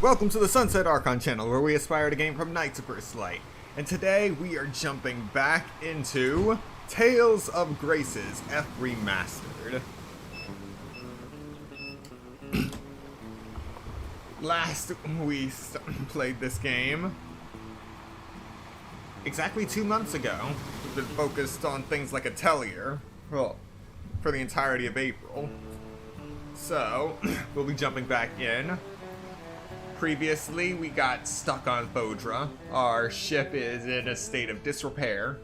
Welcome to the Sunset Archon channel, where we aspire to gain from night to first light. And today we are jumping back into Tales of Graces F Remastered. Last we played this game, exactly 2 months ago, we've been focused on things like Atelier, well, for the entirety of April. So, we'll be jumping back in. Previously, we got stuck on Bodra. Our ship is in a state of disrepair.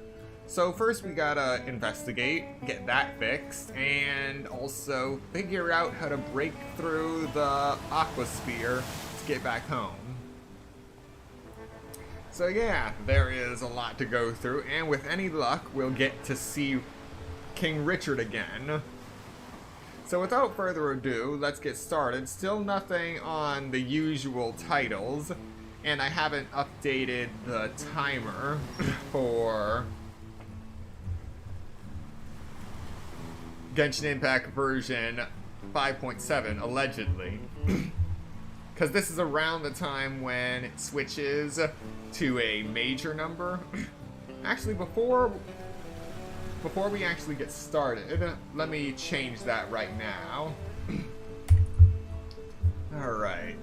So first we gotta investigate, get that fixed, and also figure out how to break through the aquasphere to get back home. So yeah, there is a lot to go through, and with any luck, we'll get to see King Richard again. So without further ado, let's get started. Still nothing on the usual titles, and I haven't updated the timer for Genshin Impact version 5.7, allegedly. Because this is around the time when it switches to a major number. Actually, before we actually get started, let me change that right now. Alright.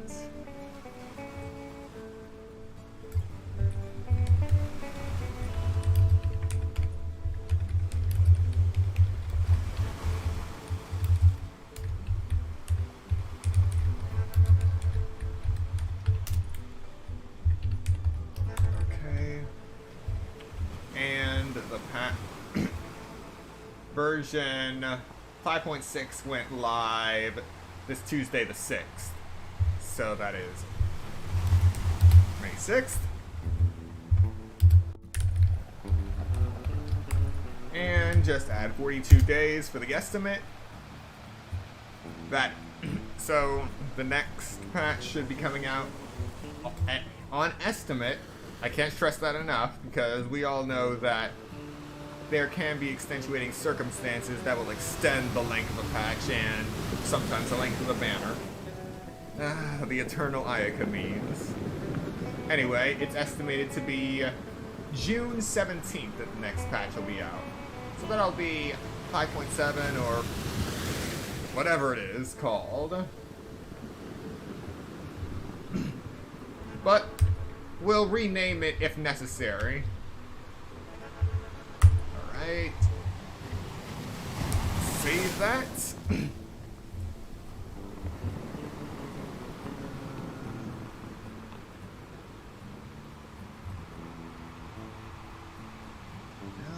Okay. And the version 5.6 went live this Tuesday the 6th. So that is May 6th. And just add 42 days for the estimate. So the next patch should be coming out on estimate. I can't stress that enough because we all know that there can be extenuating circumstances that will extend the length of a patch and sometimes the length of a banner. The eternal Ayaka memes. Anyway, it's estimated to be June 17th that the next patch will be out. So that'll be 5.7 or whatever it is called. But we'll rename it if necessary. Alright. Save that. No,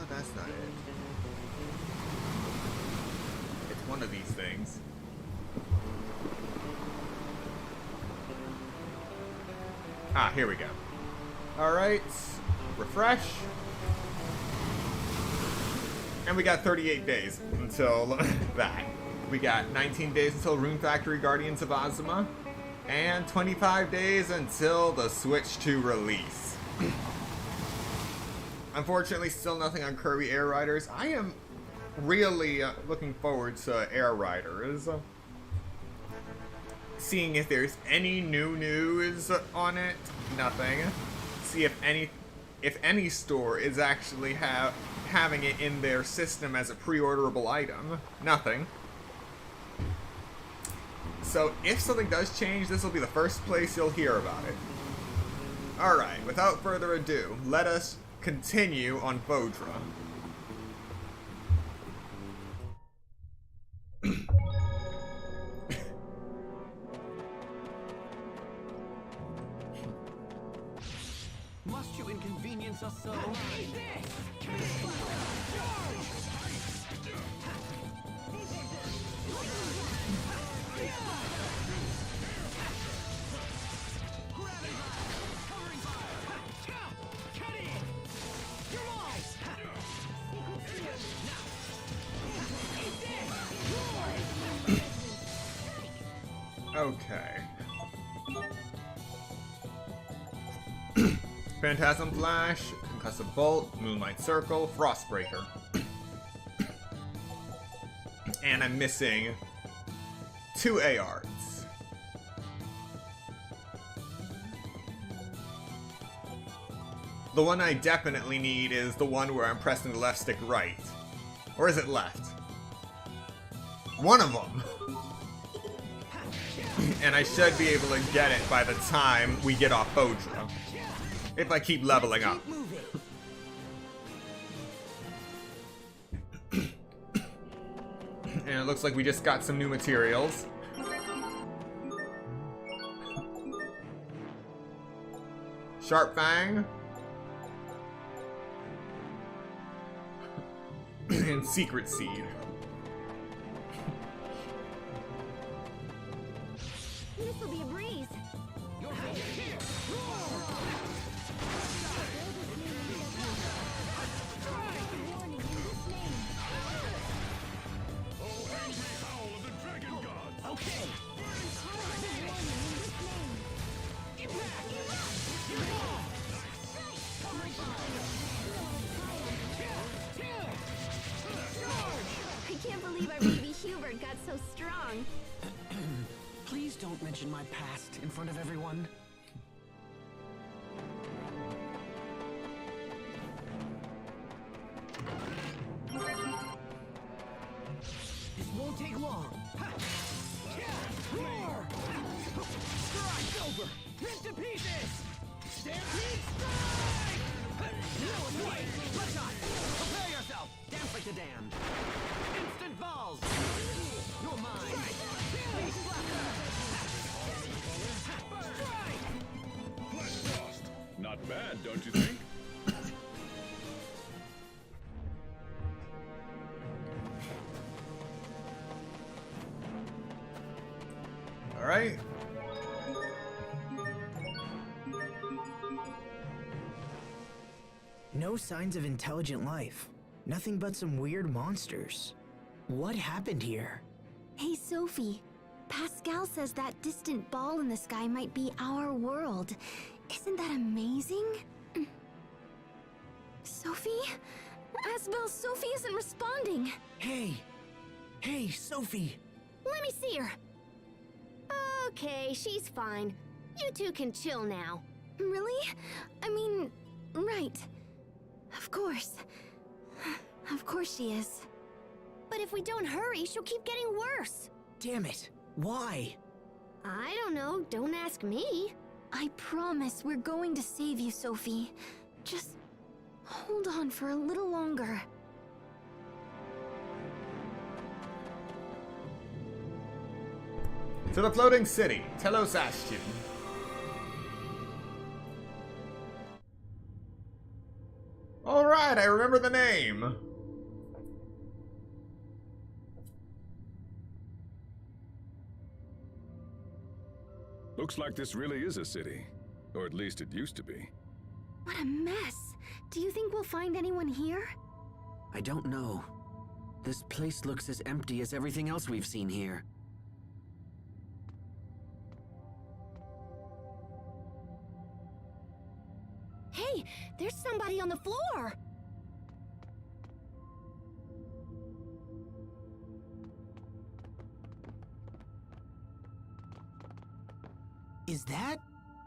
that's not it. It's one of these things. Ah, here we go. Alright. Refresh. And we got 38 days until that. We got 19 days until Rune Factory Guardians of Azuma, and 25 days until the Switch 2 release. Unfortunately, still nothing on Kirby Air Riders. I am really looking forward to Air Riders. Seeing if there's any new news on it. Nothing. See if any store is actually having it in their system as a pre-orderable item. Nothing. So if something does change, this will be the first place you'll hear about it. Alright, without further ado, let us continue on Bodra. Must you inconvenience us so? Okay. Phantasm Flash, Concussive Bolt, Moonlight Circle, Frostbreaker. And I'm missing 2 ARs. The one I definitely need is the one where I'm pressing the left stick right. Or is it left? One of them! And I should be able to get it by the time we get off Bodra. If I keep leveling up. And it looks like we just got some new materials. Sharp Fang. And Secret Seed. This will be a breeze. Okay. I can't believe our baby Hubert got so strong. Please don't mention my past in front of everyone. This won't take long. Roar! Strike over! Rip to pieces! Stampede strike! No, wait! Bloodshot! Prepare yourself! Dance like the damned! Instant balls! You're mine! Please blaster! Strike! Flash Frost. Not bad, don't you think? Alright. No signs of intelligent life. Nothing but some weird monsters. What happened here? Hey, Sophie. Pascal says that distant ball in the sky might be our world. Isn't that amazing? Sophie? Asbel, Sophie isn't responding. Hey! Hey, Sophie! Let me see her. Okay, she's fine. You two can chill now. Really? I mean, right. Of course. Of course she is. But if we don't hurry, she'll keep getting worse. Damn it! Why? I don't know, don't ask me. I promise we're going to save you, Sophie. Just hold on for a little longer. To the floating city, Telos Ashton. Alright, I remember the name. Looks like this really is a city. Or at least it used to be. What a mess. Do you think we'll find anyone here? I don't know. This place looks as empty as everything else we've seen here. Hey, there's somebody on the floor! Is that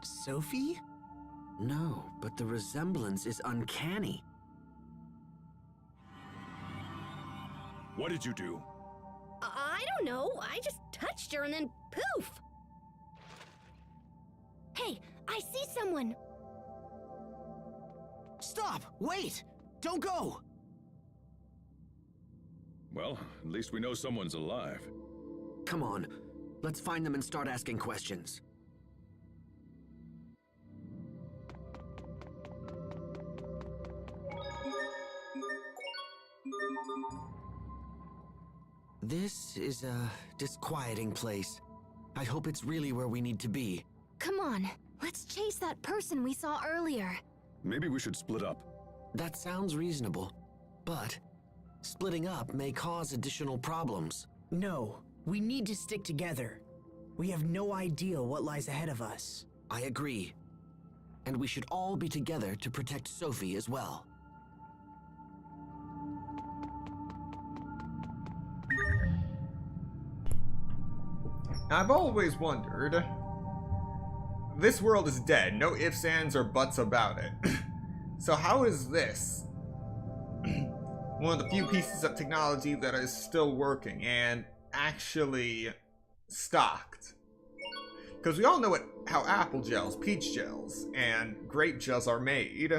Sophie? No, but the resemblance is uncanny. What did you do? I don't know. I just touched her and then poof! Hey, I see someone! Stop! Wait! Don't go! Well, at least we know someone's alive. Come on, let's find them and start asking questions. This is a disquieting place. I hope it's really where we need to be. Come on, let's chase that person we saw earlier. Maybe we should split up. That sounds reasonable, but splitting up may cause additional problems. No, we need to stick together. We have no idea what lies ahead of us. I agree. And we should all be together to protect Sophie as well. I've always wondered. This world is dead, no ifs, ands, or buts about it. So how is this one of the few pieces of technology that is still working and actually stocked? Because we all know how apple gels, peach gels, and grape gels are made.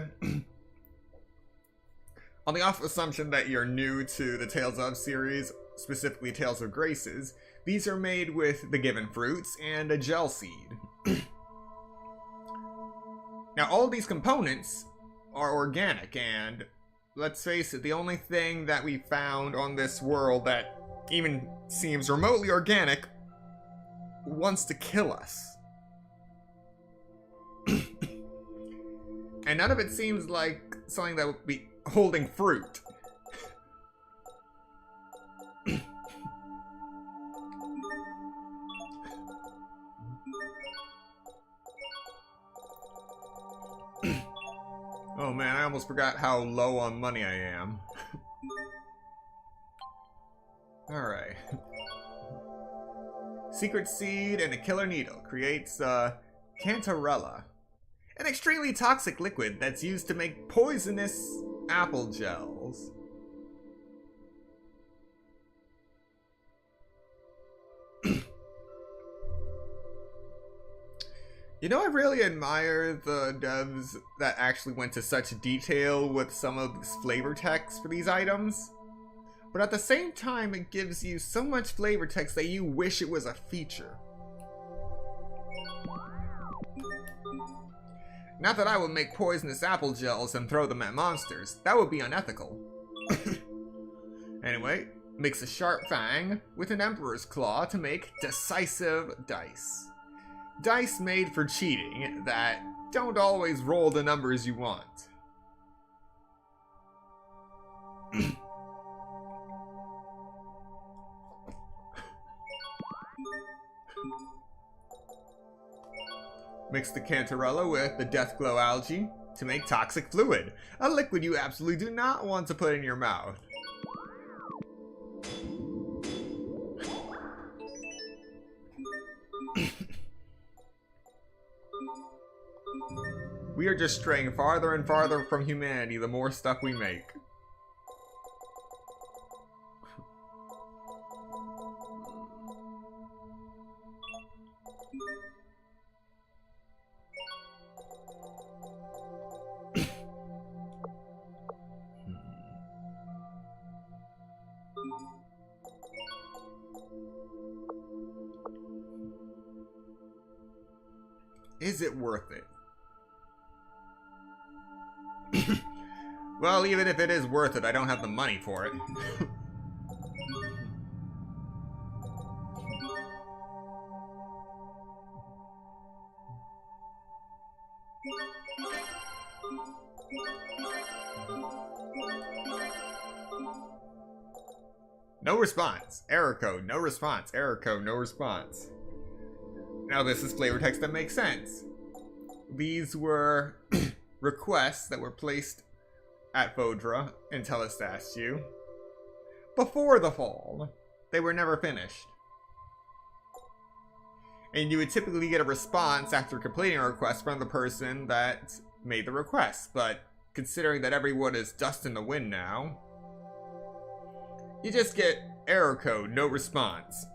On the off assumption that you're new to the Tales of series, specifically Tales of Graces, these are made with the given fruits and a gel seed. Now, all these components are organic, and let's face it, the only thing that we found on this world that even seems remotely organic wants to kill us. And none of it seems like something that would be holding fruit. Oh man, I almost forgot how low on money I am. Alright. Secret seed and a killer needle creates Cantarella, an extremely toxic liquid that's used to make poisonous apple gels. You know, I really admire the devs that actually went to such detail with some of this flavor text for these items. But at the same time, it gives you so much flavor text that you wish it was a feature. Not that I would make poisonous apple gels and throw them at monsters. That would be unethical. Anyway, mix a sharp fang with an emperor's claw to make decisive dice. Dice made for cheating that don't always roll the numbers you want. Mix the Cantarella with the Deathglow algae to make toxic fluid, a liquid you absolutely do not want to put in your mouth. We are just straying farther and farther from humanity the more stuff we make. Is it worth it? Well, even if it is worth it, I don't have the money for it. No response. Error code. No response. Error code. No response. Now this is flavor text that makes sense. These were requests that were placed at Fodra and Telestastiu before the fall. They were never finished. And you would typically get a response after completing a request from the person that made the request, but considering that everyone is dust in the wind now, you just get error code, no response.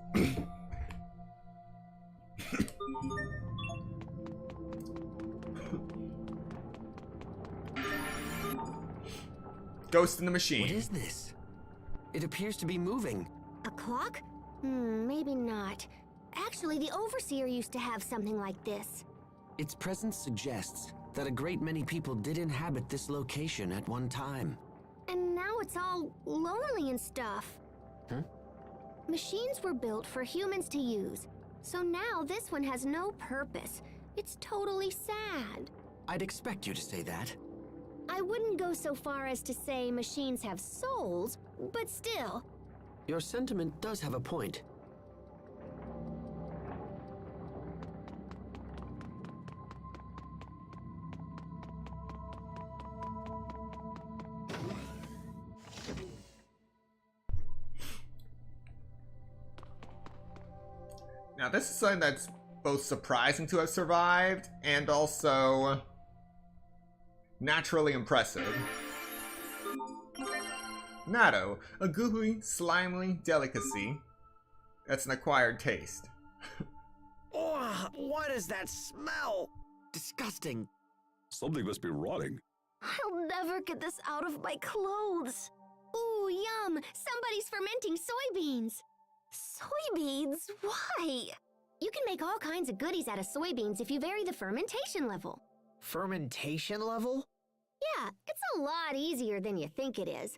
Ghost in the machine. What is this? It appears to be moving. A clock? Maybe not. Actually, the Overseer used to have something like this. Its presence suggests that a great many people did inhabit this location at one time. And now it's all lonely and stuff. Huh? Machines were built for humans to use. So now this one has no purpose. It's totally sad. I'd expect you to say that. I wouldn't go so far as to say machines have souls, but still. Your sentiment does have a point. Now this is something that's both surprising to have survived and also Naturally impressive. Natto, a gooey, slimy delicacy that's an acquired taste. Oh, what is that smell? Disgusting. Something must be rotting. I'll never get this out of my clothes. Ooh, yum! Somebody's fermenting soybeans. Soybeans? Why? You can make all kinds of goodies out of soybeans if you vary the fermentation level. Fermentation level? Yeah, it's a lot easier than you think it is.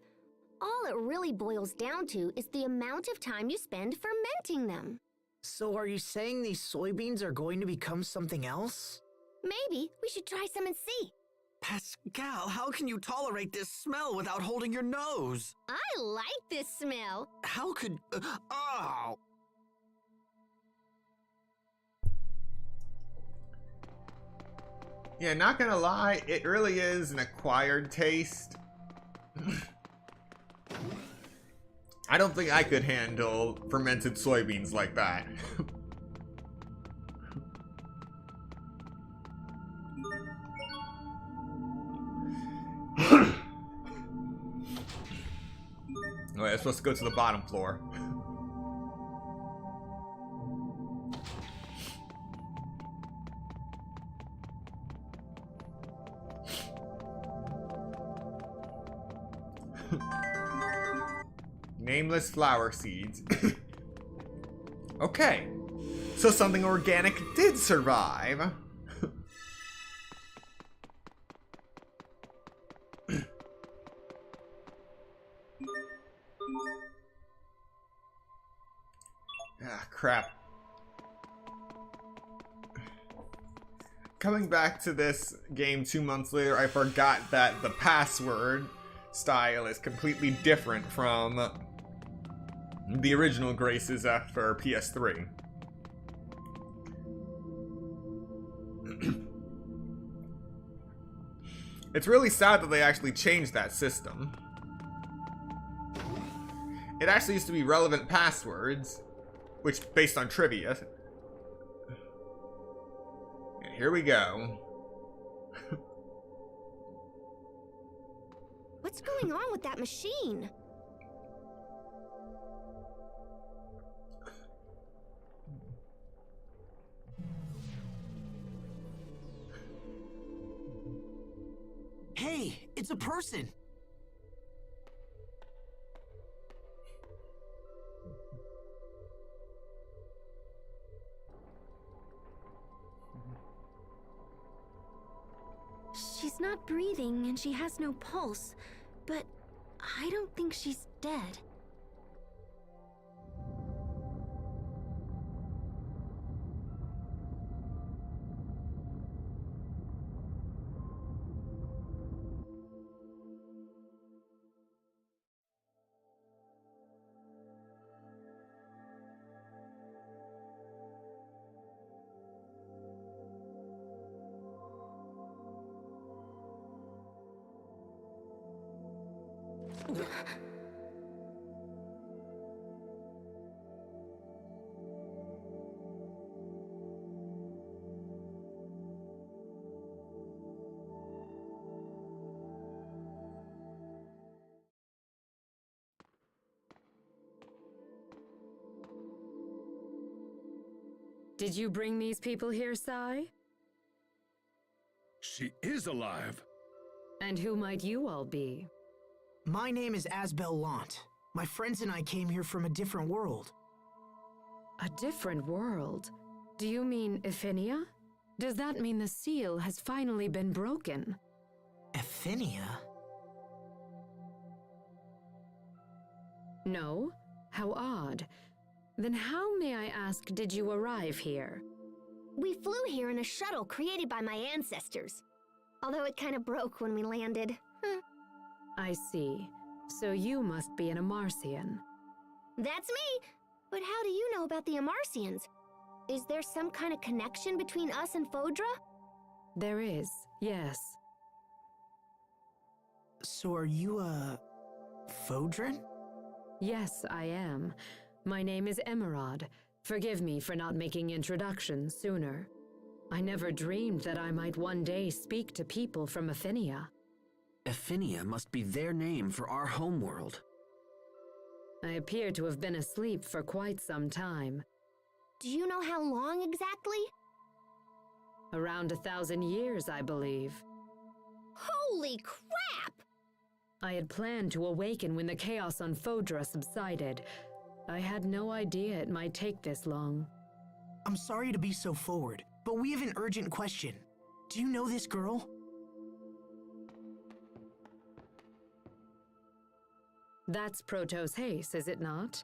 All it really boils down to is the amount of time you spend fermenting them. So are you saying these soybeans are going to become something else? Maybe we should try some and see. Pascal, how can you tolerate this smell without holding your nose? I like this smell. How could... oh! Yeah, not gonna lie, it really is an acquired taste. I don't think I could handle fermented soybeans like that. Wait, I'm supposed to go to the bottom floor. Nameless flower seeds. Okay. So something organic did survive. Ah, crap. Coming back to this game 2 months later, I forgot that the password style is completely different from the original Graces for PS3. It's really sad that they actually changed that system. It actually used to be relevant passwords, which based on trivia. And here we go. What's going on with that machine? Hey, it's a person. She's not breathing and she has no pulse, but I don't think she's dead. Did you bring these people here, Sai? She is alive. And who might you all be? My name is Asbel Lant. My friends and I came here from a different world. A different world? Do you mean Ephinia? Does that mean the seal has finally been broken? Ephinia? No? How odd. Then how, may I ask, did you arrive here? We flew here in a shuttle created by my ancestors. Although it kind of broke when we landed. I see. So you must be an Amarcian. That's me! But how do you know about the Amarcians? Is there some kind of connection between us and Fodra? There is, yes. So are you, Fodran? Yes, I am. My name is Emerald. Forgive me for not making introductions sooner. I never dreamed that I might one day speak to people from Ephinia. Ephinia must be their name for our homeworld. I appear to have been asleep for quite some time. Do you know how long exactly? Around 1,000 years, I believe. Holy crap! I had planned to awaken when the chaos on Fodra subsided. I had no idea it might take this long. I'm sorry to be so forward, but we have an urgent question. Do you know this girl? That's Protos Haste, is it not?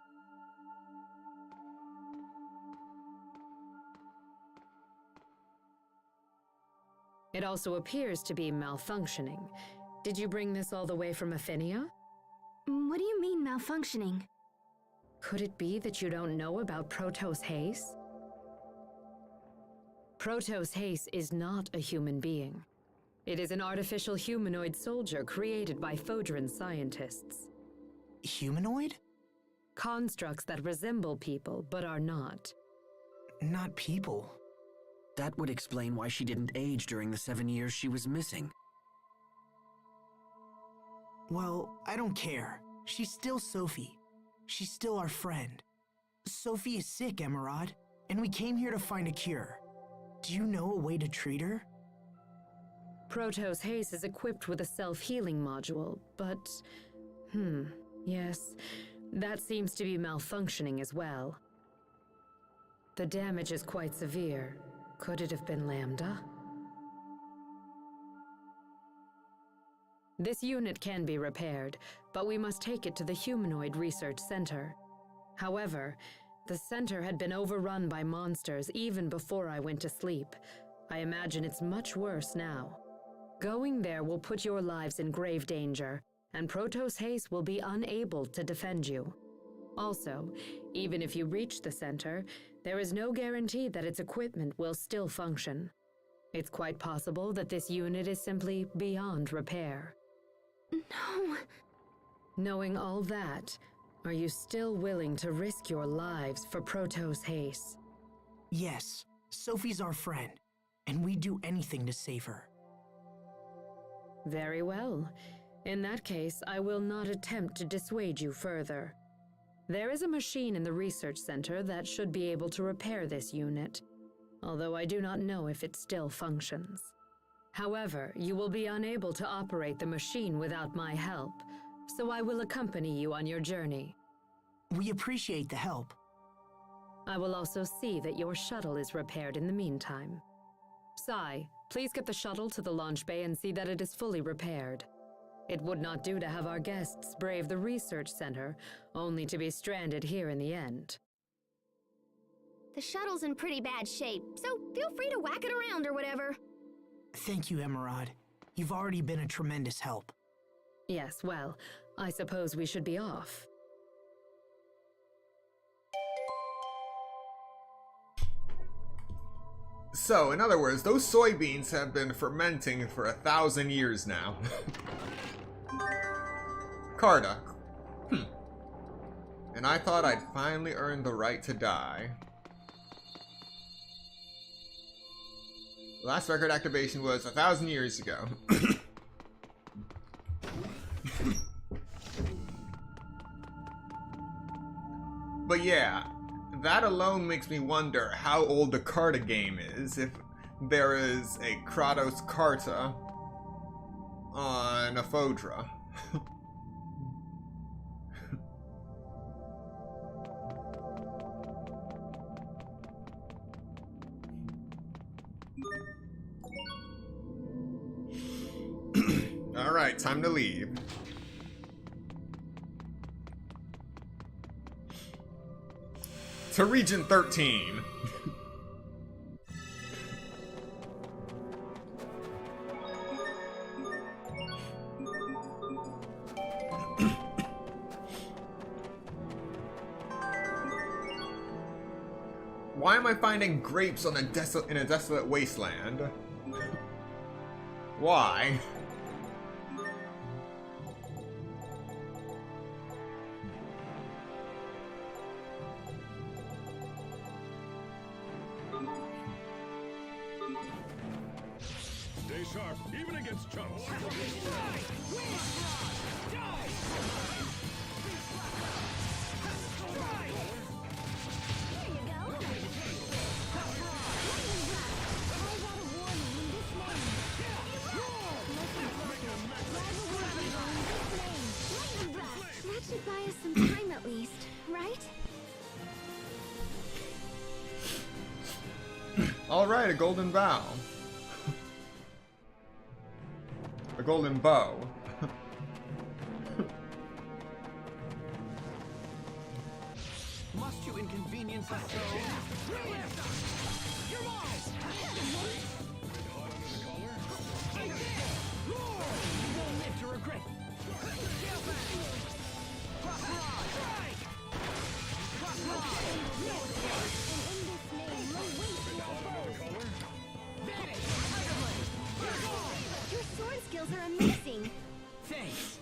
It also appears to be malfunctioning. Did you bring this all the way from Ephinia? What do you mean malfunctioning? Could it be that you don't know about Protos Haste? Protos Haste is not a human being. It is an artificial humanoid soldier created by Fodran scientists. Humanoid? Constructs that resemble people, but are not. Not people. That would explain why she didn't age during the 7 years she was missing. Well, I don't care. She's still Sophie. She's still our friend. Sophie is sick, Emerald, and we came here to find a cure. Do you know a way to treat her? Protos Haste is equipped with a self-healing module, but... yes, that seems to be malfunctioning as well. The damage is quite severe. Could it have been Lambda? This unit can be repaired, but we must take it to the Humanoid Research Center. However, the center had been overrun by monsters even before I went to sleep. I imagine it's much worse now. Going there will put your lives in grave danger, and Protos Haste will be unable to defend you. Also, even if you reach the center, there is no guarantee that its equipment will still function. It's quite possible that this unit is simply beyond repair. No. Knowing all that, are you still willing to risk your lives for Protos Haste? Yes, Sophie's our friend, and we'd do anything to save her. Very well. In that case, I will not attempt to dissuade you further. There is a machine in the research center that should be able to repair this unit, although I do not know if it still functions. However, you will be unable to operate the machine without my help, so I will accompany you on your journey. We appreciate the help. I will also see that your shuttle is repaired in the meantime. Sai, please get the shuttle to the launch bay and see that it is fully repaired. It would not do to have our guests brave the research center, only to be stranded here in the end. The shuttle's in pretty bad shape, so feel free to whack it around or whatever. Thank you, Emerald. You've already been a tremendous help. Yes, well, I suppose we should be off. So, in other words, those soybeans have been fermenting for 1,000 years now. Carta. And I thought I'd finally earned the right to die. Last record activation was 1,000 years ago. But yeah, that alone makes me wonder how old the Carta game is, if there is a Kratos Carta on a Fodra. Alright, time to leave. To Region 13. Why am I finding grapes on in a desolate wasteland? Why? Stay sharp, even against chumps. That should buy us some time at least, right? Alright, a golden bow. A golden bow. Must you inconvenience us so? You're mine! You won't live to regret. Your sword skills are amazing. Thanks.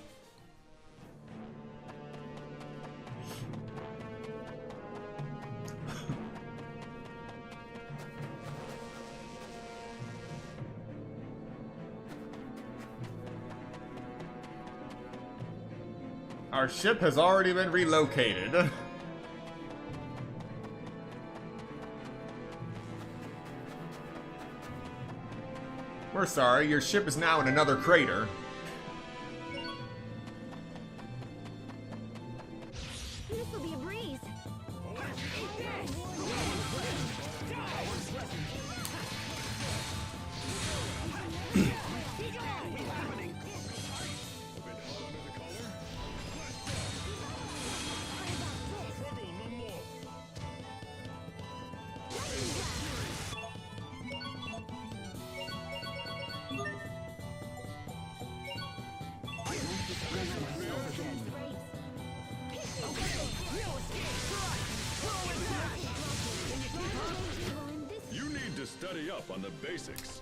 Our ship has already been relocated. We're sorry, your ship is now in another crater. This will be a breeze. You need to study up on the basics.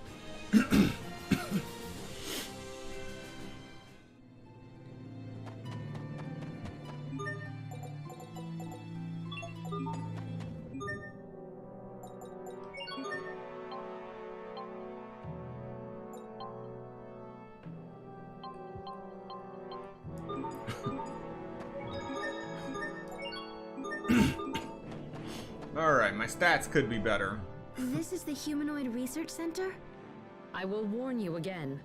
Alright, my stats could be better. This is the Humanoid Research Center? I will warn you again.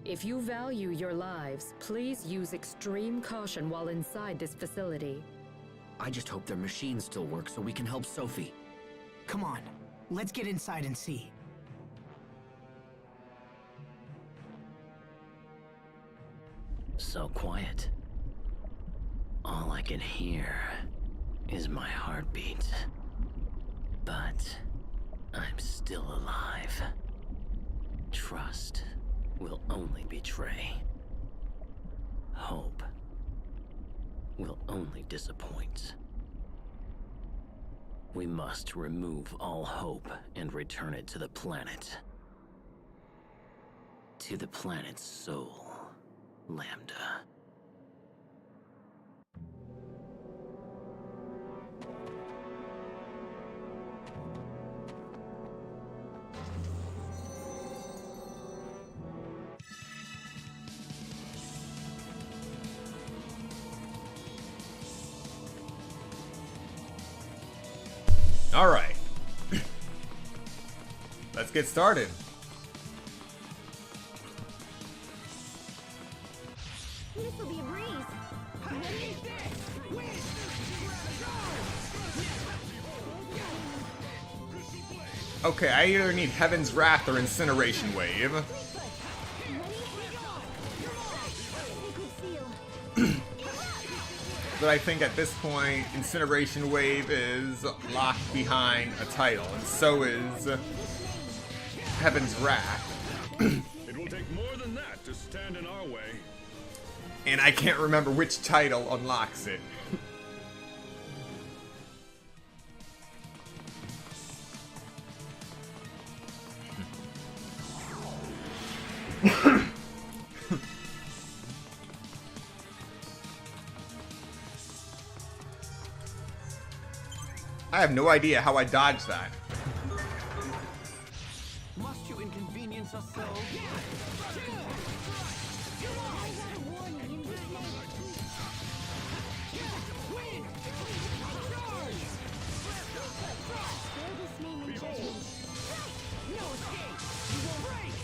If you value your lives, please use extreme caution while inside this facility. I just hope their machines still work so we can help Sophie. Come on, let's get inside and see. So quiet. All I can hear is my heartbeat. But I'm still alive. Trust will only betray. Hope will only disappoint. We must remove all hope and return it to the planet. To the planet's soul, Lambda. Alright. Let's get started. This will be a breeze. Okay, I either need Heaven's Wrath or Incineration Wave. But I think at this point, Incineration Wave is locked behind a title, and so is Heaven's Wrath. It will take more than that to stand in our way. And I can't remember which title unlocks it. I have no idea how I dodged that. Must you inconvenience us So, yeah! Chill! You lost! Win! Charge! Behold! No escape! You will break!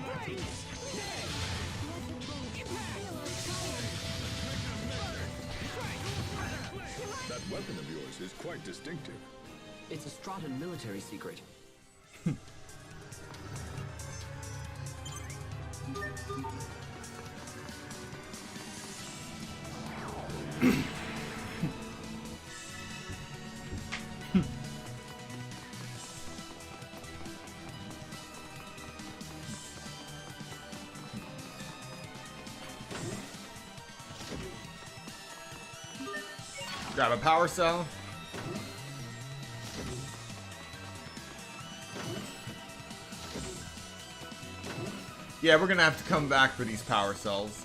Break! That weapon of yours is quite distinctive. It's a Strahtan military secret. Grab a power cell. Yeah, we're gonna have to come back for these power cells.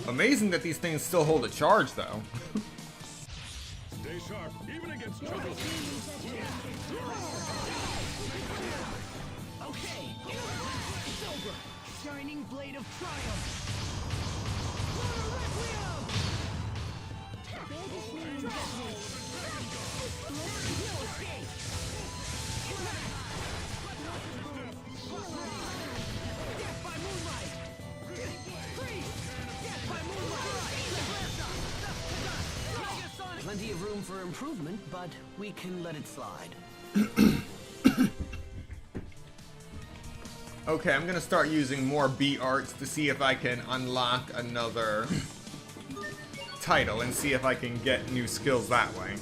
Amazing that these things still hold a charge, though. Stay sharp, even against trouble. Okay! It's over! Shining blade of triumph! Death by moonlight! Freeze! Death by moonlight! Plenty of room for improvement, but we can let it slide. Okay, I'm gonna start using more beat arts to see if I can unlock another title and see if I can get new skills that way.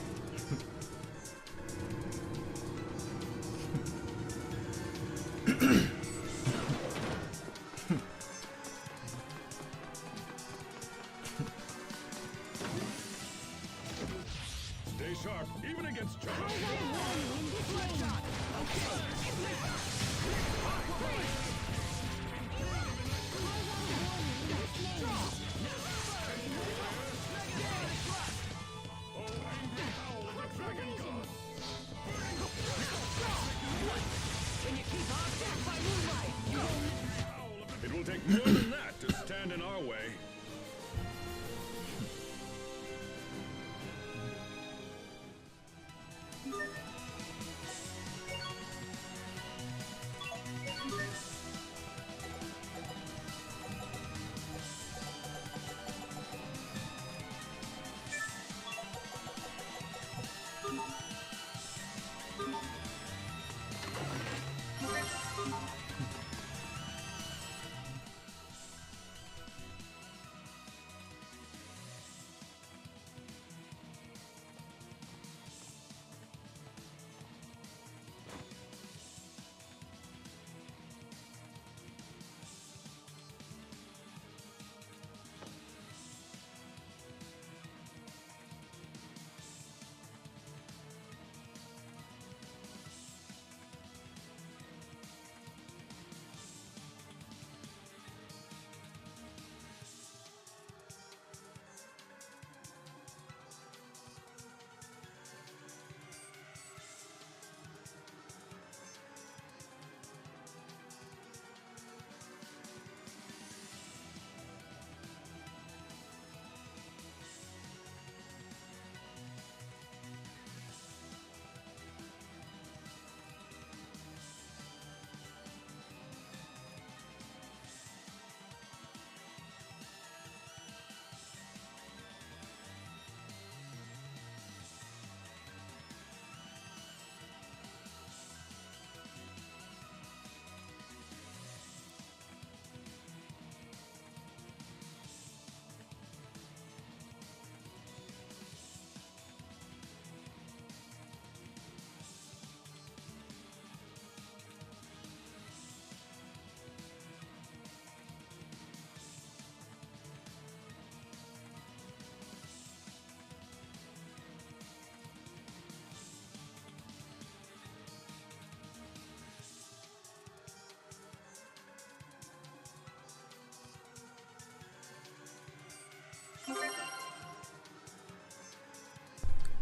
Stay sharp, even against trouble. It will take more than that to stand in our way.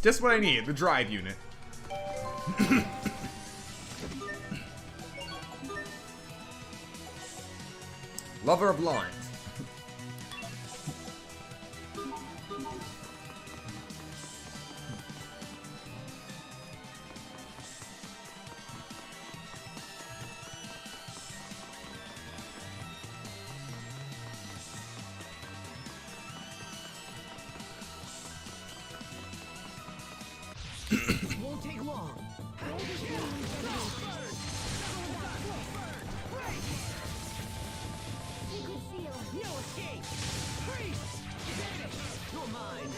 Just what I need, the drive unit. Lover of Lawrence. Won't take long. No escape! Freeze! Vanish! You're mine!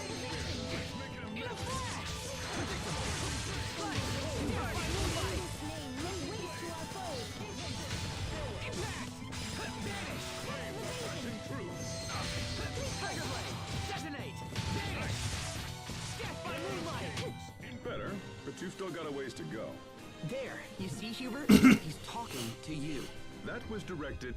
In a flash! Predictable! Fight! Death by moonlight! Impact! Vanish! Tiger Blade! Detonate! Vanish! Death by moonlight! Better, but you've still got a ways to go. There, you see, Hubert? He's talking to you. That was directed.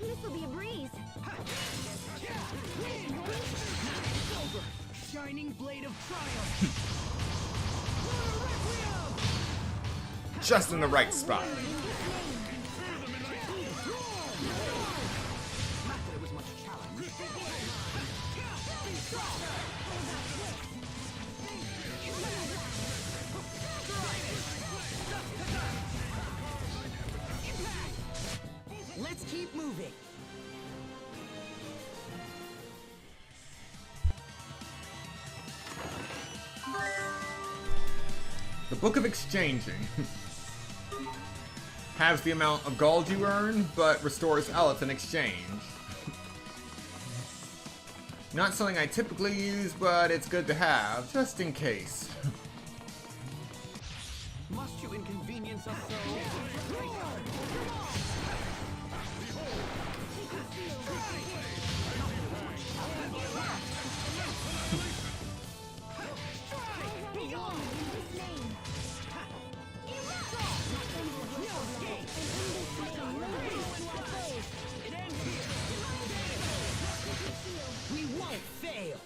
This'll be a breeze. Shining blade of triumph! Just in the right spot. Not that it was much challenge. Let's keep moving. The Book of Exchanging. Halves the amount of gold you earn, but restores health in exchange. Not something I typically use, but it's good to have, just in case. Must you inconvenience us so? We won't fail.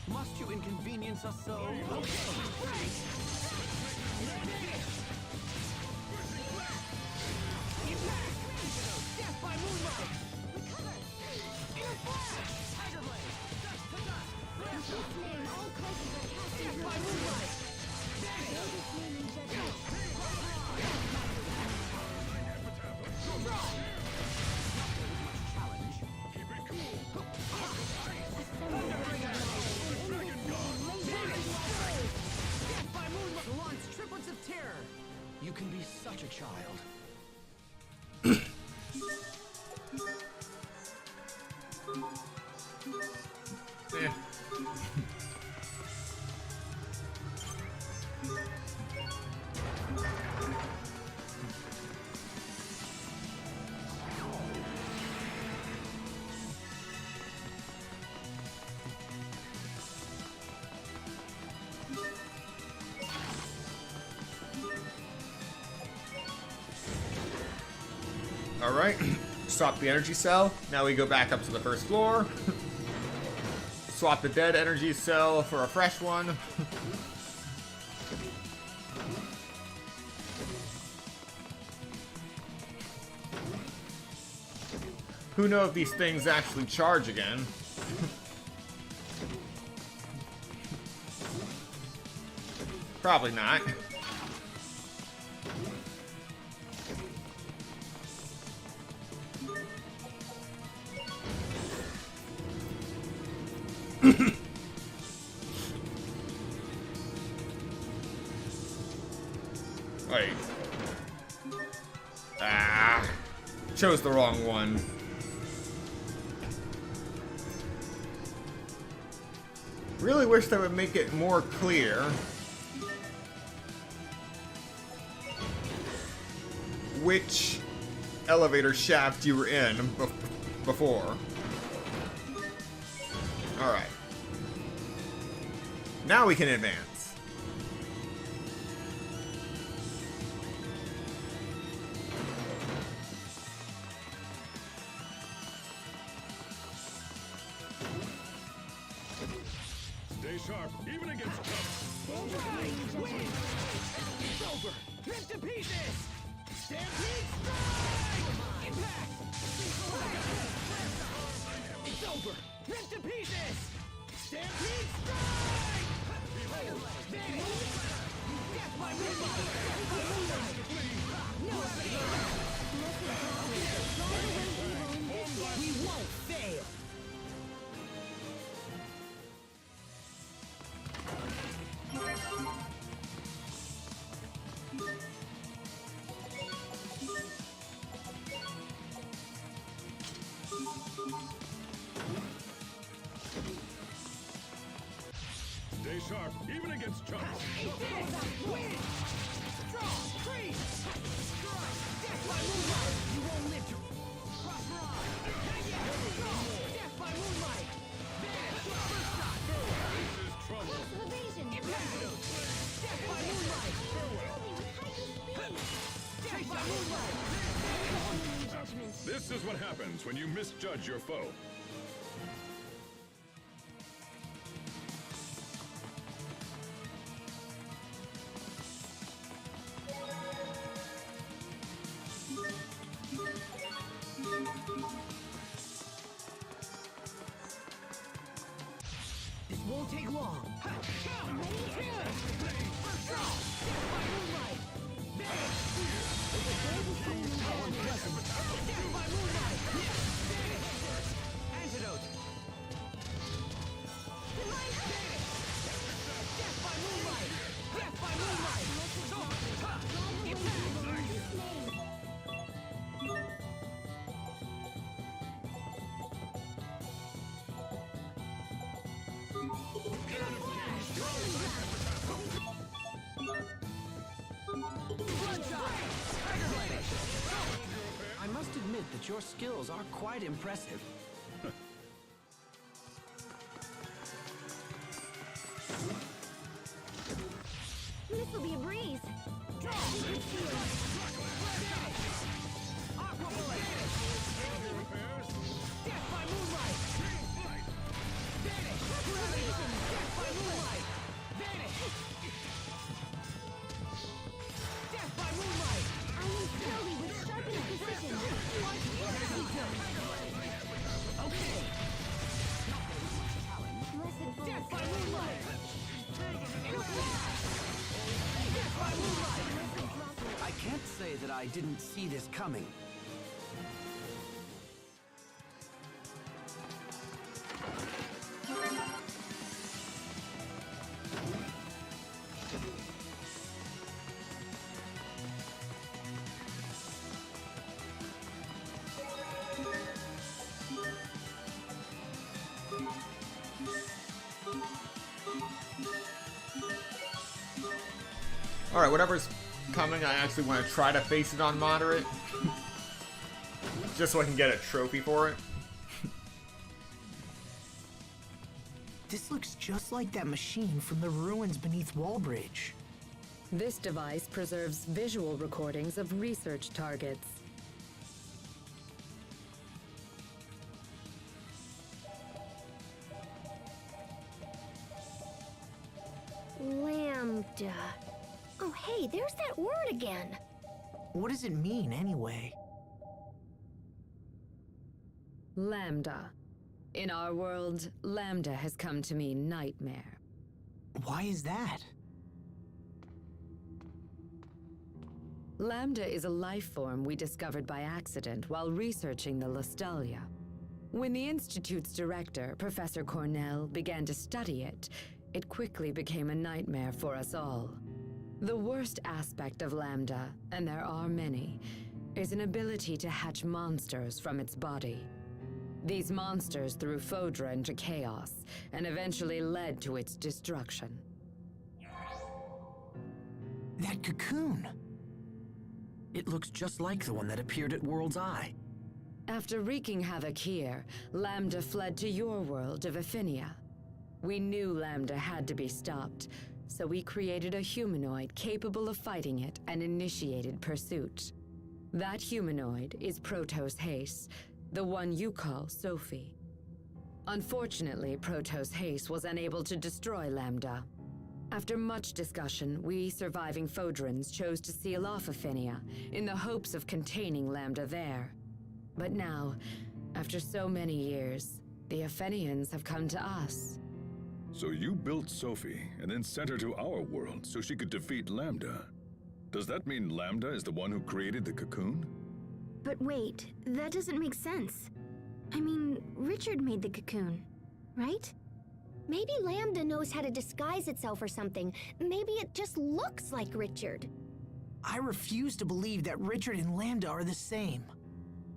Must you inconvenience us so? Death by moonlight! In a flash! Tiger Blade! Death by moonlight! Death by moonlight! Launch triplets of terror! You can be such a child. Eh. Alright, stop the energy cell. Now we go back up to the first floor. Swap the dead energy cell for a fresh one. Who knows if these things actually charge again? Probably not. Wait. Ah. Chose the wrong one. Really wish they would make it more clear which elevator shaft you were in before. Alright. Now we can advance. Stay sharp, even against jumps. It's over! Ripped to pieces! Stampede strike! Impact! It's over! Ripped to pieces! Stampede strike! Death by moonlight! No escape! We won't fail! Stay sharp, even against jumps. Win! Strong! Freeze! Strike! Death by moonlight! You won't live to... Cross on! Strong! Death by moonlight! Vanish! First shot! This is trouble. Impact! Death by moonlight! Death by moonlight! This is what happens when you misjudge your foe. This won't take long. First shot! Death by moonlight! Vanish! Death by moonlight! Vanish! Antidote! Death by moonlight! Death by moonlight! I must admit that your skills are quite impressive. This'll be a breeze. Death by moonlight! Vanish! Death by moonlight! Vanish! Death by moonlight! I move slowly with sharpened precision. Okay! Lesson for Death by moonlight! Death by moonlight! I can't say that I didn't see this coming. Alright, whatever's coming, I actually want to try to face it on moderate. Just so I can get a trophy for it. This looks just like that machine from the ruins beneath Wallbridge. This device preserves visual recordings of research targets. Lambda. Oh, hey, there's that word again. What does it mean, anyway? Lambda. In our world, Lambda has come to mean nightmare. Why is that? Lambda is a life form we discovered by accident while researching the Lustalia. When the Institute's director, Professor Cornell, began to study it, it quickly became a nightmare for us all. The worst aspect of Lambda, and there are many, is an ability to hatch monsters from its body. These monsters threw Fodra into chaos, and eventually led to its destruction. That cocoon! It looks just like the one that appeared at World's Eye. After wreaking havoc here, Lambda fled to your world of Affinia. We knew Lambda had to be stopped, so we created a humanoid capable of fighting it and initiated pursuit. That humanoid is Protos Haste, the one you call Sophie. Unfortunately, Protos Haste was unable to destroy Lambda. After much discussion, we surviving Fodrans chose to seal off Affinia in the hopes of containing Lambda there. But now, after so many years, the Aphenians have come to us. So you built Sophie and then sent her to our world so she could defeat Lambda. Does that mean Lambda is the one who created the cocoon? But wait, that doesn't make sense. I mean, Richard made the cocoon, right? Maybe Lambda knows how to disguise itself or something. Maybe it just looks like Richard. I refuse to believe that Richard and Lambda are the same.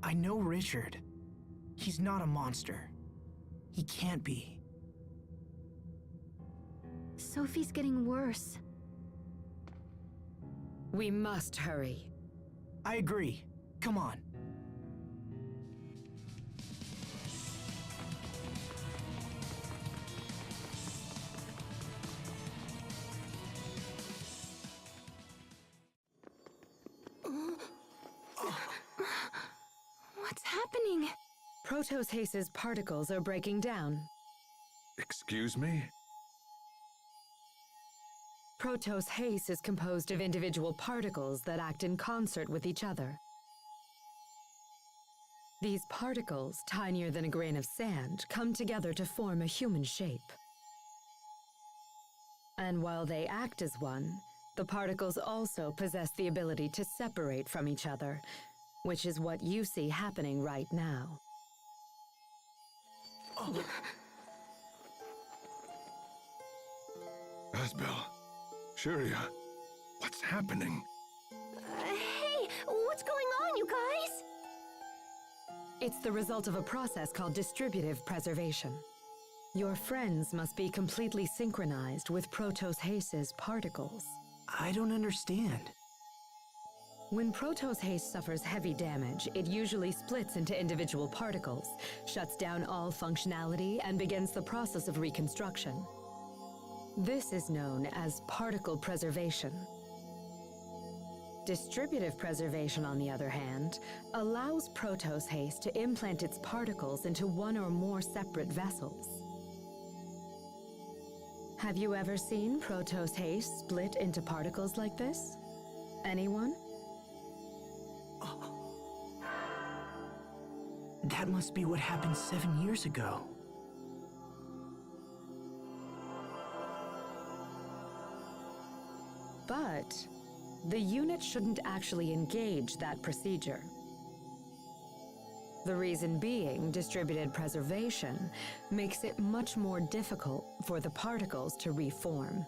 I know Richard. He's not a monster. He can't be. Sophie's getting worse. We must hurry. I agree. Come on. What's happening? Protos Haste's particles are breaking down. Excuse me? Protos Haste is composed of individual particles that act in concert with each other. These particles, tinier than a grain of sand, come together to form a human shape. And while they act as one, the particles also possess the ability to separate from each other, which is what you see happening right now. Asbel, Sharia, what's happening? Hey, what's going on, you guys? It's the result of a process called distributive preservation. Your friends must be completely synchronized with Protos Haste's particles. I don't understand. When Protos Haste suffers heavy damage, it usually splits into individual particles, shuts down all functionality, and begins the process of reconstruction. This is known as particle preservation. Distributive preservation, on the other hand, allows Protos Haste to implant its particles into one or more separate vessels. Have you ever seen Protos Haste split into particles like this? Anyone? That must be what happened 7 years ago. But the unit shouldn't actually engage that procedure. The reason being, distributed preservation makes it much more difficult for the particles to reform.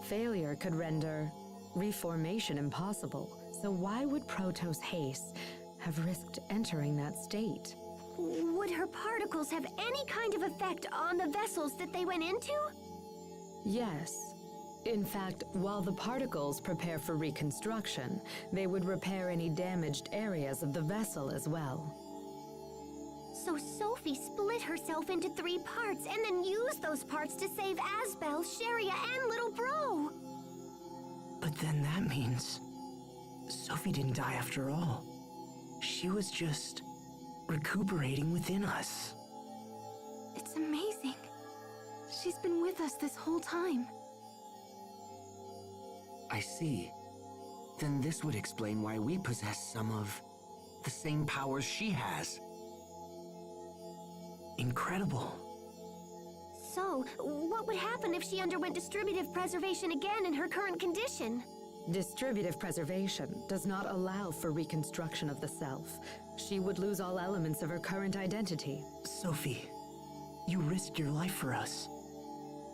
Failure could render reformation impossible, so why would Protos Haste have risked entering that state? Would her particles have any kind of effect on the vessels that they went into? Yes. In fact, while the particles prepare for reconstruction, they would repair any damaged areas of the vessel as well. So Sophie split herself into 3 parts and then used those parts to save Asbel, Sharia, and little bro! But then that means Sophie didn't die after all. She was just recuperating within us. It's amazing. She's been with us this whole time. I see. Then this would explain why we possess some of the same powers she has. Incredible. So, what would happen if she underwent distributive preservation again in her current condition? Distributive preservation does not allow for reconstruction of the self. She would lose all elements of her current identity. Sophie, you risked your life for us.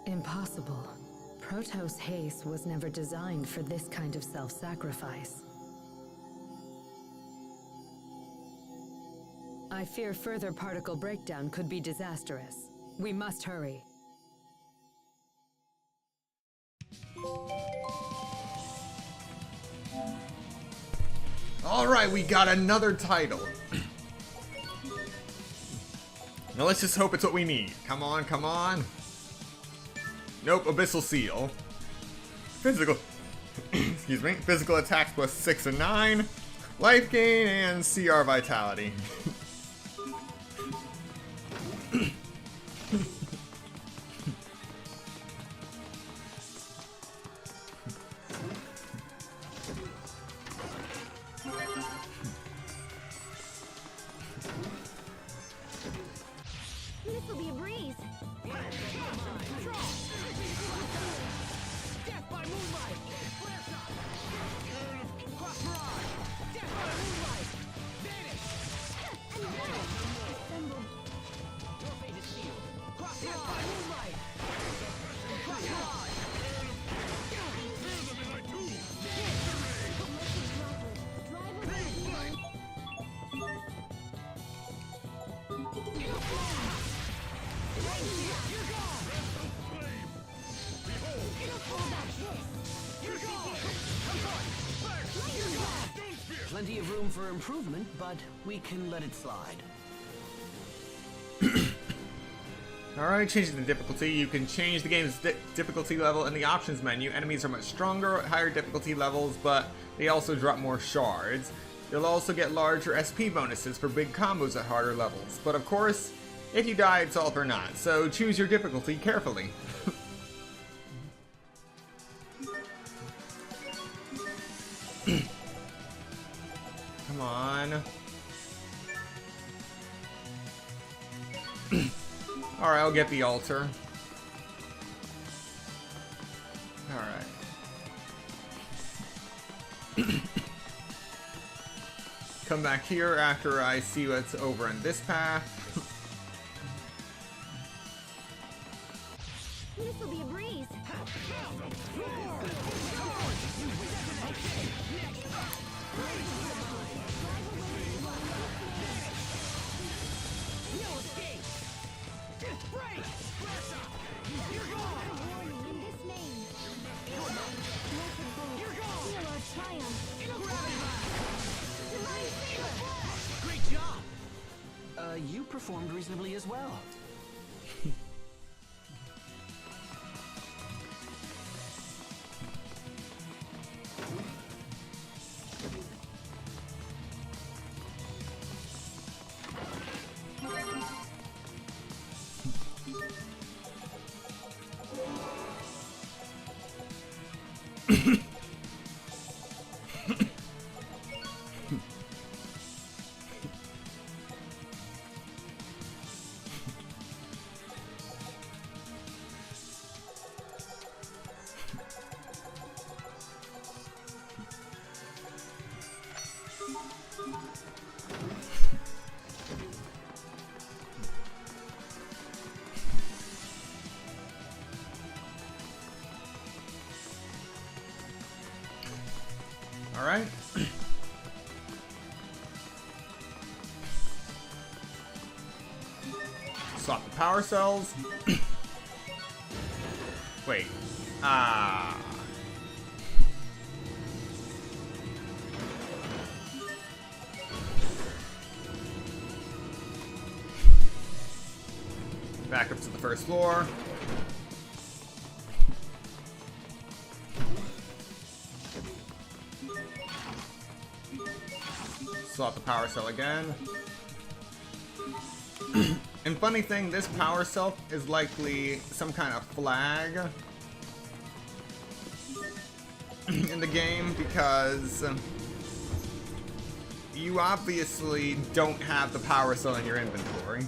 Impossible. Protos Haste was never designed for this kind of self-sacrifice. I fear further particle breakdown could be disastrous. We must hurry. Alright, we got another title. Now let's just hope it's what we need. Come on, come on. Nope, Abyssal Seal. Physical... excuse me. Physical attacks plus 6 and 9. Life gain and CR Vitality. This'll be a breeze. Death by moonlight! Flare shot! Cross mirage! Death by moonlight! Vanish! Your fate is sealed. Cross death by moonlight! Cross mirage! Plenty of room for improvement, but we can let it slide. Alright, changing the difficulty. You can change the game's difficulty level in the options menu. Enemies are much stronger at higher difficulty levels, but they also drop more shards. You'll also get larger SP bonuses for big combos at harder levels. But of course, if you die, it's all for naught, so choose your difficulty carefully. Come on. Alright, I'll get the altar. Alright. Come back here after I see what's over in this path. This'll be a breeze. No escape! Break! You're gone! Warning in this name. You're gone! Feel our triumph. Gravity blast! Great job! You performed reasonably as well. Alright. Swap the power cells. Wait. Ah. Back up to the first floor. Swap the power cell again. And funny thing, this power cell is likely some kind of flag in the game because you obviously don't have the power cell in your inventory.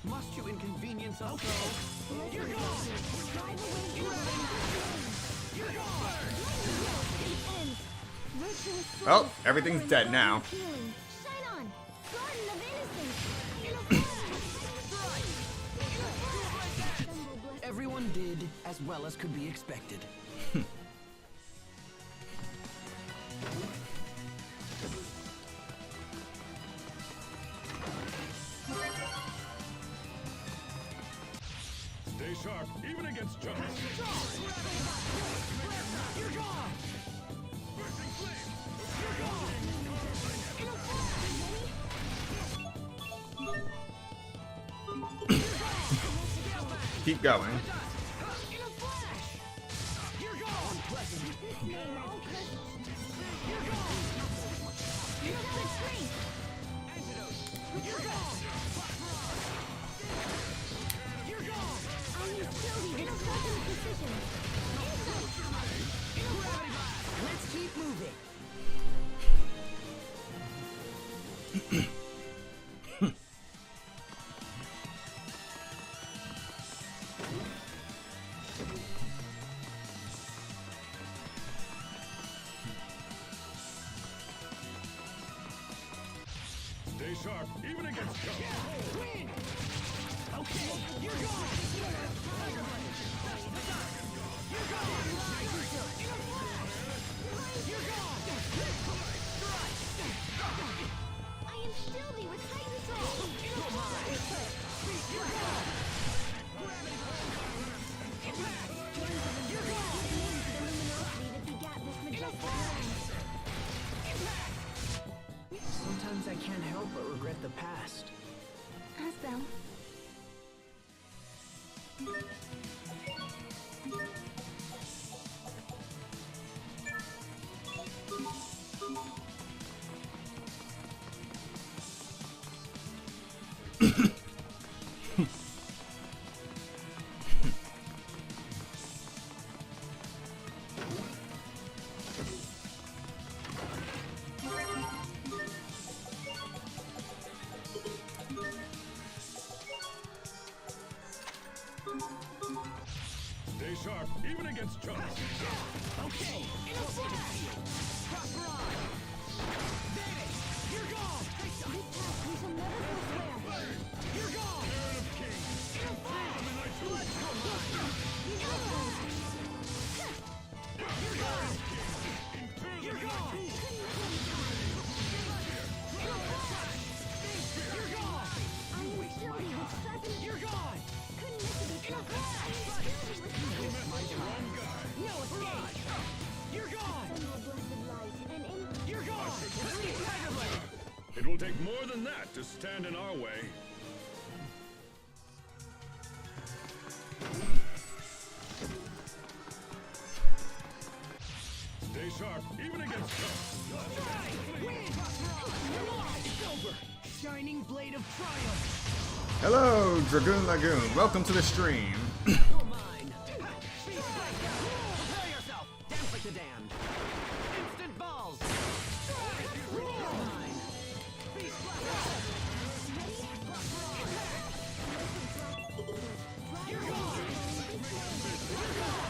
Must you inconvenience us so? You're gone! You're gone! Oh, everything's dead now. Shine on! Garden of Innocence! Everyone did as well as could be expected. Stay sharp, even against junks. You're gone! Bursting flame! You're gone! Keep going. In a flash! You're gone! You're gone! Antidote! You're gone! You're gone! Let's keep moving. Stay sharp, even against junks. Win! Okay, you're gone! Tiger Blade! You're gone! You're gone! I am shielding with Titanfall! You're mine! You're gone! You're gone! Sometimes I can't help but regret the past. As them. Stay sharp, even against junks. Okay, in a flash! Cross ride! There! You're gone! This path we shall never forswear. You're gone! In a flash! Blood You're gone! You're gone! You're gone! In a flash! You're gone! I am shielding with present. You're gone! Couldn't miss it. In a flash! Shielding with No escape! You're gone! blessed light and in You're gone! Tiger Blade! It will take more than that to stand in our way. Stay sharp, even against junks. Win! It's over! Shining Blade of Triumph! Hello, Dragoon Lagoon. Welcome to the stream. You're mine! Prepare yourself! Dance like the damned! Instant balls! You're mine! Beast Blaster! You're gone! You're gone!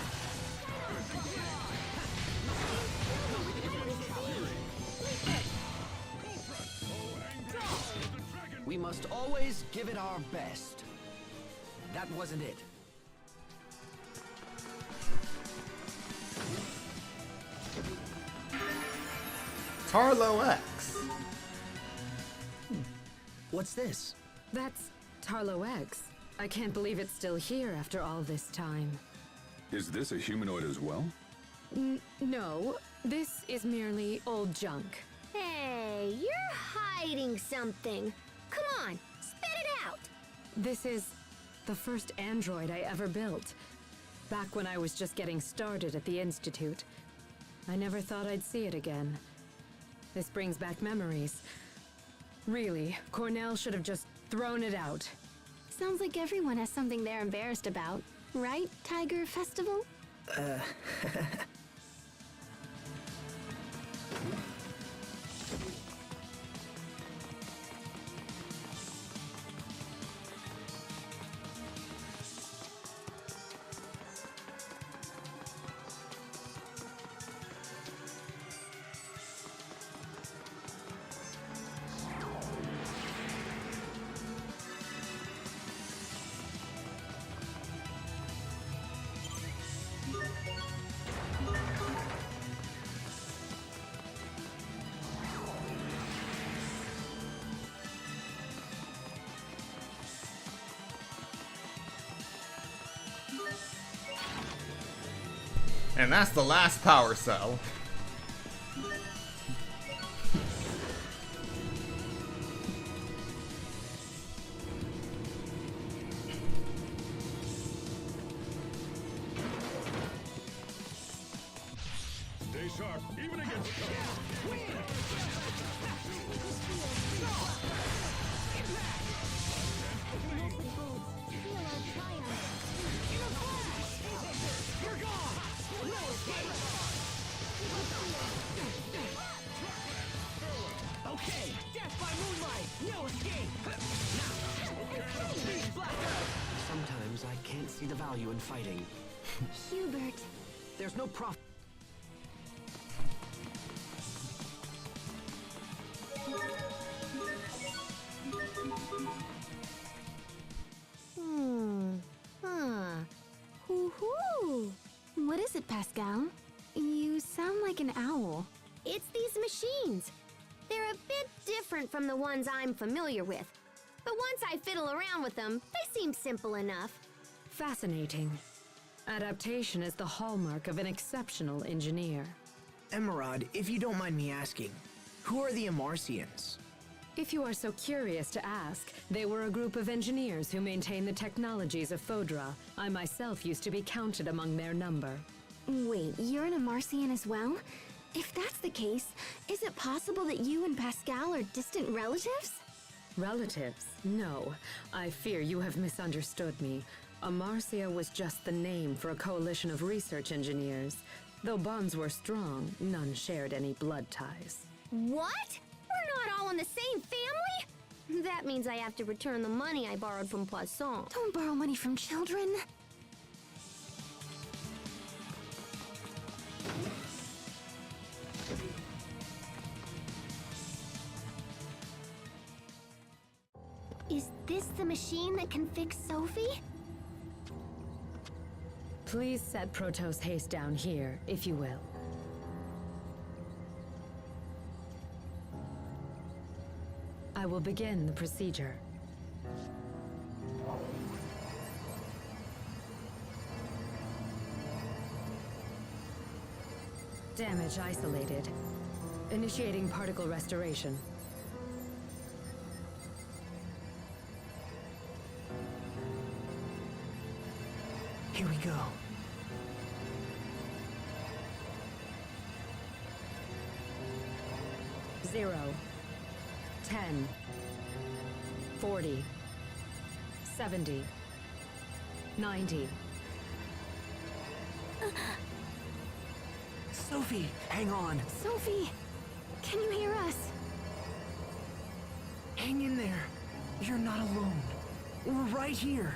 We must always give it our best. That wasn't it. Tarlo X. What's this? That's Tarlo X. I can't believe it's still here after all this time. Is this a humanoid as well? No, this is merely old junk. Hey, you're hiding something. Come on, spit it out. This is the first android I ever built. Back when I was just getting started at the Institute. I never thought I'd see it again. This brings back memories. Really, Cornell should have just thrown it out. Sounds like everyone has something they're embarrassed about. Right, Tiger Festival? And that's the last power cell. Stay sharp, even against cover. Okay, death by moonlight, no escape. Now, Sometimes I can't see the value in fighting. Hubert. There's no profit. Hoo-hoo. What is it, Pascal? You sound like an owl. It's these machines. They're a bit different from the ones I'm familiar with. But once I fiddle around with them, they seem simple enough. Fascinating. Adaptation is the hallmark of an exceptional engineer. Emerald, if you don't mind me asking, who are the Amarcians? If you are so curious to ask, they were a group of engineers who maintain the technologies of Fodra. I myself used to be counted among their number. Wait, you're an Amarcian as well? If that's the case, is it possible that you and Pascal are distant relatives? Relatives? No. I fear you have misunderstood me. Amarcia was just the name for a coalition of research engineers. Though bonds were strong, none shared any blood ties. What? We're not all in the same family? That means I have to return the money I borrowed from Poisson. Don't borrow money from children. Is this the machine that can fix Sophie? Please set Protos Haste down here, if you will. I will begin the procedure. Damage isolated. Initiating particle restoration. Here we go. Zero. 10. 40. 70. 90. Sophie, hang on. Sophie, can you hear us? Hang in there. You're not alone. We're right here.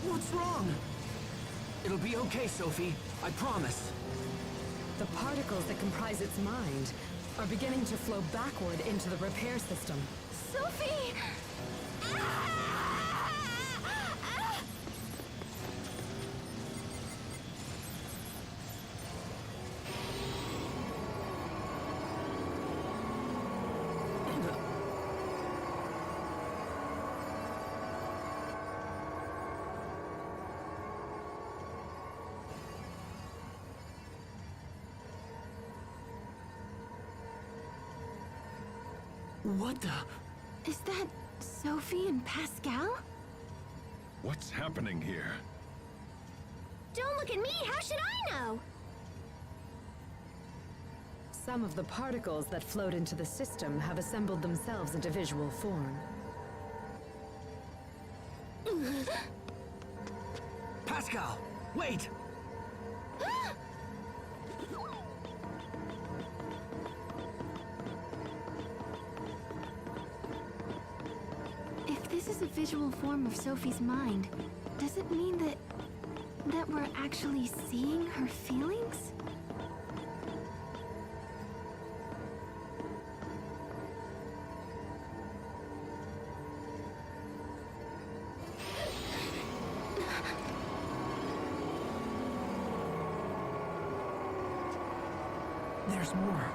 What's wrong? It'll be okay, Sophie. I promise. The particles that comprise its mind are beginning to flow backward into the repair system. Sophie! What the? Is that Sophie and Pascal? What's happening here? Don't look at me! How should I know? Some of the particles that flowed into the system have assembled themselves into visual form. Pascal, wait! If this is a visual form of Sophie's mind, does it mean that we're actually seeing her feelings? There's more.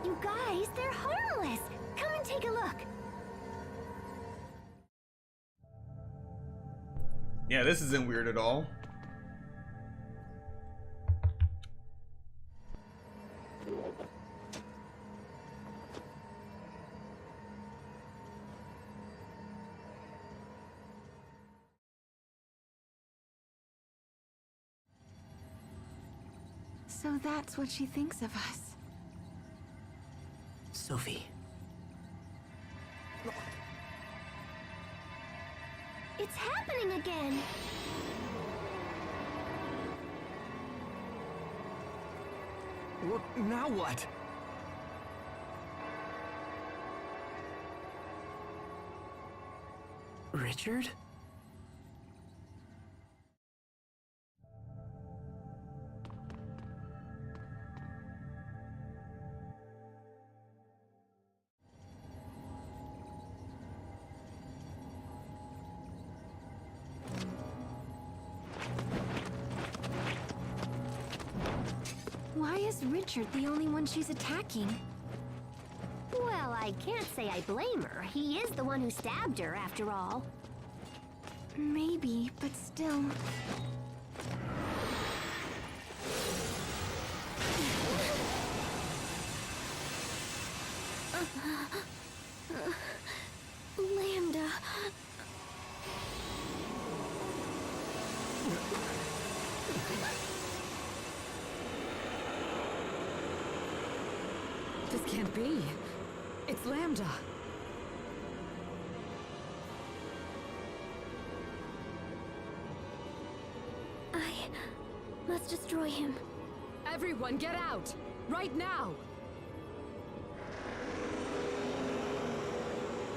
You guys, they're harmless! Come and take a look! Yeah, this isn't weird at all. So that's what she thinks of us. Sophie. It's happening again! Now what? Richard? Why is Richard the only one she's attacking? Well, I can't say I blame her. He is the one who stabbed her, after all. Maybe, but still... Lambda... This can't be. It's Lambda. Let's destroy him. Everyone, get out! Right now!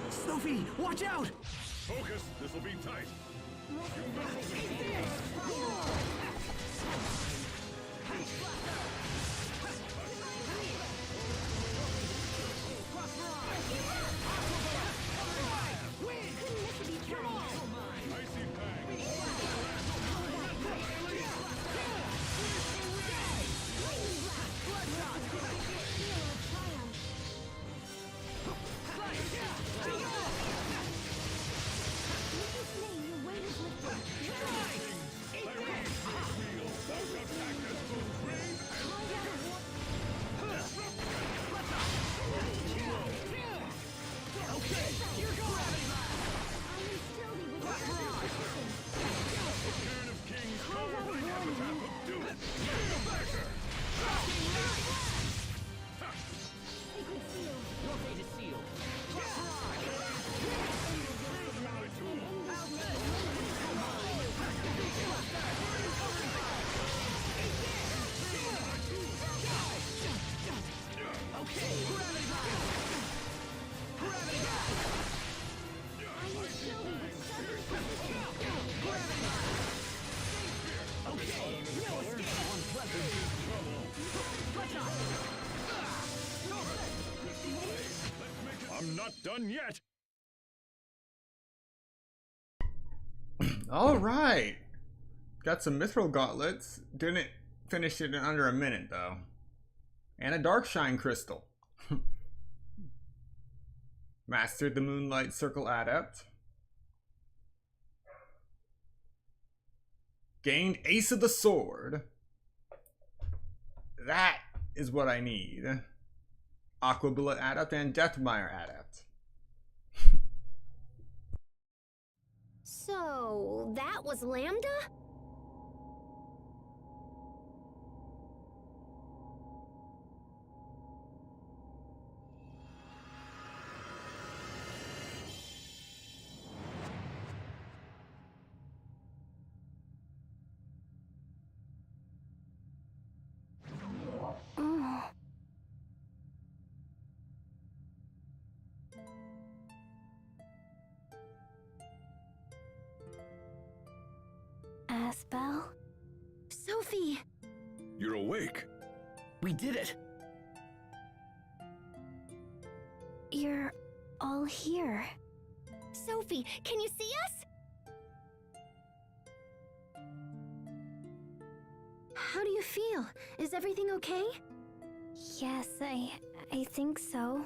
Sophie, watch out! Focus, this'll be tight. I'm not done yet. All right, got some mithril gauntlets. Didn't finish it in under a minute though, and a dark shine crystal. Mastered the Moonlight Circle Adept. Gained Ace of the Sword. That is what I need. Aqua Bullet Adept and Deathmire Adept. So, that was Lambda? Oh. Asbel? Sophie! You're awake. We did it! You're all here. Sophie, can you see us? How do you feel? Is everything okay? Yes, I think so.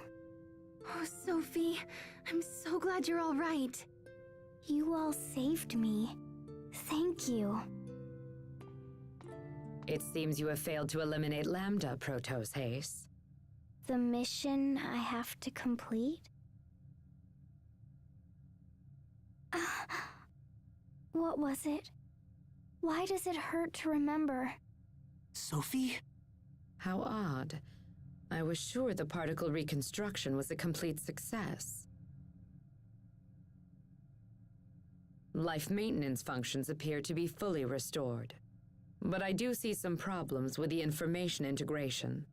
Oh, Sophie, I'm so glad you're all right. You all saved me. Thank you. It seems you have failed to eliminate Lambda, Protos Haze. The mission I have to complete? What was it? Why does it hurt to remember? Sophie? How odd. I was sure the particle reconstruction was a complete success. Life maintenance functions appear to be fully restored. But I do see some problems with the information integration.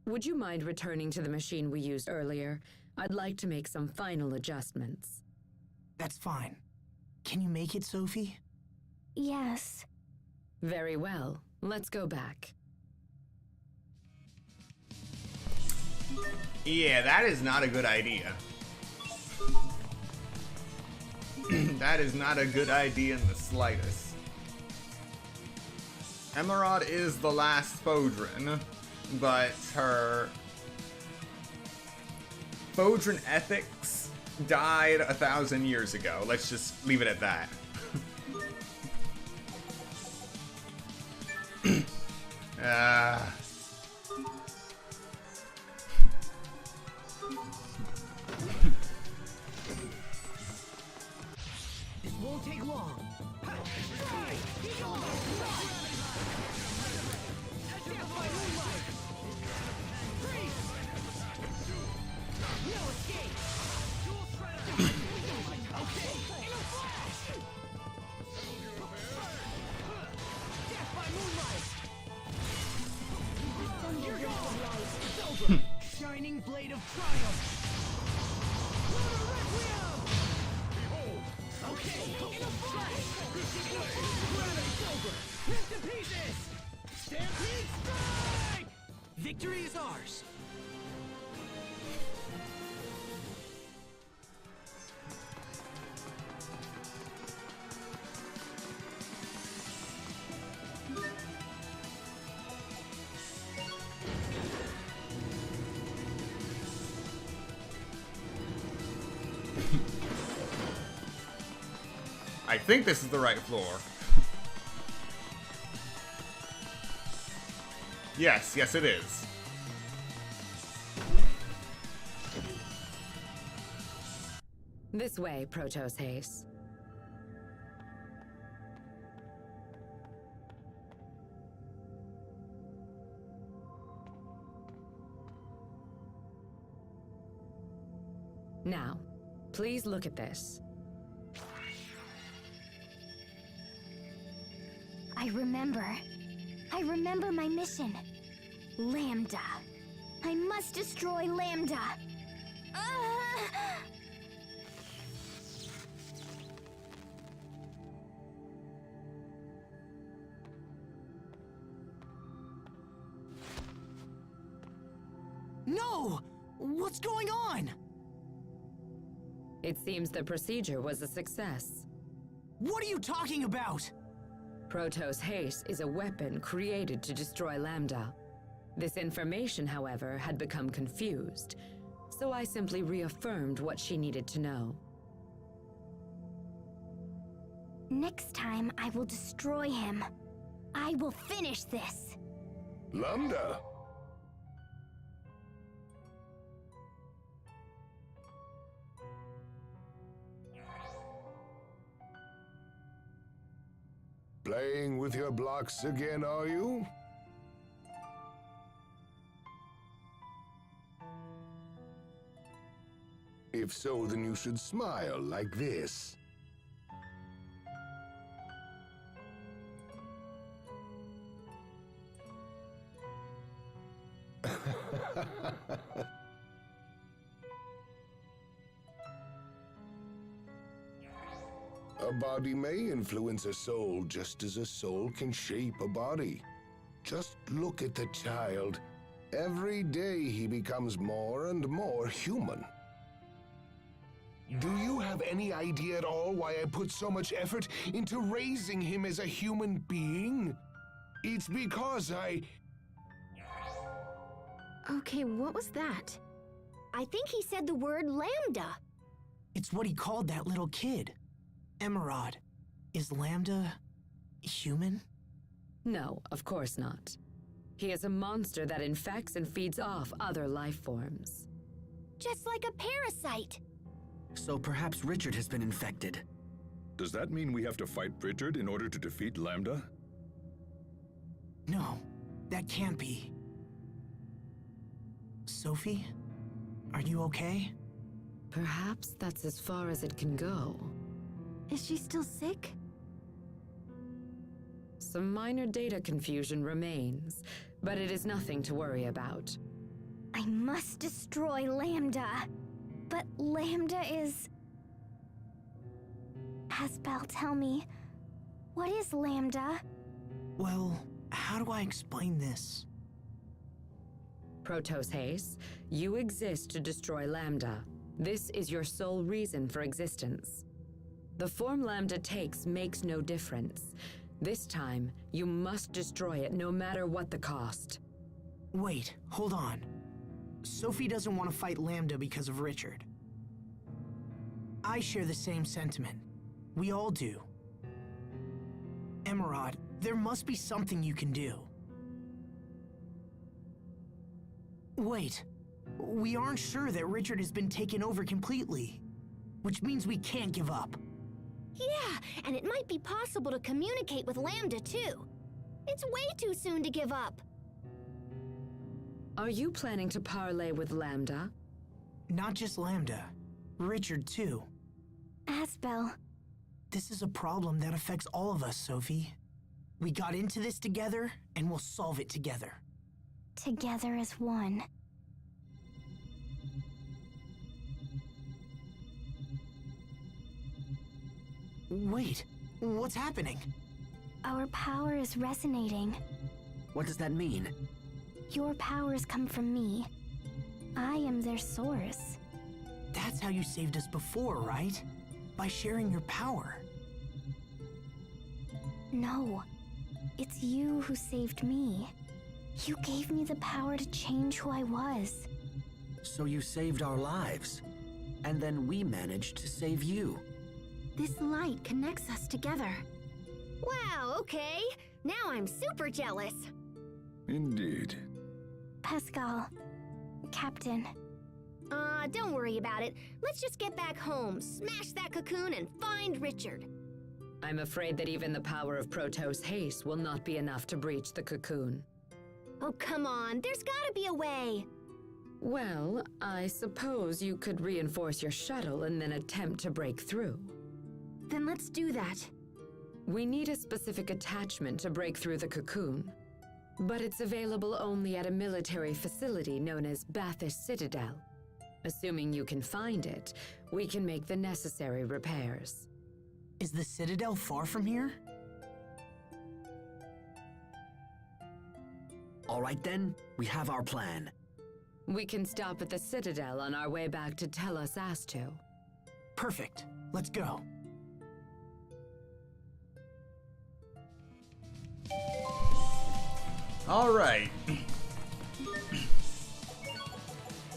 Would you mind returning to the machine we used earlier? I'd like to make some final adjustments. That's fine. Can you make it, Sophie? Yes. Very well. Let's go back. Yeah, that is not a good idea. That is not a good idea in the slightest. Emerald is the last Fodran, but her Fodran ethics died 1,000 years ago. Let's just leave it at that. This won't take long. Shining blade of triumph. Okay, in a flash. Gravity's over. Rip to pieces. Stampede strike. Victory is ours. I think this is the right floor. Yes, yes it is. This way, Protos Haze. Now, please look at this. I remember my mission. Lambda. I must destroy Lambda. No! What's going on? It seems the procedure was a success. What are you talking about? Protos Haze is a weapon created to destroy Lambda. This information, however, had become confused, so I simply reaffirmed what she needed to know. Next time, I will destroy him. I will finish this. Lambda! Playing with your blocks again, are you? If so, then you should smile like this. A body may influence a soul just as a soul can shape a body. Just look at the child. Every day he becomes more and more human. Do you have any idea at all why I put so much effort into raising him as a human being? It's because Okay, what was that? I think he said the word Lambda. It's what he called that little kid. Emerald, is Lambda human? No, of course not. He is a monster that infects and feeds off other life forms. Just like a parasite. So perhaps Richard has been infected. Does that mean we have to fight Richard in order to defeat Lambda? No, that can't be. Sophie, are you okay? Perhaps that's as far as it can go. Is she still sick? Some minor data confusion remains, but it is nothing to worry about. I must destroy Lambda. But Lambda is... Asbel, tell me, what is Lambda? Well, how do I explain this? Protos Haze, you exist to destroy Lambda. This is your sole reason for existence. The form Lambda takes makes no difference. This time, you must destroy it no matter what the cost. Wait, hold on. Sophie doesn't want to fight Lambda because of Richard. I share the same sentiment. We all do. Emerald, there must be something you can do. Wait, we aren't sure that Richard has been taken over completely, which means we can't give up. Yeah, and it might be possible to communicate with Lambda too. It's way too soon to give up. Are you planning to parley with Lambda? Not just Lambda, Richard too. Asbel, This is a problem that affects all of us, Sophie. We got into this together, and we'll solve it together. together as one. Wait, what's happening? Our power is resonating. What does that mean? Your powers come from me. I am their source. That's how you saved us before, right? By sharing your power. No, it's you who saved me. You gave me the power to change who I was. So you saved our lives. And then we managed to save you. This light connects us together. Wow, okay. Now I'm super jealous. Indeed. Pascal, Captain. Don't worry about it. Let's just get back home, smash that cocoon, and find Richard. I'm afraid that even the power of Protos Haste will not be enough to breach the cocoon. Oh, come on. There's gotta be a way. Well, I suppose you could reinforce your shuttle and then attempt to break through. Then let's do that. We need a specific attachment to break through the cocoon, but it's available only at a military facility known as Bathis Citadel. Assuming you can find it, we can make the necessary repairs. Is the Citadel far from here? All right then, we have our plan. We can stop at the Citadel on our way back to Tellus Astu. Perfect. Let's go. Alright.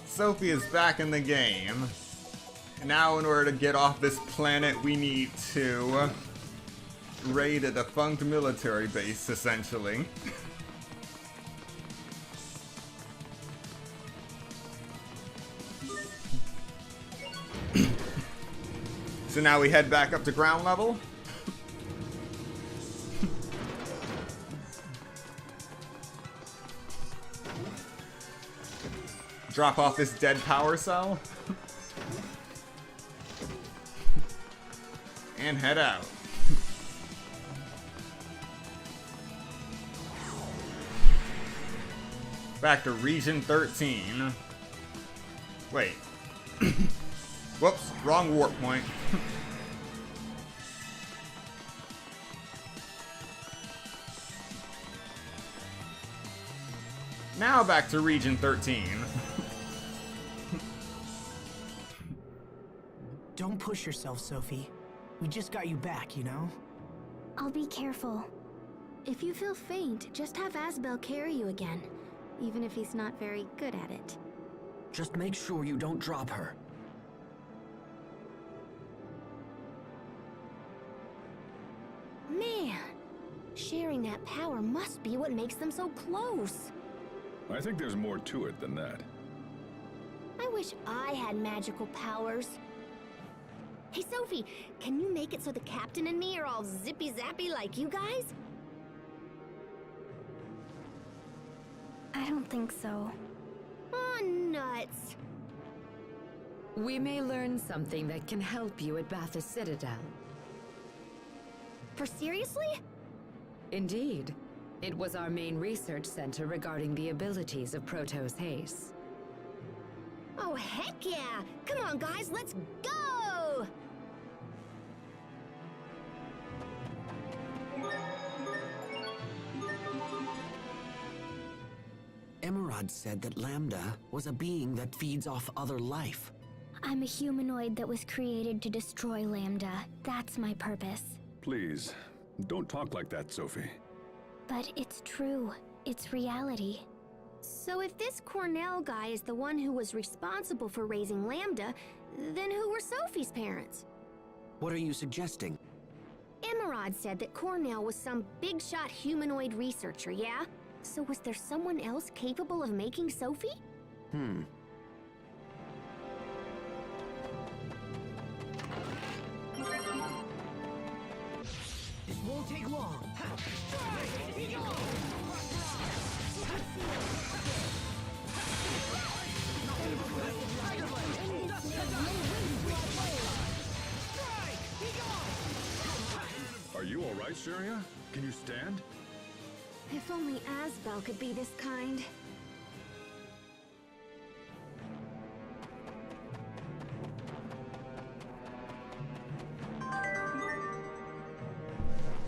Sophie is back in the game. Now in order to get off this planet, we need to raid a defunct military base, essentially. So now we head back up to ground level. Drop off this dead power cell. And head out. Back to Region 13. Wait. Whoops, wrong warp point. Now back to Region 13. Don't push yourself, Sophie. We just got you back, you know? I'll be careful. If you feel faint, just have Asbel carry you again, even if he's not very good at it. Just make sure you don't drop her. Man, sharing that power must be what makes them so close. I think there's more to it than that. I wish I had magical powers. Hey, Sophie, can you make it so the captain and me are all zippy-zappy like you guys? I don't think so. Oh, nuts. We may learn something that can help you at Bathos Citadel. For seriously? Indeed. It was our main research center regarding the abilities of Protoss Haste. Oh, heck yeah! Come on, guys, let's go! Emerald said that Lambda was a being that feeds off other life. I'm a humanoid that was created to destroy Lambda. That's my purpose. Please, don't talk like that, Sophie. But it's true. It's reality. So if this Cornell guy is the one who was responsible for raising Lambda, then who were Sophie's parents? What are you suggesting? Emerald said that Cornell was some big-shot humanoid researcher, yeah? So was there someone else capable of making Sophie? This won't take long. Are you all right, Sharia? Can you stand? If only Asbel could be this kind.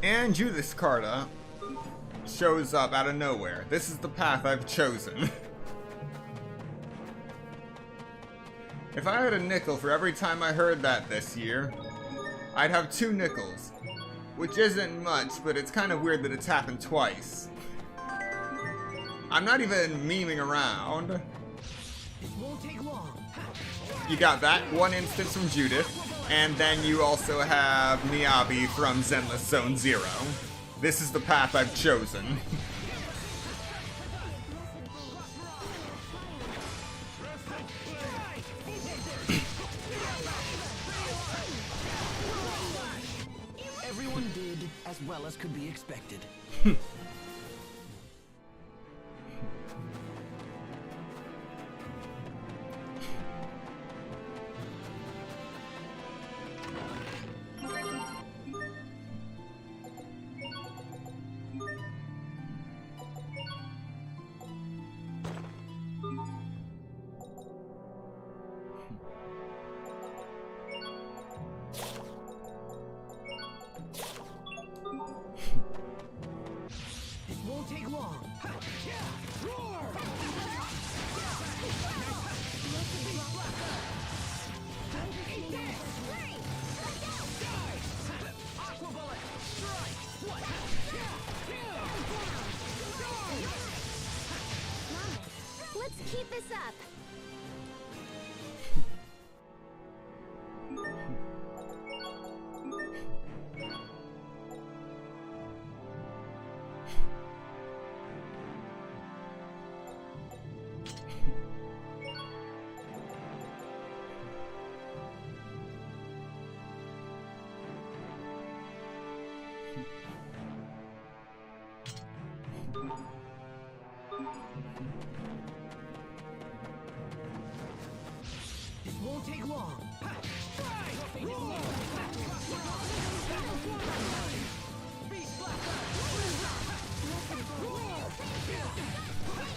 And Judas Carta shows up out of nowhere. This is the path I've chosen. If I had a nickel for every time I heard that this year, I'd have 2 nickels. Which isn't much, but it's kind of weird that it's happened twice. I'm not even memeing around. This won't take long. You got that one instance from Judith, and then you also have Miyabi from Zenless Zone Zero. This is the path I've chosen. Everyone did as well as could be expected. This won't take long. Roar! Eat this! Aqua bullet! Strike! What? Let's keep this up. This won't take long. Strike! Roar! Beast Blaster! Roar!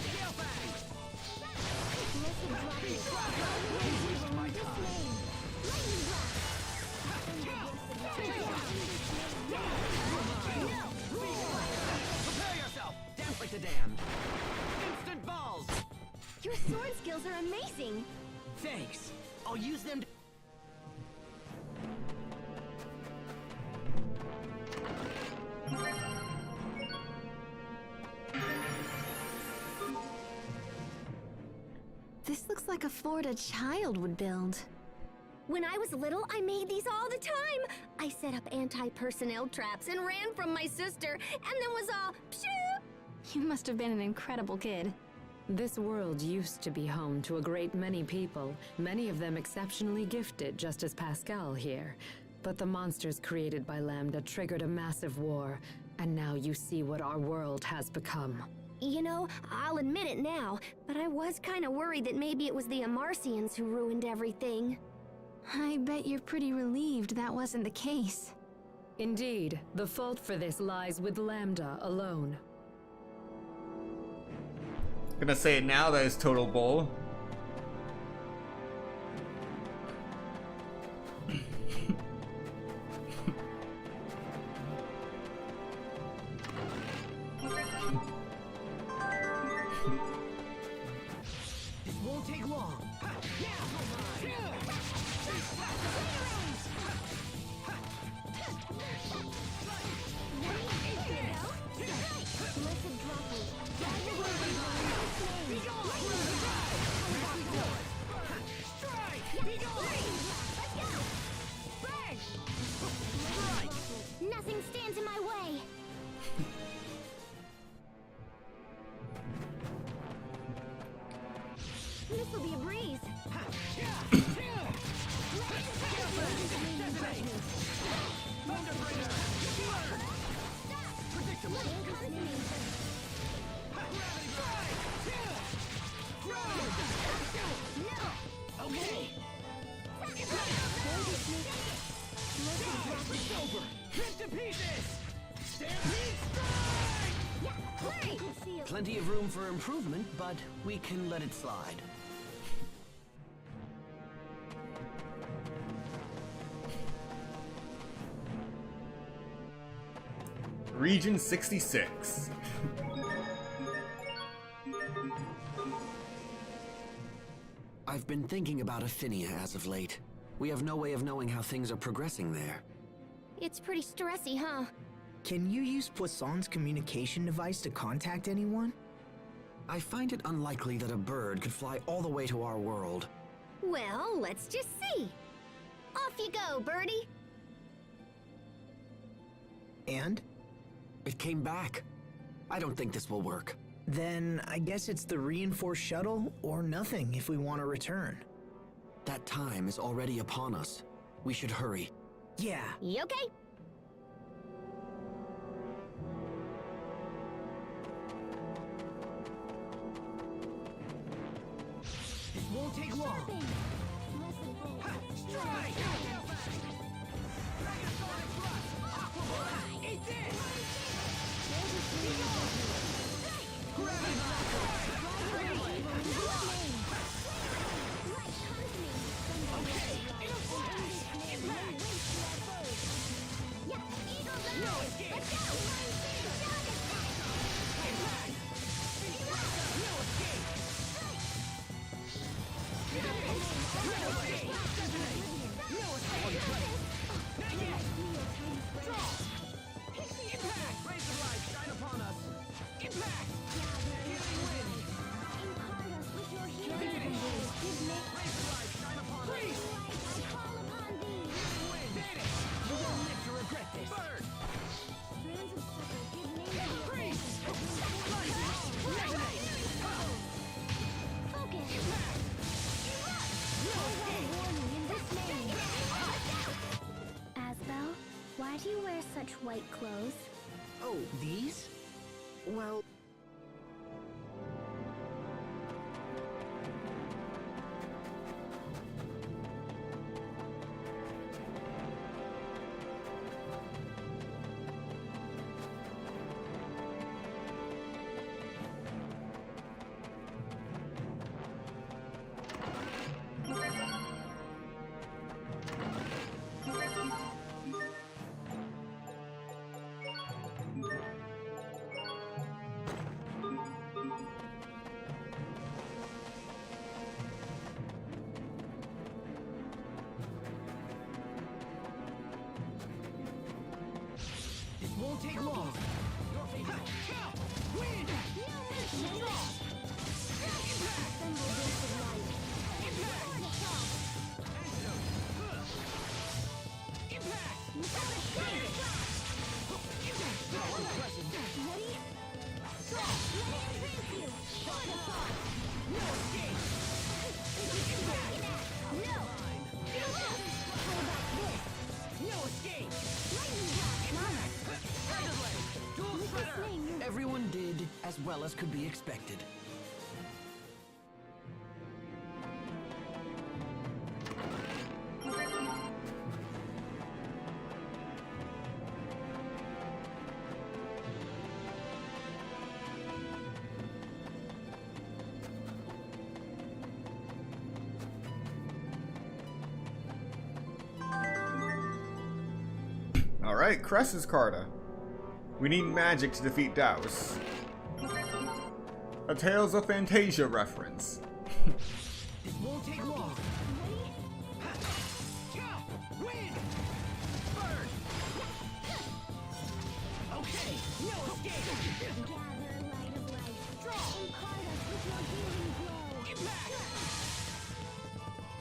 Scale Fang! Beast Blaster! My time! Prepare yourself! Dance like the damned! Instant balls! Your sword skills are amazing. Thanks. I'll use them to... This looks like a fort a child would build. When I was little, I made these all the time. I set up anti-personnel traps and ran from my sister, and then was all pshoo. You must have been an incredible kid. This world used to be home to a great many people, many of them exceptionally gifted, just as Pascal here. But the monsters created by Lambda triggered a massive war, and now you see what our world has become. You know, I'll admit it now, but I was kind of worried that maybe it was the Amarcians who ruined everything. I bet you're pretty relieved that wasn't the case. Indeed, the fault for this lies with Lambda alone. Gonna say it now, that is total bull. This won't take long. Nothing stands in my way. This'll be a breeze. Okay. It's over. Ripped to pieces. Stampede strike. Plenty of room for improvement, but we can let it slide. Region 66. I've been thinking about Affinia as of late. We have no way of knowing how things are progressing there. It's pretty stressy, huh? Can you use Poisson's communication device to contact anyone? I find it unlikely that a bird could fly all the way to our world. Well, let's just see. Off you go, birdie. And? It came back. I don't think this will work. Then I guess it's the reinforced shuttle or nothing if we want to return. That time is already upon us. We should hurry. Yeah. You okay? This won't take long. Strike! Dragon-Sonic Thrust! Aqua! Eat this! Gravity Blaster! Okay, in a flash! Impact! No escape! Let's go! Impact! No escape! No escape! No escape! do you wear such white clothes? Oh, these? Well, This won't take long. Win! Everyone did as well as could be expected. Alright, Cress's Carta. We need magic to defeat Daos. A Tales of Fantasia reference. This won't take long. Win! Burn! Okay, no escape! Gather light of light. Impart us with your healing glow. Impact!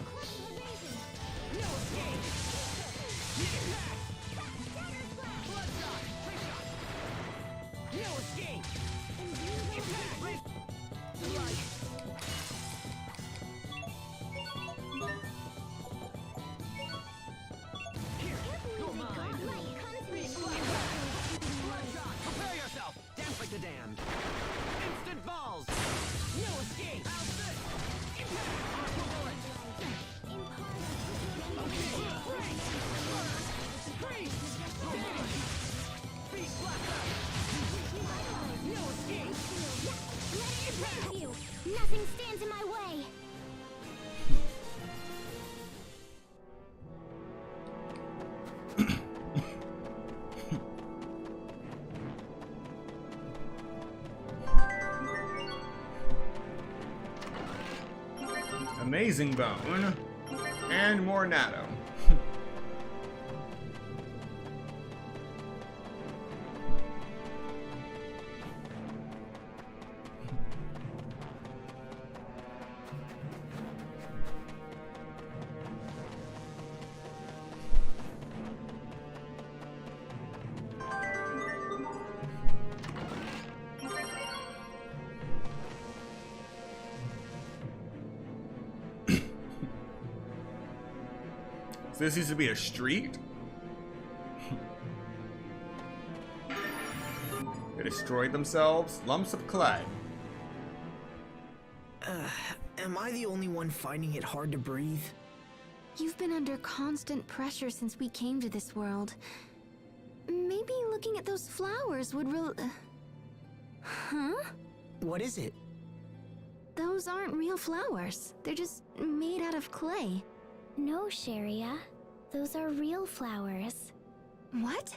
Clutch of evasion. No escape! Impact! Bloodshot! Trick shot! No escape! Impact! Light! Here, you're mine! Bloodshot! Prepare yourself! Dance like the damned! Instant balls! No escape! Impact! Aqua bullet! Okay! Freeze! Freeze! Beast blaster! No escape! Thank you. Nothing stands in my way. Amazing Bone. And more Natto. This used to be a street? They destroyed themselves? Lumps of clay. am I the only one finding it hard to breathe? You've been under constant pressure since we came to this world. Maybe looking at those flowers would Huh? What is it? Those aren't real flowers. They're just made out of clay. No, Sharia. Those are real flowers. What?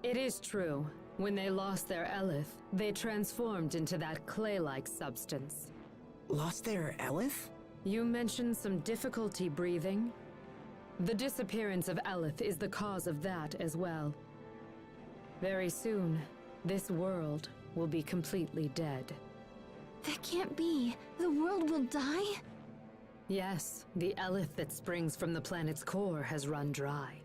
It is true. When they lost their Elith, they transformed into that clay-like substance. Lost their Elith? You mentioned some difficulty breathing. The disappearance of Elith is the cause of that as well. Very soon, this world will be completely dead. That can't be. The world will die? Yes, the Elith that springs from the planet's core has run dry.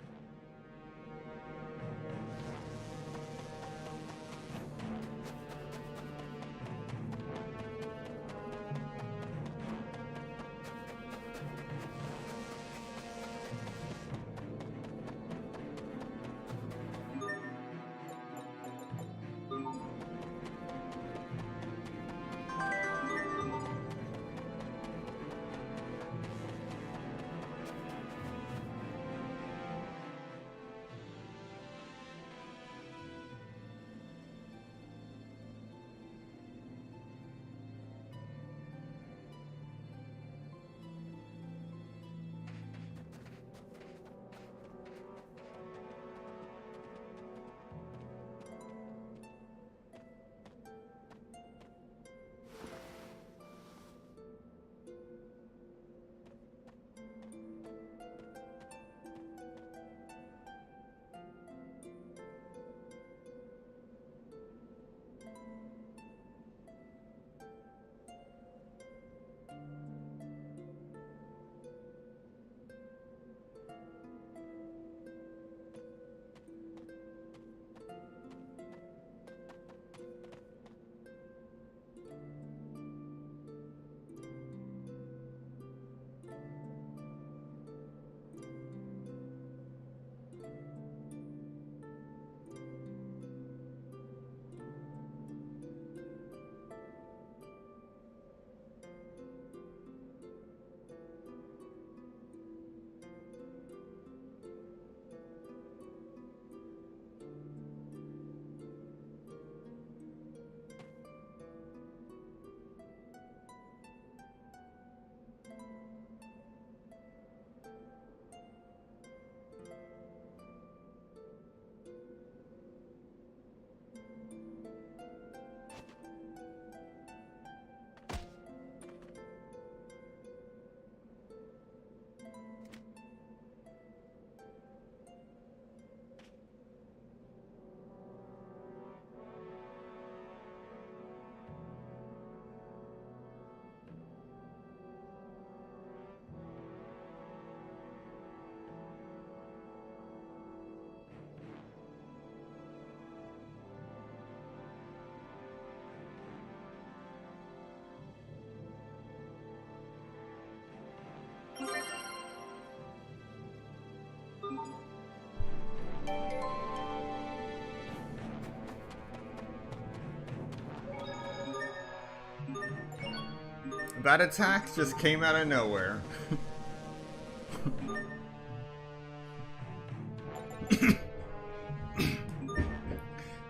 That attack just came out of nowhere.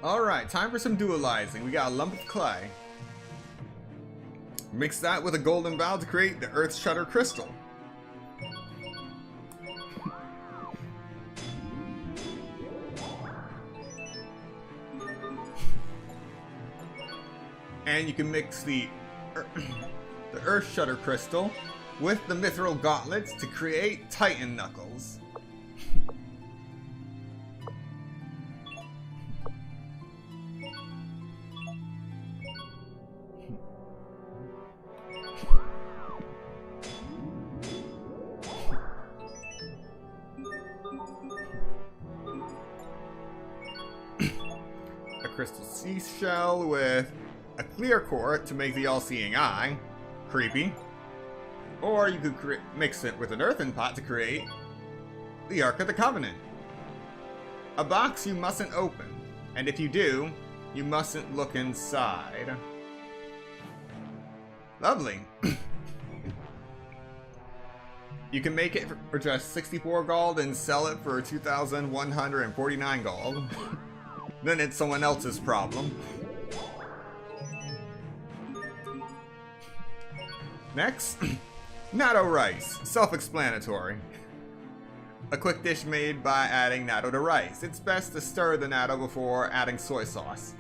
Alright, time for some dualizing. We got a lump of clay. Mix that with a golden bowl to create the Earth Shutter Crystal. And you can mix the Earth Shutter Crystal with the Mithril Gauntlets to create Titan Knuckles. A crystal seashell with a clear core to make the all-seeing eye. Creepy. Or you could mix it with an earthen pot to create the Ark of the Covenant. A box you mustn't open, and if you do, you mustn't look inside. Lovely. You can make it for just 64 gold and sell it for 2,149 gold. Then it's someone else's problem. Next, natto rice. Self-explanatory. A quick dish made by adding natto to rice. It's best to stir the natto before adding soy sauce.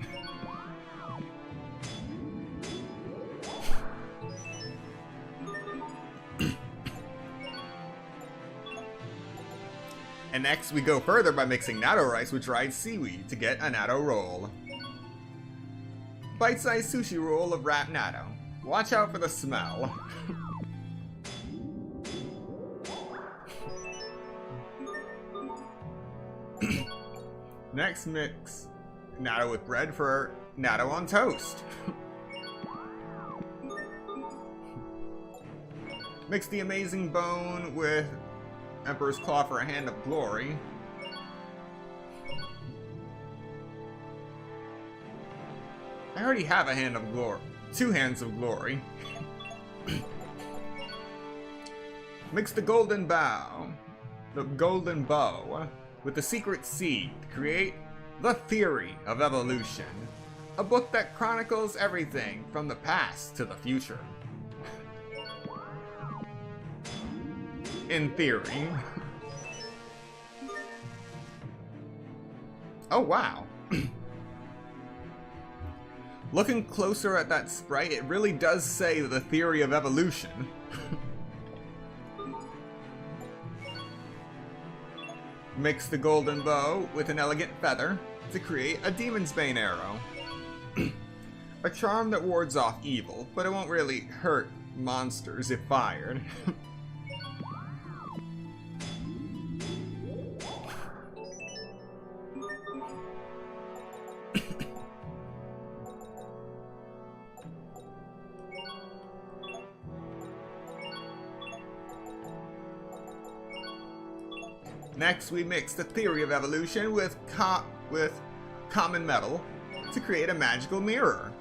And next we go further by mixing natto rice with dried seaweed to get a natto roll. Bite-sized sushi roll of wrapped natto. Watch out for the smell. Next, mix natto with bread for natto on toast. Mix the amazing bone with Emperor's Claw for a hand of glory. I already have a hand of glory. 2 hands of glory. Mix the golden bow with the secret seed to create The Theory of Evolution, a book that chronicles everything from the past to the future. In theory. Oh wow. Looking closer at that sprite, it really does say The Theory of Evolution. Mix the golden bow with an elegant feather to create a Demon's Bane arrow. A charm that wards off evil, but it won't really hurt monsters if fired. Next, we mix the Theory of Evolution with common metal to create a magical mirror.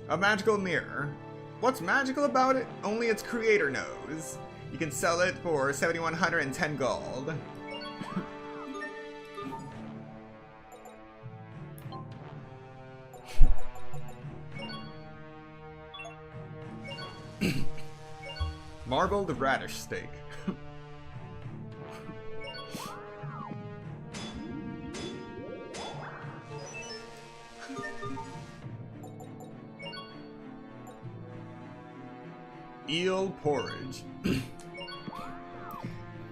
A magical mirror. What's magical about it? Only its creator knows. You can sell it for 7,110 gold. Marbled radish steak. Eel porridge.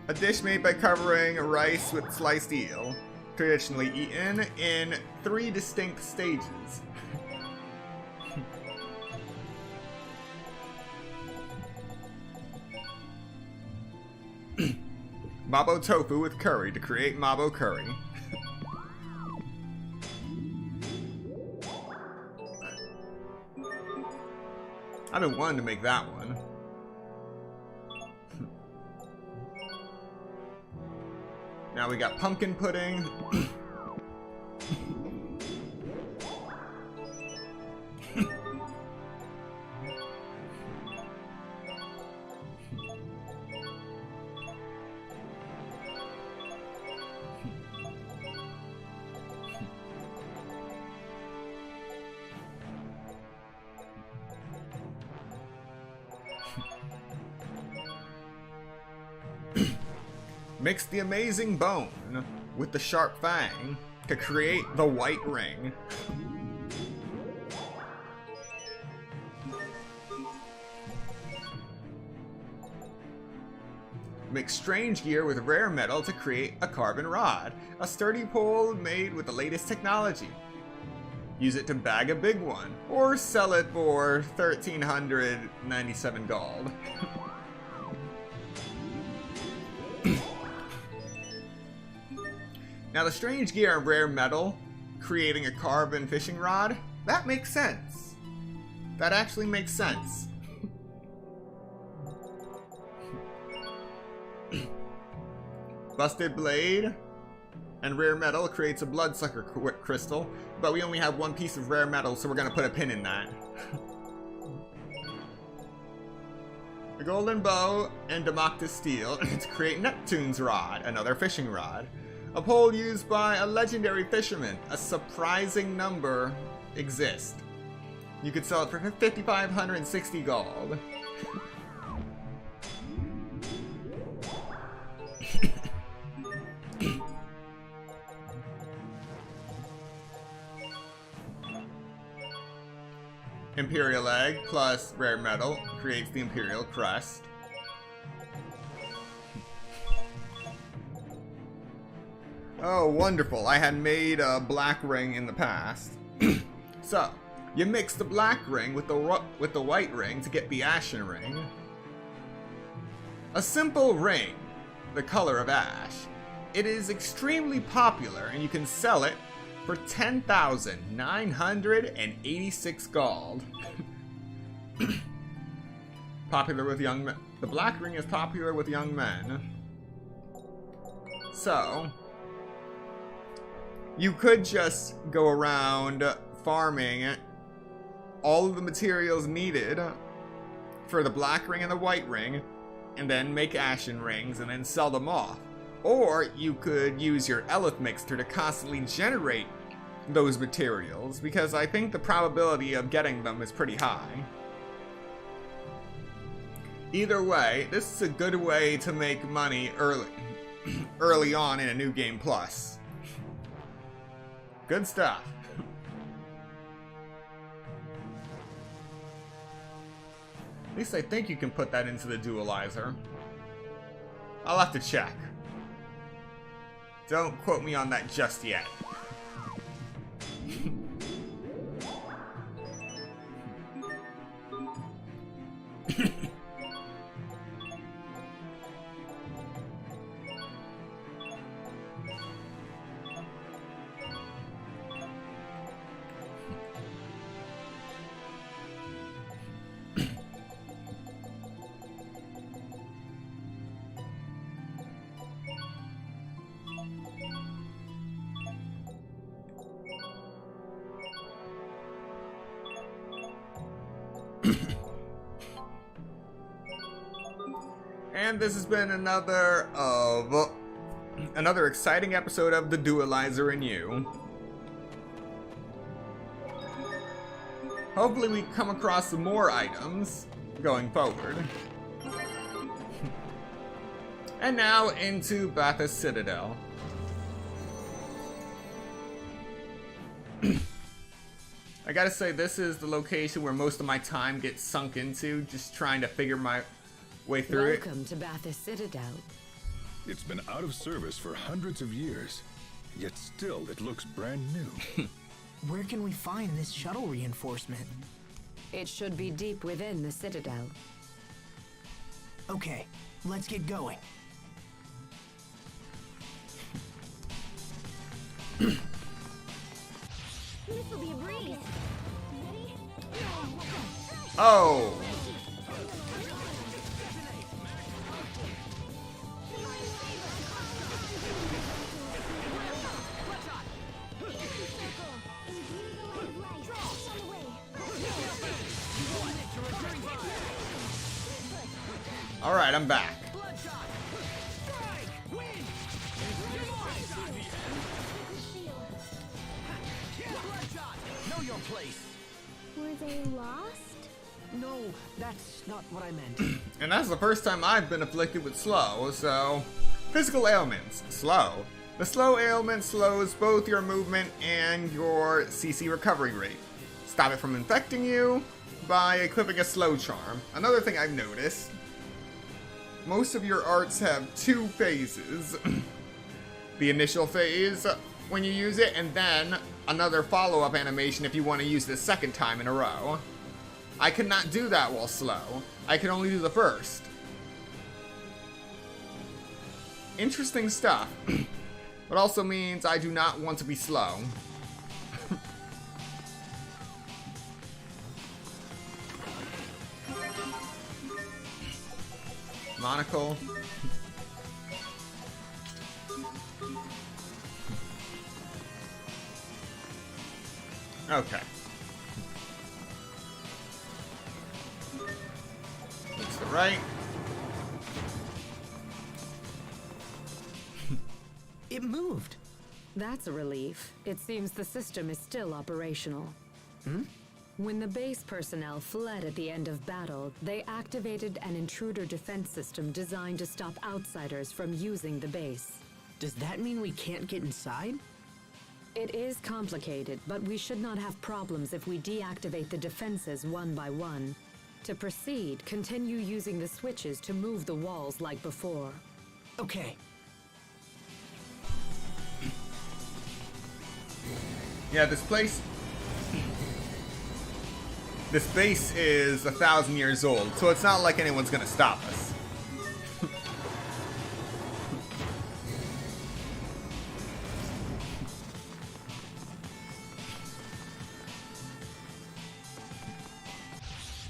A dish made by covering rice with sliced eel, traditionally eaten in 3 distinct stages. Mabo tofu with curry to create Mabo curry. I've been wanting to make that one. Now we got pumpkin pudding. Mix the amazing bone with the sharp fang to create the white ring. Mix strange gear with rare metal to create a carbon rod, a sturdy pole made with the latest technology. Use it to bag a big one, or sell it for 1,397 gold. Now the strange gear and rare metal, creating a carbon fishing rod, that makes sense. That actually makes sense. Busted blade and rare metal creates a bloodsucker crystal, but we only have one piece of rare metal, so we're gonna put a pin in that. A golden bow and Democtus steel to create Neptune's rod, another fishing rod. A pole used by a legendary fisherman. A surprising number exist. You could sell it for 5,560 gold. Imperial egg plus rare metal creates the Imperial crest. Oh, wonderful. I had made a black ring in the past. So, you mix the black ring with the white ring to get the ashen ring. A simple ring, the color of ash. It is extremely popular and you can sell it for 10,986 gold. Popular with young men. The black ring is popular with young men. So, you could just go around farming all of the materials needed for the black ring and the white ring, and then make ashen rings and then sell them off. Or you could use your Elith mixer to constantly generate those materials, because I think the probability of getting them is pretty high. Either way, this is a good way to make money early on in a new game plus. Good stuff. At least I think you can put that into the dualizer. I'll have to check. Don't quote me on that just yet. And this has been another exciting episode of The Dualizer and You. Hopefully we come across some more items going forward. And now into Bathos Citadel. I gotta say, this is the location where most of my time gets sunk into, just trying to figure my way through it. Welcome to Bathos Citadel. It's been out of service for hundreds of years, yet still it looks brand new. Where can we find this shuttle reinforcement? It should be deep within the Citadel. Okay, let's get going. This will be a breeze. Ready? Oh! Alright, I'm back. Know your place. Were they lost? No, that's not what I meant. And that's the first time I've been afflicted with slow, so Physical ailments. Slow. The slow ailment slows both your movement and your CC recovery rate. Stop it from infecting you by equipping a slow charm. Another thing I've noticed, most of your arts have 2 phases. The initial phase when you use it, and then another follow-up animation if you want to use this 2nd time in a row. I cannot do that while slow. I can only do the first. Interesting stuff. But also means I do not want to be slow. Monocle. Okay. Looks to the right. It moved. That's a relief. It seems the system is still operational. When the base personnel fled at the end of battle, they activated an intruder defense system designed to stop outsiders from using the base. Does that mean we can't get inside? It is complicated, but we should not have problems if we deactivate the defenses one by one. To proceed, continue using the switches to move the walls like before. Okay. Yeah, this base is 1,000 years old, so it's not like anyone's gonna stop us.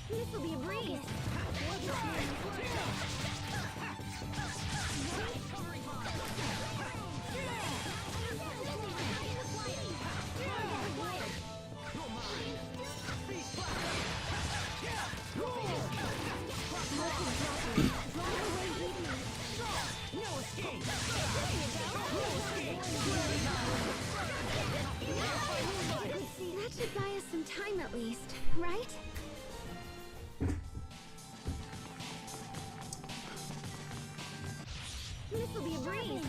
This will be a breeze. That should buy us some time at least, right? This will be a breeze.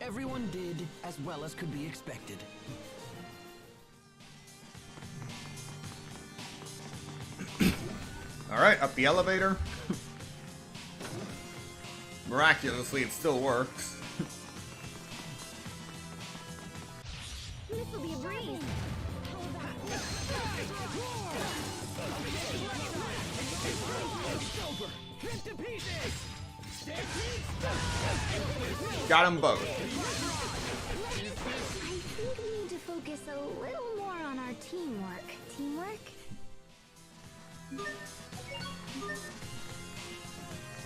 Everyone did as well as could be expected. Alright, up the elevator. Miraculously, it still works. This will be a breeze. Got them both. I think we need to focus a little more on our teamwork. Teamwork?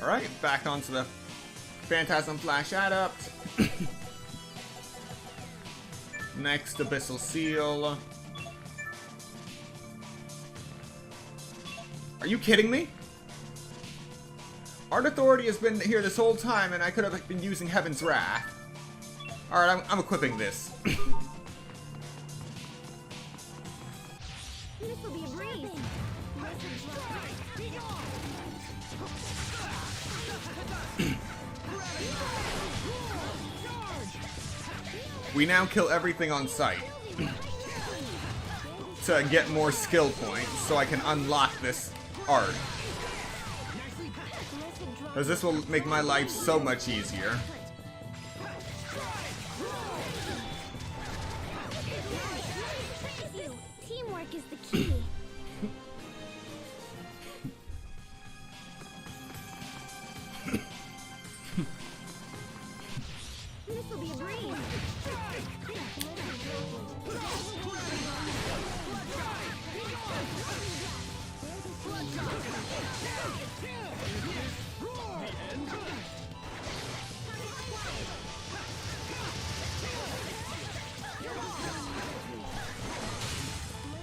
Alright, back onto the Phantasm Flash Adept. Next, Abyssal Seal. Are you kidding me? Art Authority has been here this whole time and I could have been using Heaven's Wrath. Alright, I'm equipping this. This will be a breeze. We now kill everything on sight. To get more skill points so I can unlock this art. Because this will make my life so much easier. Teamwork is the key. This will be a breeze.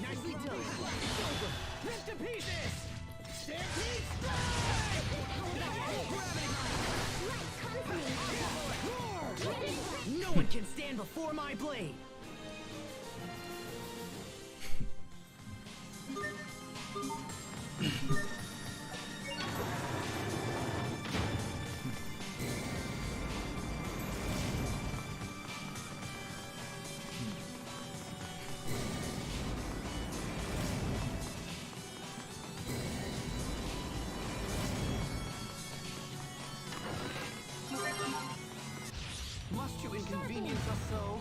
Nicely done. Rip to pieces. Stampede strike. No one can stand before my blade. Must you inconvenience us so?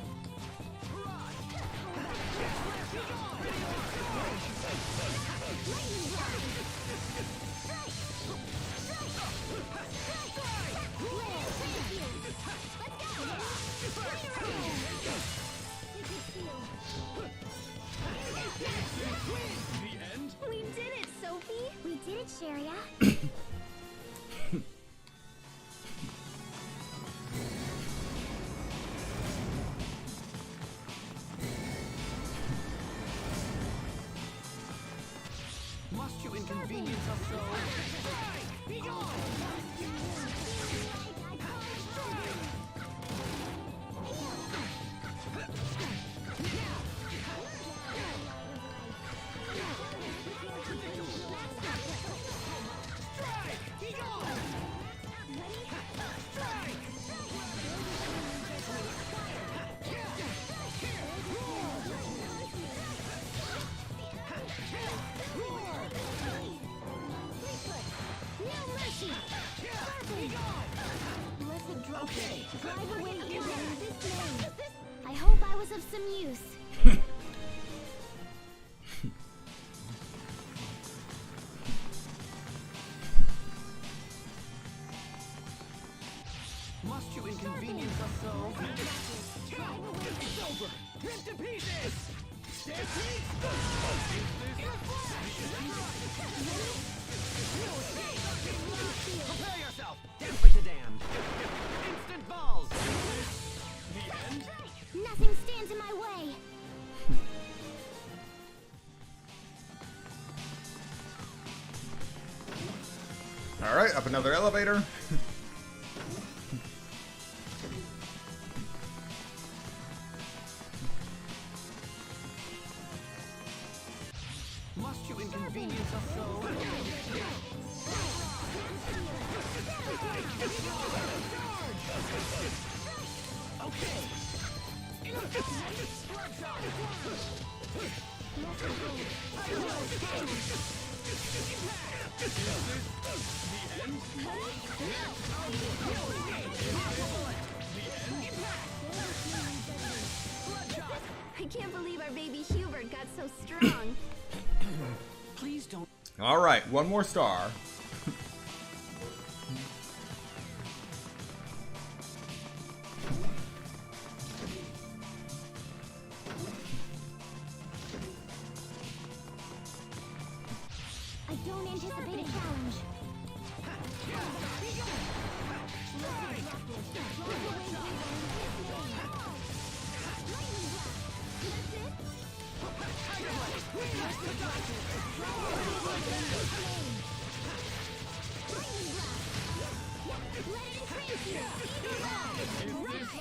We did it, Sophie! We did it, Sharia. Must you inconvenience us so? Be gone! Drive away here in this lane. I hope I was of some use. Must you inconvenience us so? It's over! Ripped to pieces! Stampede! Prepare yourself! Dance like the damned! Instant balls! The end? Nothing stands in my way. Alright, up another elevator. Must you inconvenience us so? Okay! I can't believe our baby Hubert got so strong. Please don't. Alright, one more star. I don't anticipate a challenge.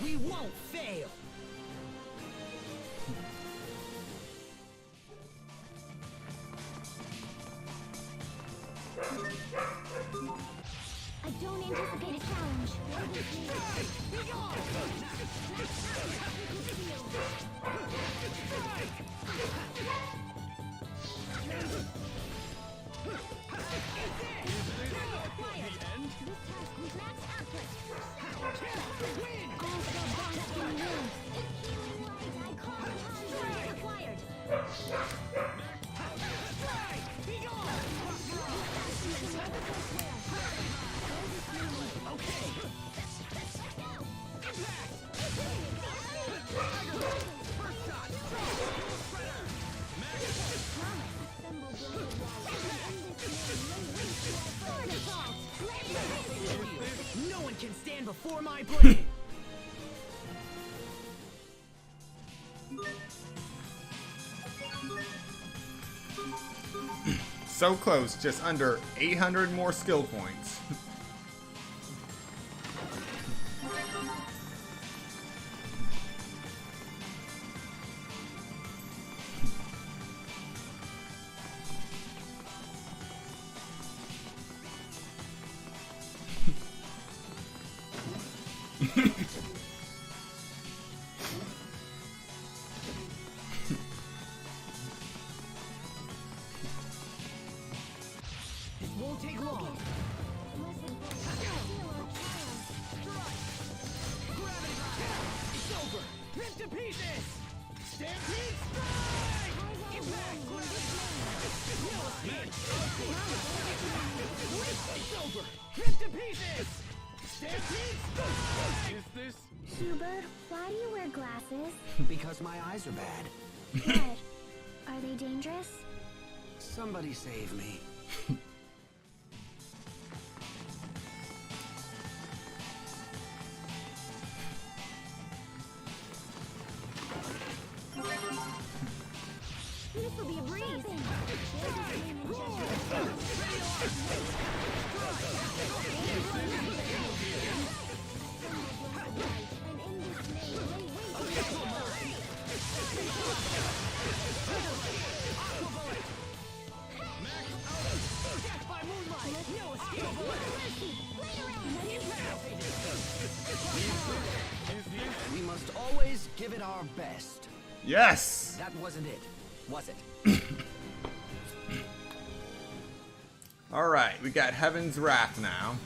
We won't fail. I don't anticipate a challenge. No one can stand before my blade. So close, just under 800 more skill points. to pieces! Stampede strike! Impact! No escape! It's over! Rip to pieces! Stampede strike! Is this... Hubert, why do you wear glasses? Because my eyes are bad. What? Are they dangerous? Somebody save me. This will be a breeze. Death by moonlight! No escape! We must always give it our best. Yes! That wasn't it, was it? Alright, we got Heaven's Wrath now.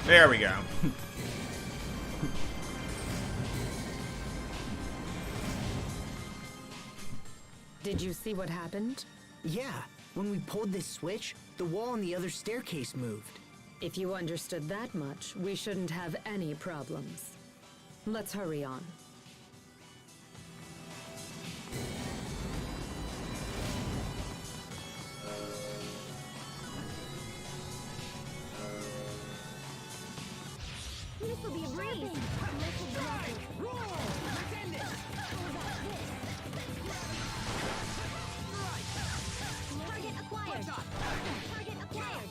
There we go. Did you see what happened? Yeah, when we pulled this switch, the wall on the other staircase moved. If you understood that much, we shouldn't have any problems. Let's hurry on. This will be a breeze. Target acquired. Target acquired.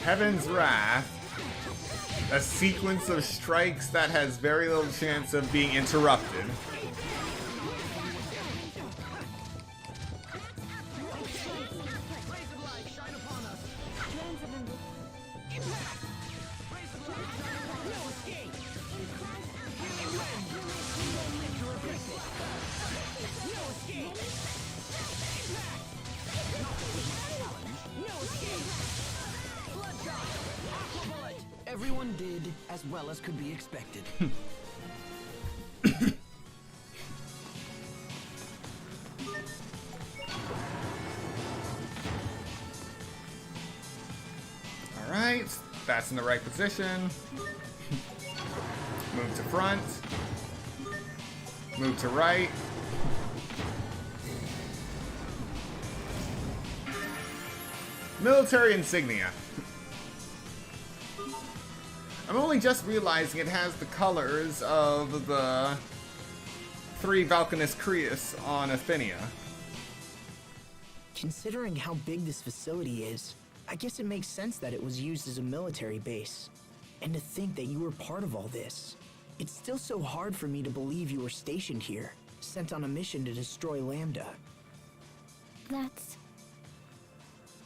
Heaven's Wrath. A sequence of strikes that has very little chance of being interrupted. Everyone did as well as could be expected. Alright, that's in the right position. Move to front. Move to right. Military insignia. I'm only just realizing it has the colors of the 3 Valkanus Creus on Athenia. Considering how big this facility is, I guess it makes sense that it was used as a military base. And to think that you were part of all this. It's still so hard for me to believe you were stationed here, sent on a mission to destroy Lambda. That's...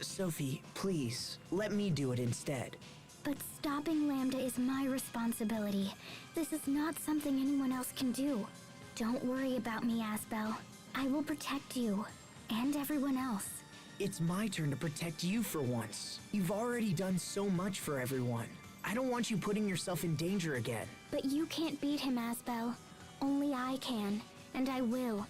Sophie, please, let me do it instead. But stopping Lambda is my responsibility. This is not something anyone else can do. Don't worry about me, Asbel. I will protect you. And everyone else. It's my turn to protect you for once. You've already done so much for everyone. I don't want you putting yourself in danger again. But you can't beat him, Asbel. Only I can. And I will.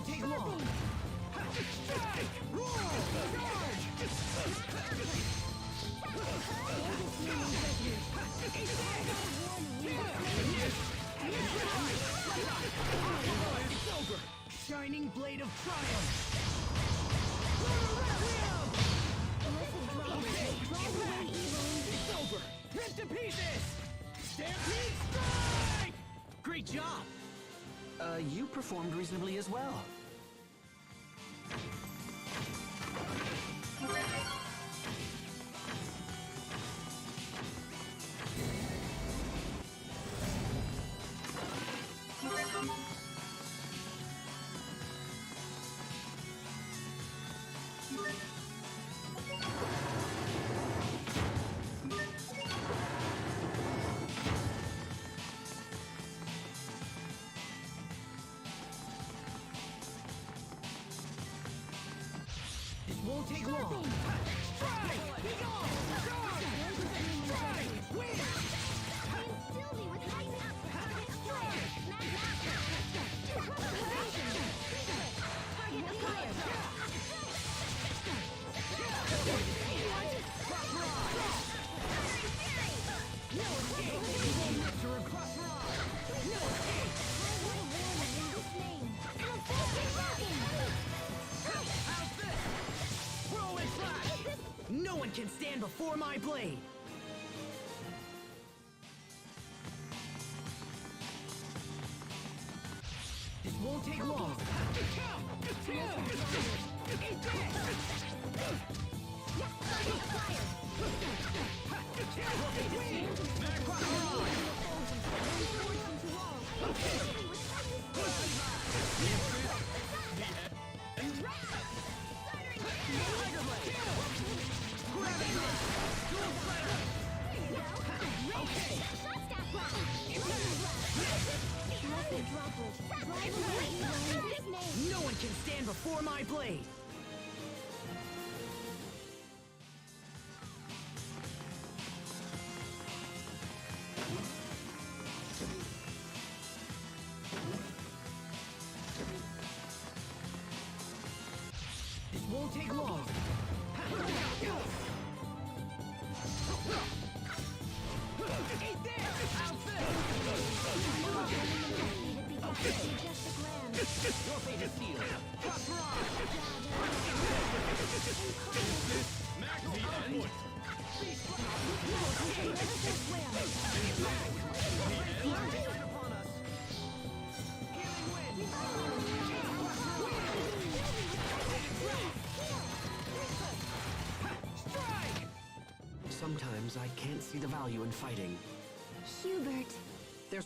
won't take long. Strike! Roll! It's over! Shining blade of triumph! It's over! Rip to pieces! Stampede strike! Great job! You performed reasonably as well. Won't take long. Strike! Be gone! Strike! Win! No one can stand before my blade! This won't take long. No one can stand before my blade! This won't take long. Eat this! Your fate is sealed. Cross Smack the end. Upon us. Healing wind. Strike! Sometimes I can't see the value in fighting. Hubert. There's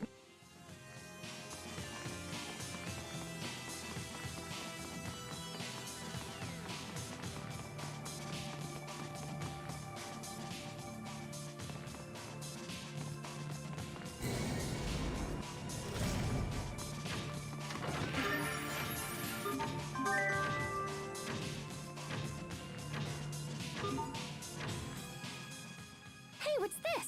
Hey, what's this?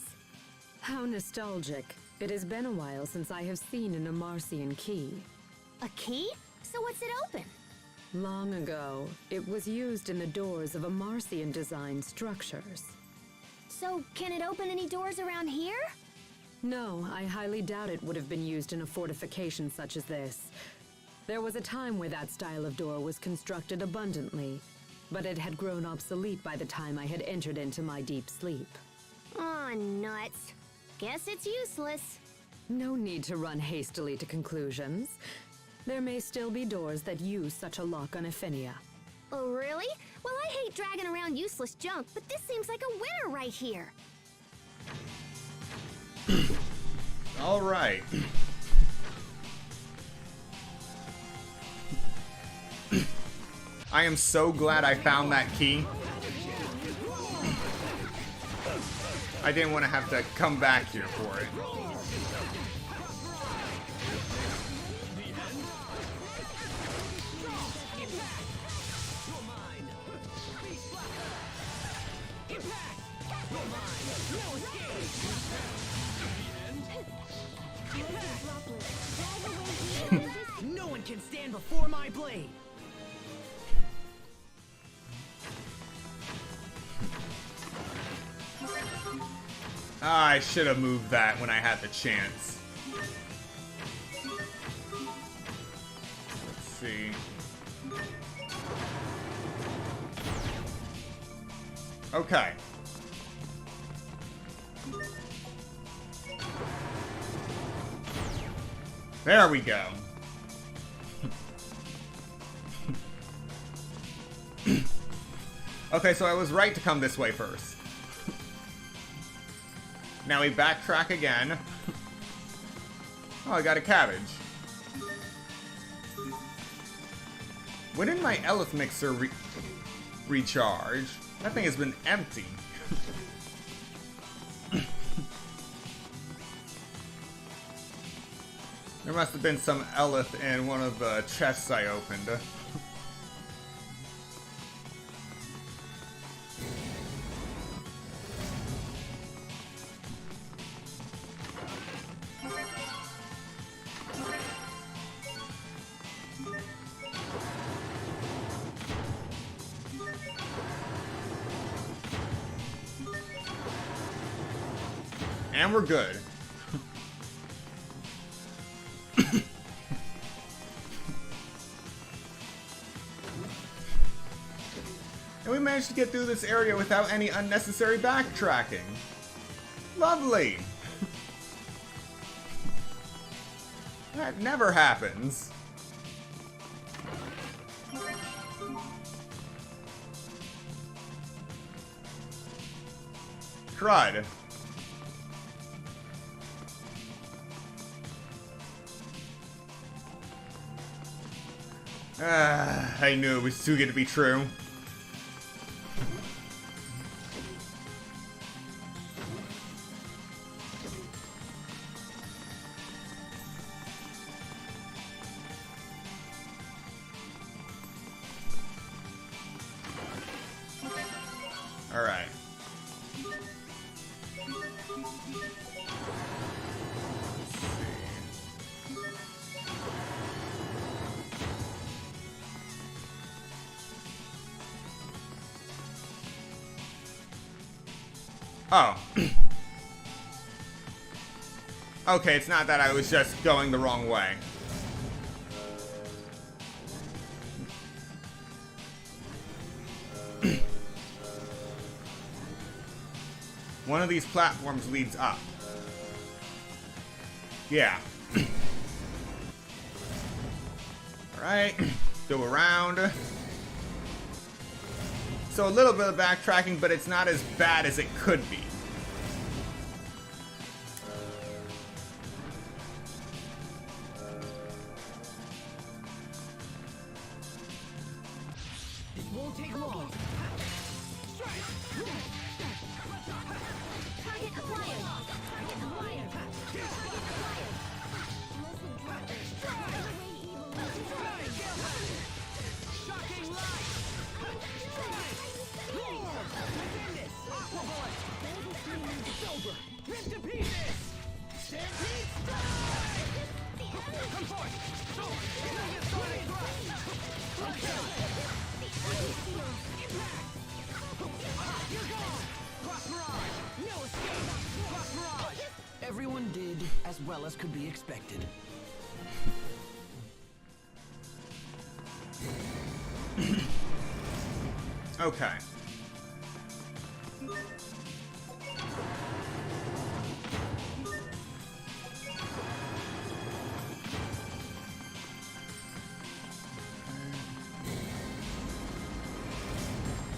How nostalgic. It has been a while since I have seen an Amarcian key. A key? So what's it open? Long ago, it was used in the doors of Amarcian-designed structures. So can it open any doors around here? No, I highly doubt it would have been used in a fortification such as this. There was a time where that style of door was constructed abundantly, but it had grown obsolete by the time I had entered into my deep sleep. Aw, nuts. Guess it's useless. No need to run hastily to conclusions. There may still be doors that use such a lock on Ephinia. Oh, really? Well, I hate dragging around useless junk, but this seems like a winner right here. All right. I am so glad I found that key. I didn't want to have to come back here for it. No one can stand stand before my blade. I should have moved that when I had the chance. Let's see. Okay. There we go. Okay, so I was right to come this way first. Now we backtrack again. Oh, I got a cabbage. When did my Elith mixer recharge? That thing has been empty. There must have been some Elith in one of the chests I opened. And we're good. And we managed to get through this area without any unnecessary backtracking. Lovely! That never happens. Crud. I knew it was too good to be true. All right. Oh. Okay, it's not that I was just going the wrong way. One of these platforms leads up. Yeah. Alright, go around. So a little bit of backtracking, but it's not as bad as it could be. It won't take long. Strike! Target acquired. Target acquired. Shocking light! It's over! Rip to pieces! Stampede strike! Come forth! So, get started! Okay! Impact! You're gone! Cross barrage! No escape! Cross barrage! Everyone did as well as could be expected. Okay.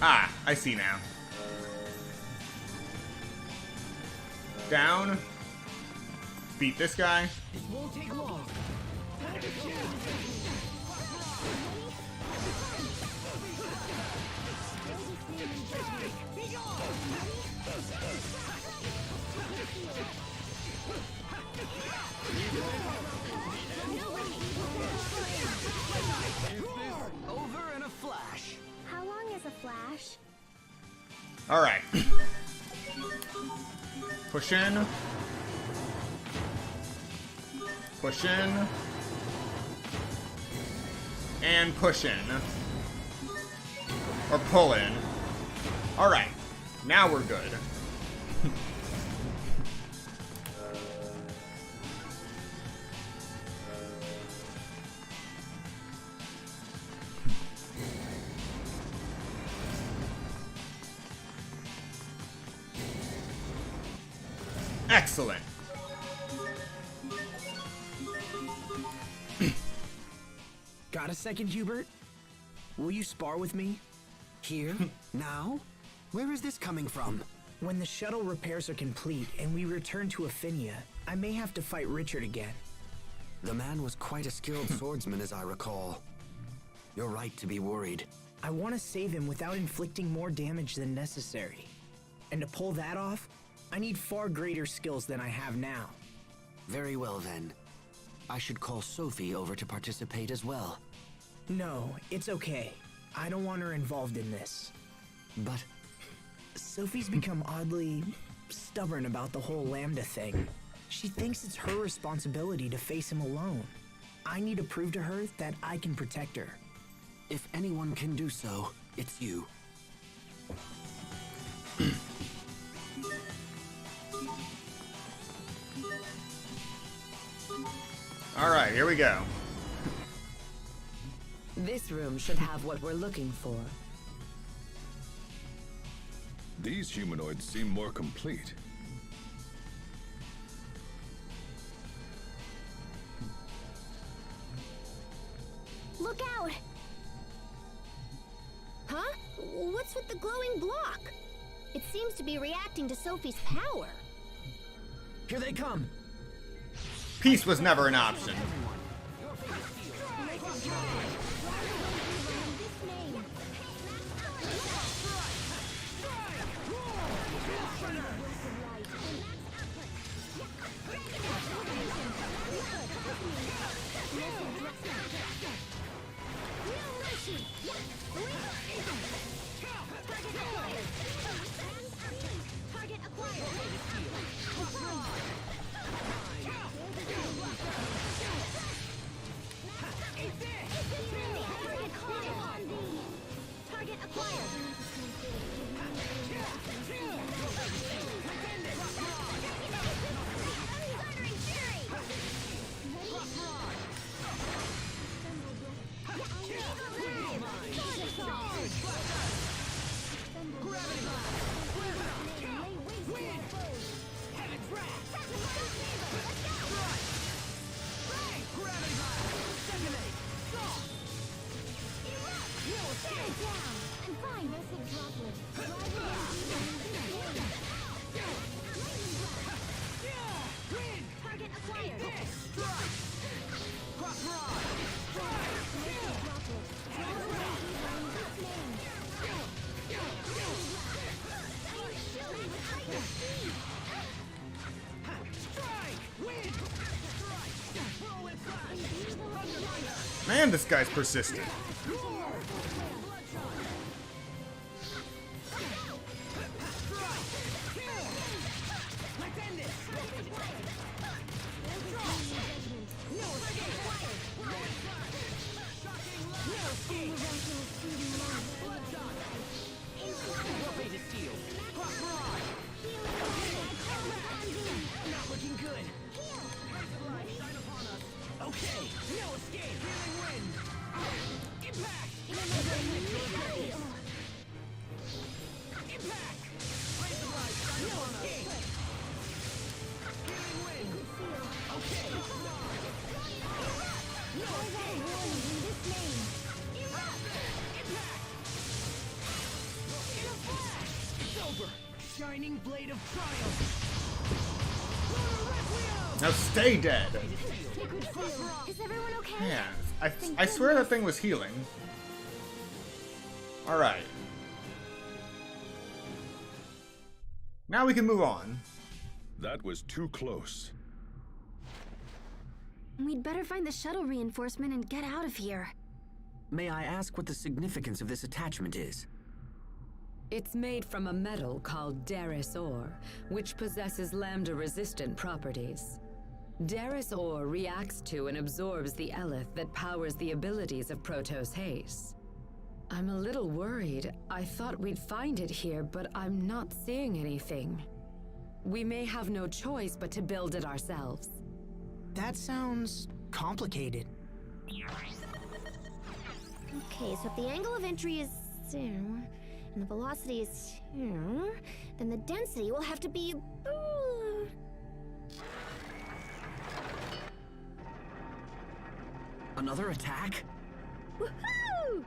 Ah, I see now. Down. Beat this guy. It won't take long. Over in a flash. How long is a flash? All right. Push in. Push in. And push in. Or pull in. Alright. Now we're good. Excellent. Got a second, Hubert? Will you spar with me? Here? Now? Where is this coming from? When the shuttle repairs are complete and we return to Aphinia, I may have to fight Richard again. The man was quite a skilled swordsman, as I recall. You're right to be worried. I want to save him without inflicting more damage than necessary. And to pull that off, I need far greater skills than I have now. Very well, then. I should call Sophie over to participate as well. No, it's okay. I don't want her involved in this. But Sophie's become oddly stubborn about the whole Lambda thing. She thinks it's her responsibility to face him alone. I need to prove to her that I can protect her. if anyone can do so, it's you. Alright, here we go. This room should have what we're looking for. These humanoids seem more complete. Look out! Huh? What's with the glowing block? It seems to be reacting to Sophie's power. Here they come! Peace was never an option. Man, this guy's persistent. Shining blade of triumph. Now stay dead. Is everyone okay? Yeah, I swear that thing was healing. Alright. Now we can move on. That was too close. We'd better find the shuttle reinforcement and get out of here. May I ask what the significance of this attachment is? It's made from a metal called Daris ore, which possesses lambda-resistant properties. Darius ore reacts to and absorbs the eleth that powers the abilities of Protos Haze. I'm a little worried. I thought we'd find it here, but I'm not seeing anything. We may have no choice but to build it ourselves. That sounds complicated. Okay, so if the angle of entry is here, and the velocity is here, then the density will have to be... Another attack? Woohoo!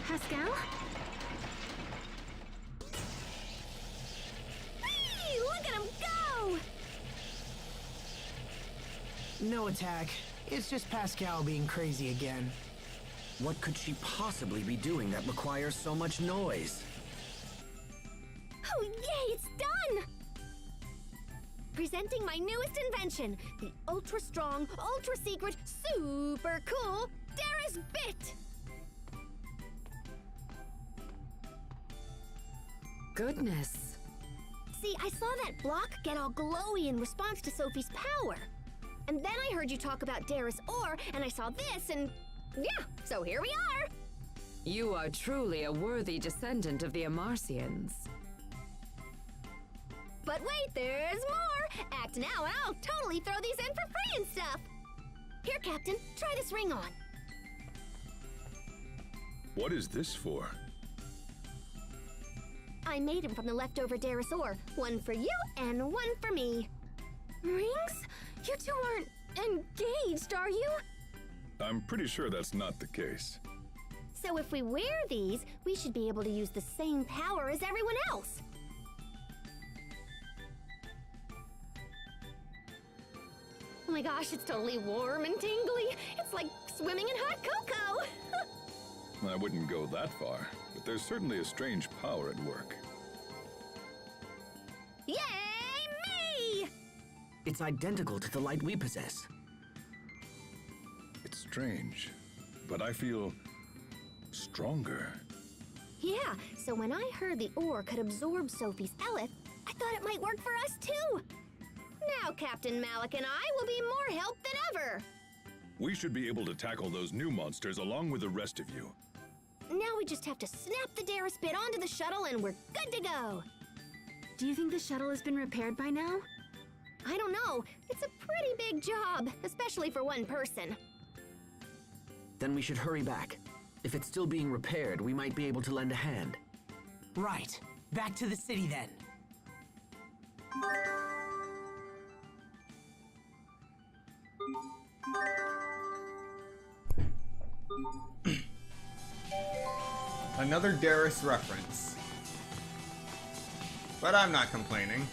Pascal? Whee! Look at him go! No attack. It's just Pascal being crazy again. What could she possibly be doing that requires so much noise? Oh, yay, it's done! Presenting my newest invention, the ultra-strong, ultra-secret, super cool Darius Bit! Goodness. See, I saw that block get all glowy in response to Sophie's power. And then I heard you talk about Darius ore, and I saw this, and yeah, so here we are! You are truly a worthy descendant of the Amarcians. But wait, there's more! Act now, and I'll totally throw these in for free and stuff! Here, Captain, try this ring on. What is this for? I made him from the leftover Darius ore. One for you, and one for me. Rings? You two aren't engaged, are you? I'm pretty sure that's not the case. So if we wear these, we should be able to use the same power as everyone else. Oh my gosh, it's totally warm and tingly. It's like swimming in hot cocoa. I wouldn't go that far, but there's certainly a strange power at work. Yay, me! It's identical to the light we possess. It's strange, but I feel stronger. Yeah, so when I heard the ore could absorb Sophie's eleth, I thought it might work for us too. Now Captain Malik and I will be more help than ever. We should be able to tackle those new monsters along with the rest of you. Now we just have to snap the Darius bit onto the shuttle and we're good to go. Do you think the shuttle has been repaired by now? I don't know. It's a pretty big job, especially for one person. Then we should hurry back. If it's still being repaired, we might be able to lend a hand. Right. Back to the city then. Another Darius reference. But I'm not complaining.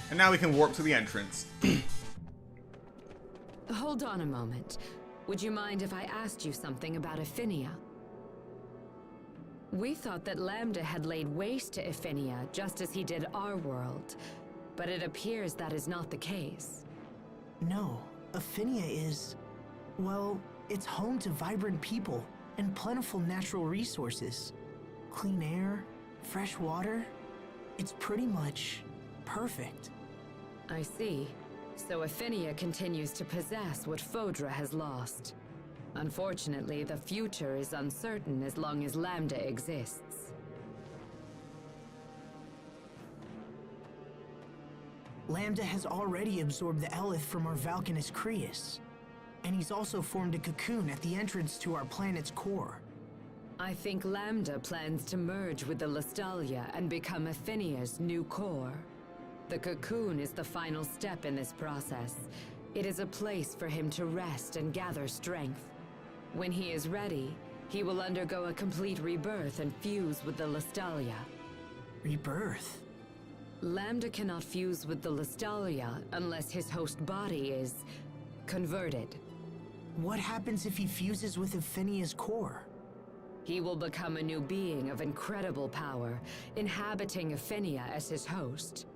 And now we can warp to the entrance. Hold on a moment. Would you mind if I asked you something about Ephinia? We thought that Lambda had laid waste to Ephinia just as he did our world, but it appears that is not the case. No, Ephinia is... well, it's home to vibrant people and plentiful natural resources. Clean air, fresh water. It's pretty much perfect. I see. So Ephinia continues to possess what Fodra has lost. Unfortunately, the future is uncertain as long as Lambda exists. Lambda has already absorbed the eleth from our Valkanus Creus. And he's also formed a cocoon at the entrance to our planet's core. I think Lambda plans to merge with the Lestalia and become Ephinia's new core. The cocoon is the final step in this process. It is a place for him to rest and gather strength. When he is ready, he will undergo a complete rebirth and fuse with the Lestalia. Rebirth? Lambda cannot fuse with the Lestalia unless his host body is converted. What happens if he fuses with Ephinia's core? He will become a new being of incredible power, inhabiting Ephinia as his host.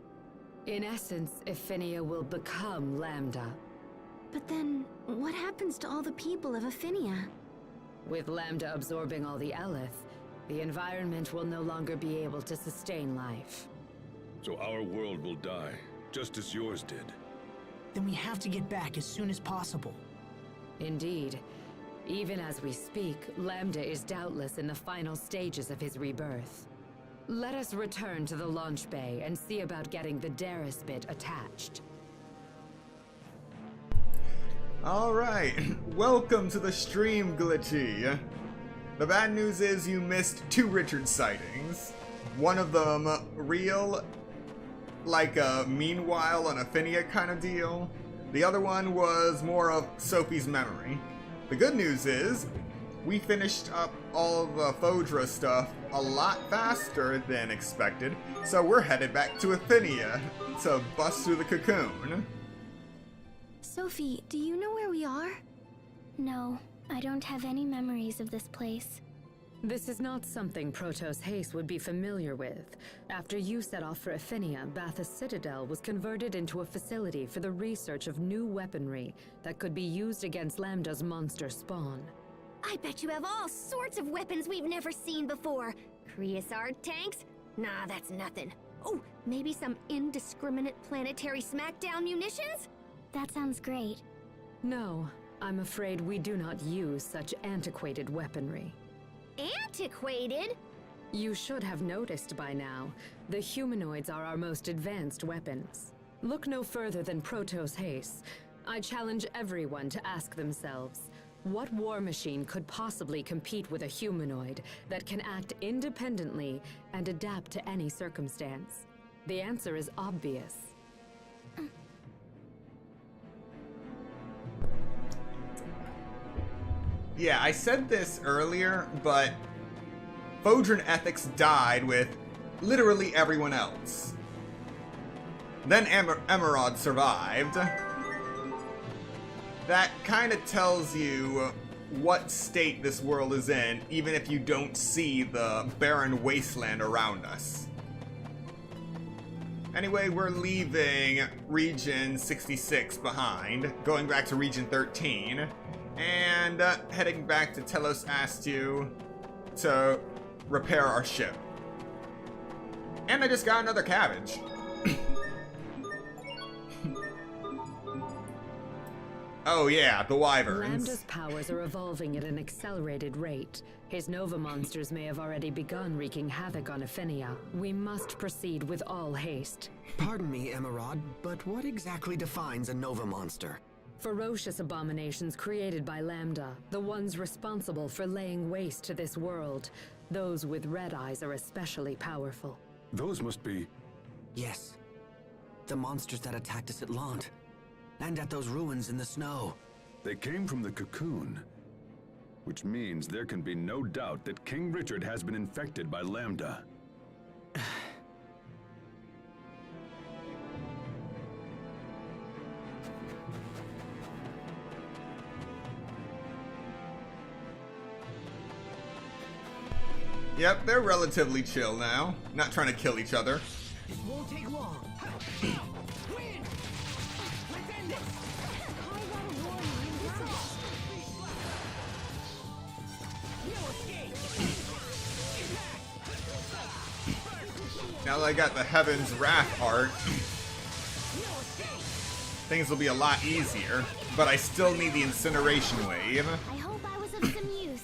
In essence, Ephinia will become Lambda. But then, what happens to all the people of Ephinia? With Lambda absorbing all the Eleth, the environment will no longer be able to sustain life. So our world will die, just as yours did. Then we have to get back as soon as possible. Indeed. Even as we speak, Lambda is doubtless in the final stages of his rebirth. Let us return to the launch bay and see about getting the Darius bit attached. Alright, welcome to the stream, Glitchy. The bad news is you missed 2 Richard sightings. One of them real, like a meanwhile on Ephinia kind of deal. The other one was more of Sophie's memory. The good news is, we finished up all the Fodra stuff a lot faster than expected, so we're headed back to Ephinia to bust through the cocoon. Sophie, do you know where we are? No, I don't have any memories of this place. This is not something Protoss Haste would be familiar with. After you set off for Ephinia, Bathos Citadel was converted into a facility for the research of new weaponry that could be used against Lambda's monster spawn. I bet you have all sorts of weapons we've never seen before. Creosote tanks? Nah, that's nothing. Oh, maybe some indiscriminate planetary smackdown munitions? That sounds great. No, I'm afraid we do not use such antiquated weaponry. Antiquated? You should have noticed by now, the humanoids are our most advanced weapons. Look no further than Protoss Haste. I challenge everyone to ask themselves, what war machine could possibly compete with a humanoid that can act independently and adapt to any circumstance? The answer is obvious. Yeah, I said this earlier, but Fodran ethics died with literally everyone else. Then Emerald survived. That kind of tells you what state this world is in, even if you don't see the barren wasteland around us. Anyway, we're leaving Region 66 behind, going back to Region 13. And heading back to Telos Astiu to repair our ship. And I just got another cabbage. Oh yeah, the wyverns. Lambda's powers are evolving at an accelerated rate. His Nova monsters may have already begun wreaking havoc on Ephinia. We must proceed with all haste. Pardon me, Emerald, but what exactly defines a Nova monster? Ferocious abominations created by Lambda, the ones responsible for laying waste to this world. Those with red eyes are especially powerful. Those must be... Yes. The monsters that attacked us at Lant. And at those ruins in the snow. They came from the cocoon. Which means there can be no doubt that King Richard has been infected by Lambda. Yep, they're relatively chill now. Not trying to kill each other. It won't take long. Win! Let's end this! Now that I got the Heaven's Wrath art, things will be a lot easier. But I still need the incineration wave. I hope I was of some use.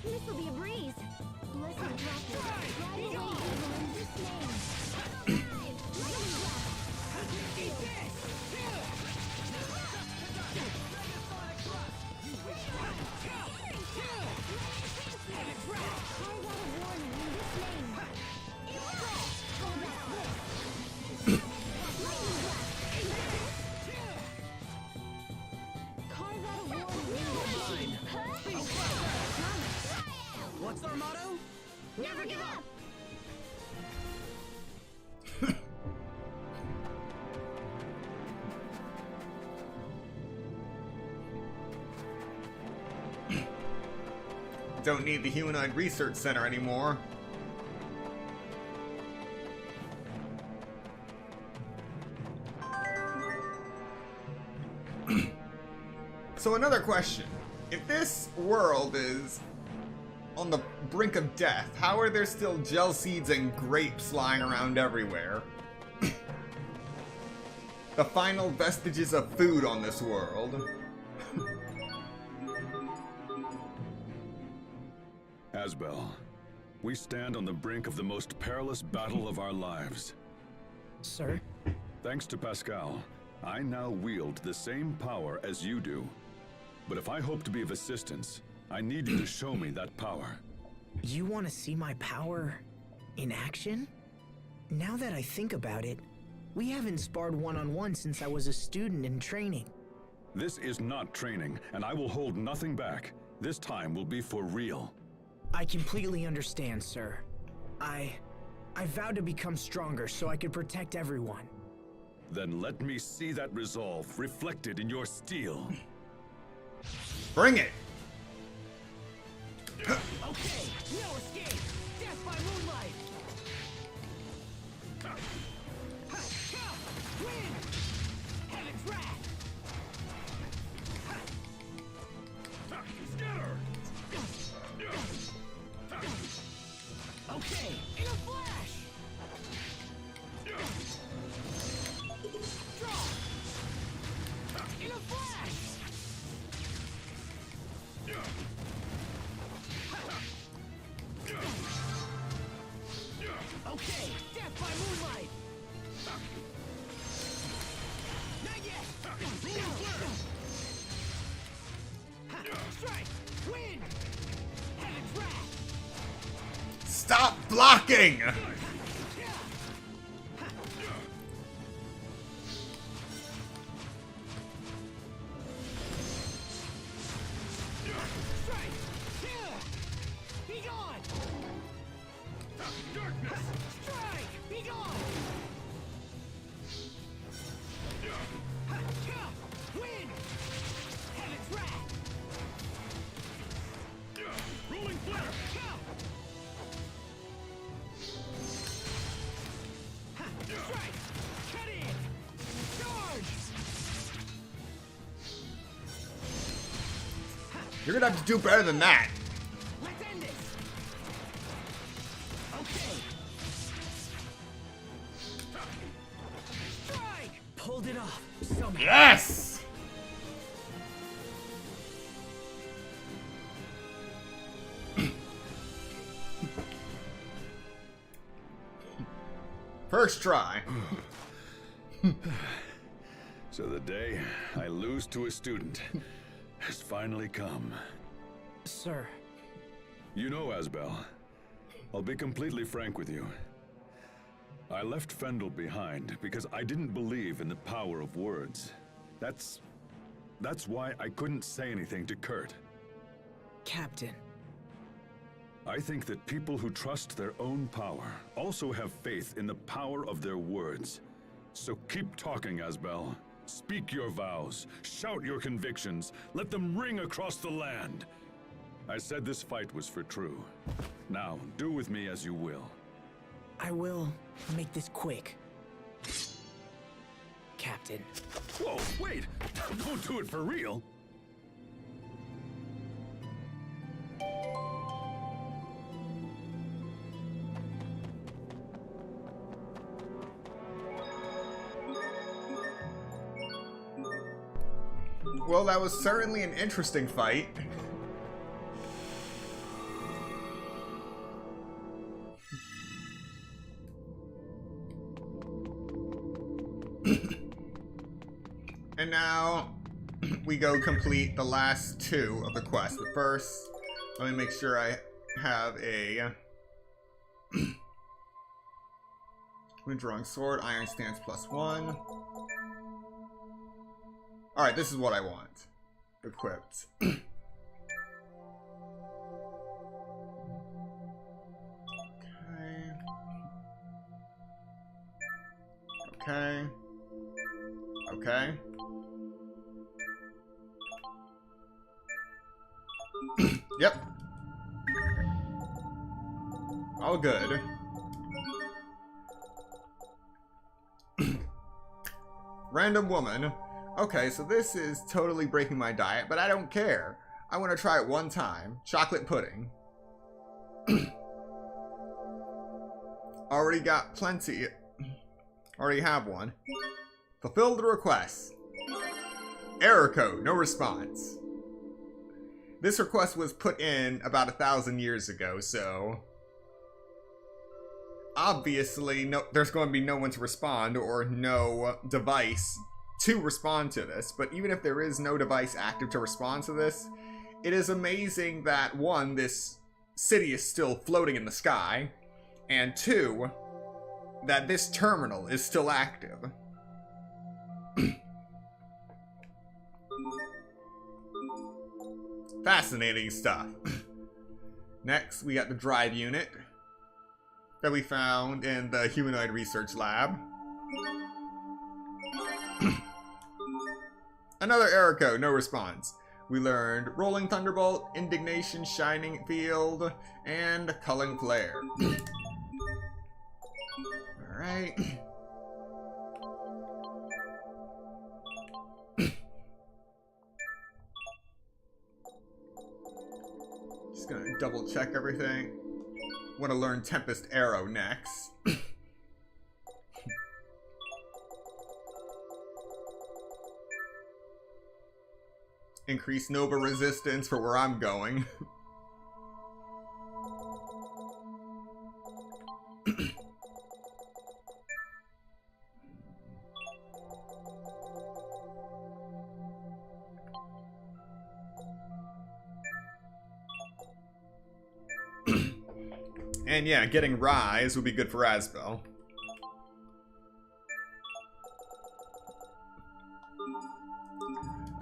This will be a breeze. Listen, Rocket. Right away, evil in this name. I got a warning in this name. Go back this. What's our motto? Never give up! Don't need the Humanoid Research Center anymore. So another question. If this world is on the brink of death, how are there still gel seeds and grapes lying around everywhere? The final vestiges of food on this world. Asbel, we stand on the brink of the most perilous battle of our lives. Sir? Thanks to Pascal, I now wield the same power as you do. But if I hope to be of assistance, I need you to show me that power. You want to see my power in action? Now that I think about it, we haven't sparred one-on-one since I was a student in training. This is not training, and I will hold nothing back. This time will be for real. I completely understand, sir. I vowed to become stronger so I could protect everyone. Then let me see that resolve reflected in your steel. Bring it! Okay, no escape! Death by moonlight! Win! Heaven's wrath! Scatter! Okay, in a flash! Draw! In a flash! Okay, death by moonlight! Not yet! Strike! Win! Heaven's wrath! Stop blocking! Strike! Be gone! Darkness! Strike! Be gone! Win! Heaven's wrath! Rolling flare! Strike! Cut in! Charge! You're gonna have to do better than that. Let's end this! Okay! Strike! Pulled it off somehow. Yes! First try. So the day I lose to a student has finally come. Sir, You know, Asbel, I'll be completely frank with you. I left Fendel behind because I didn't believe in the power of words. That's why I couldn't say anything to Kurt. Captain. I think that people who trust their own power also have faith in the power of their words. So keep talking, Asbel. Speak your vows, shout your convictions, let them ring across the land. I said this fight was for true. Now, do with me as you will. I will make this quick. Captain. Whoa, wait! Don't do it for real! Well, that was certainly an interesting fight. And now we go complete the last two of the quest. But first, let me make sure I have a withdrawing sword, iron stance +1. Alright, this is what I want. Equipped. Okay. Okay. Yep. All good. Random woman. Okay, so this is totally breaking my diet, but I don't care. I want to try it one time. Chocolate pudding. Already got plenty. Already have one. Fulfill the request. Error code, no response. This request was put in about 1,000 years ago, so obviously there's going to be no one to respond or no device to respond to this. But even if there is no device active to respond to this, it is amazing that, one, this city is still floating in the sky, and two, that this terminal is still active. Fascinating stuff. Next, we got the drive unit that we found in the humanoid research lab. Another error code, no response. We learned Rolling Thunderbolt, Indignation, Shining Field, and Culling Flare. Alright. Just gonna double check everything. Want to learn Tempest Arrow next. Increase Nova resistance for where I'm going. And yeah, getting Rise would be good for Asbel.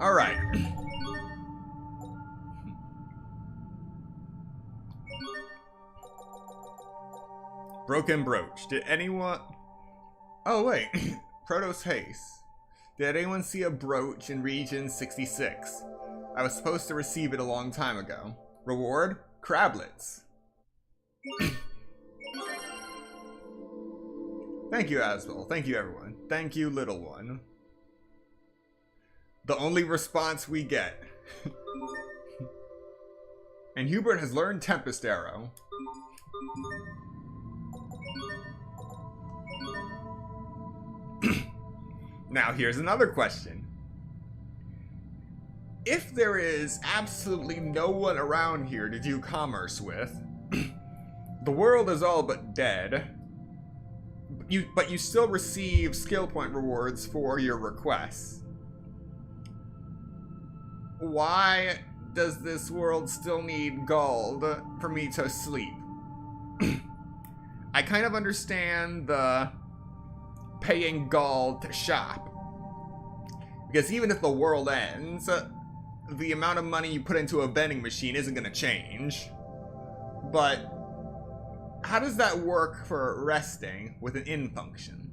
Alright. Broken Brooch. Did anyone... Oh wait, Protos Haste. Did anyone see a brooch in Region 66? I was supposed to receive it a long time ago. Reward? Crablets. Thank you, Asbel. Thank you, everyone. Thank you, little one. The only response we get. And Hubert has learned Tempest Arrow. Now, here's another question. If there is absolutely no one around here to do commerce with, the world is all but dead, but you still receive skill point rewards for your requests. Why does this world still need gold for me to sleep? I kind of understand the paying gold to shop, because even if the world ends, the amount of money you put into a vending machine isn't going to change. But how does that work for resting with an in function?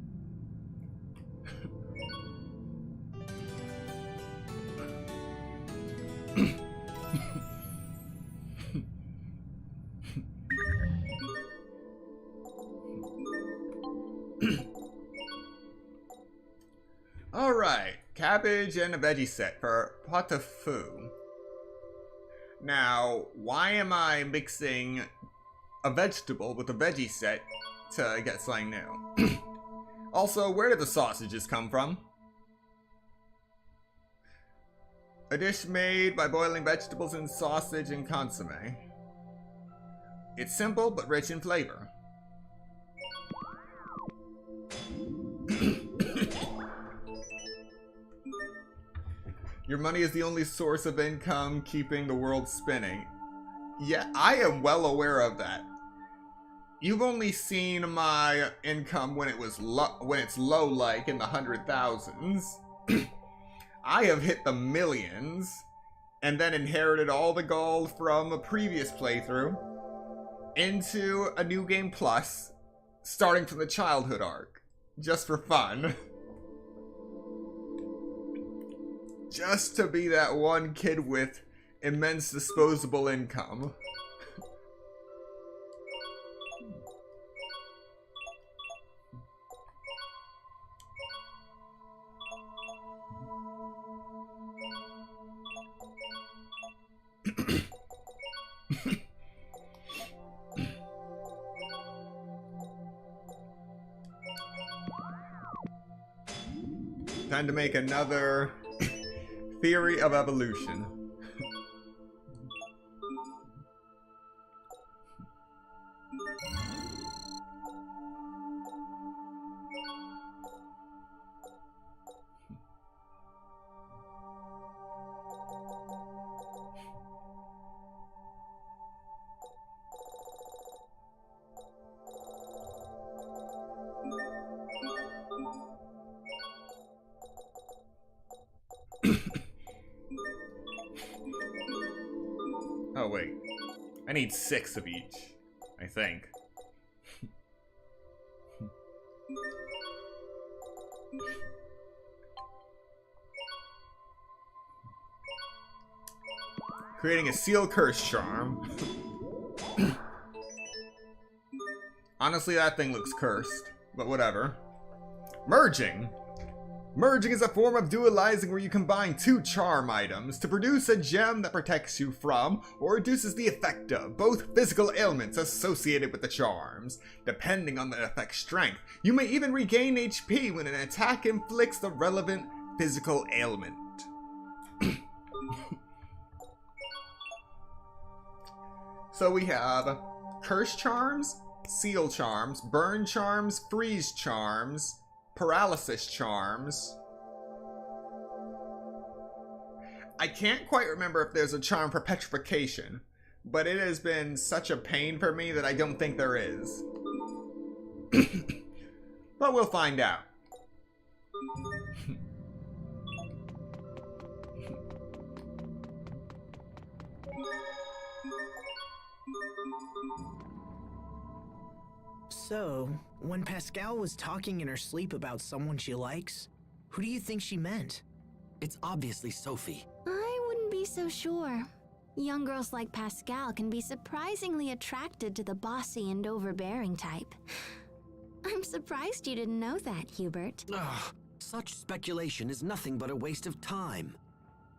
Alright, cabbage and a veggie set for pot of foo. Now, why am I mixing a vegetable with a veggie set to get something new? Also, where did the sausages come from? A dish made by boiling vegetables and sausage and consomme. It's simple but rich in flavor. Your money is the only source of income keeping the world spinning. Yeah, I am well aware of that. You've only seen my income when it's low, like in the 100,000s. I have hit the millions, and then inherited all the gold from a previous playthrough into a new game plus, starting from the childhood arc. Just for fun. Just to be that one kid with immense disposable income. Time to make another theory of evolution. Oh wait, I need 6 of each, I think. Creating a seal curse charm. Honestly, that thing looks cursed, but whatever. Merging. Merging is a form of dualizing where you combine 2 charm items to produce a gem that protects you from or reduces the effect of both physical ailments associated with the charms. Depending on the effect's strength, you may even regain HP when an attack inflicts the relevant physical ailment. So we have curse charms, seal charms, burn charms, freeze charms, paralysis charms. I can't quite remember if there's a charm for petrification, but it has been such a pain for me that I don't think there is. But we'll find out. So, when Pascal was talking in her sleep about someone she likes, who do you think she meant? It's obviously Sophie. I wouldn't be so sure. Young girls like Pascal can be surprisingly attracted to the bossy and overbearing type. I'm surprised you didn't know that, Hubert. Ugh, such speculation is nothing but a waste of time.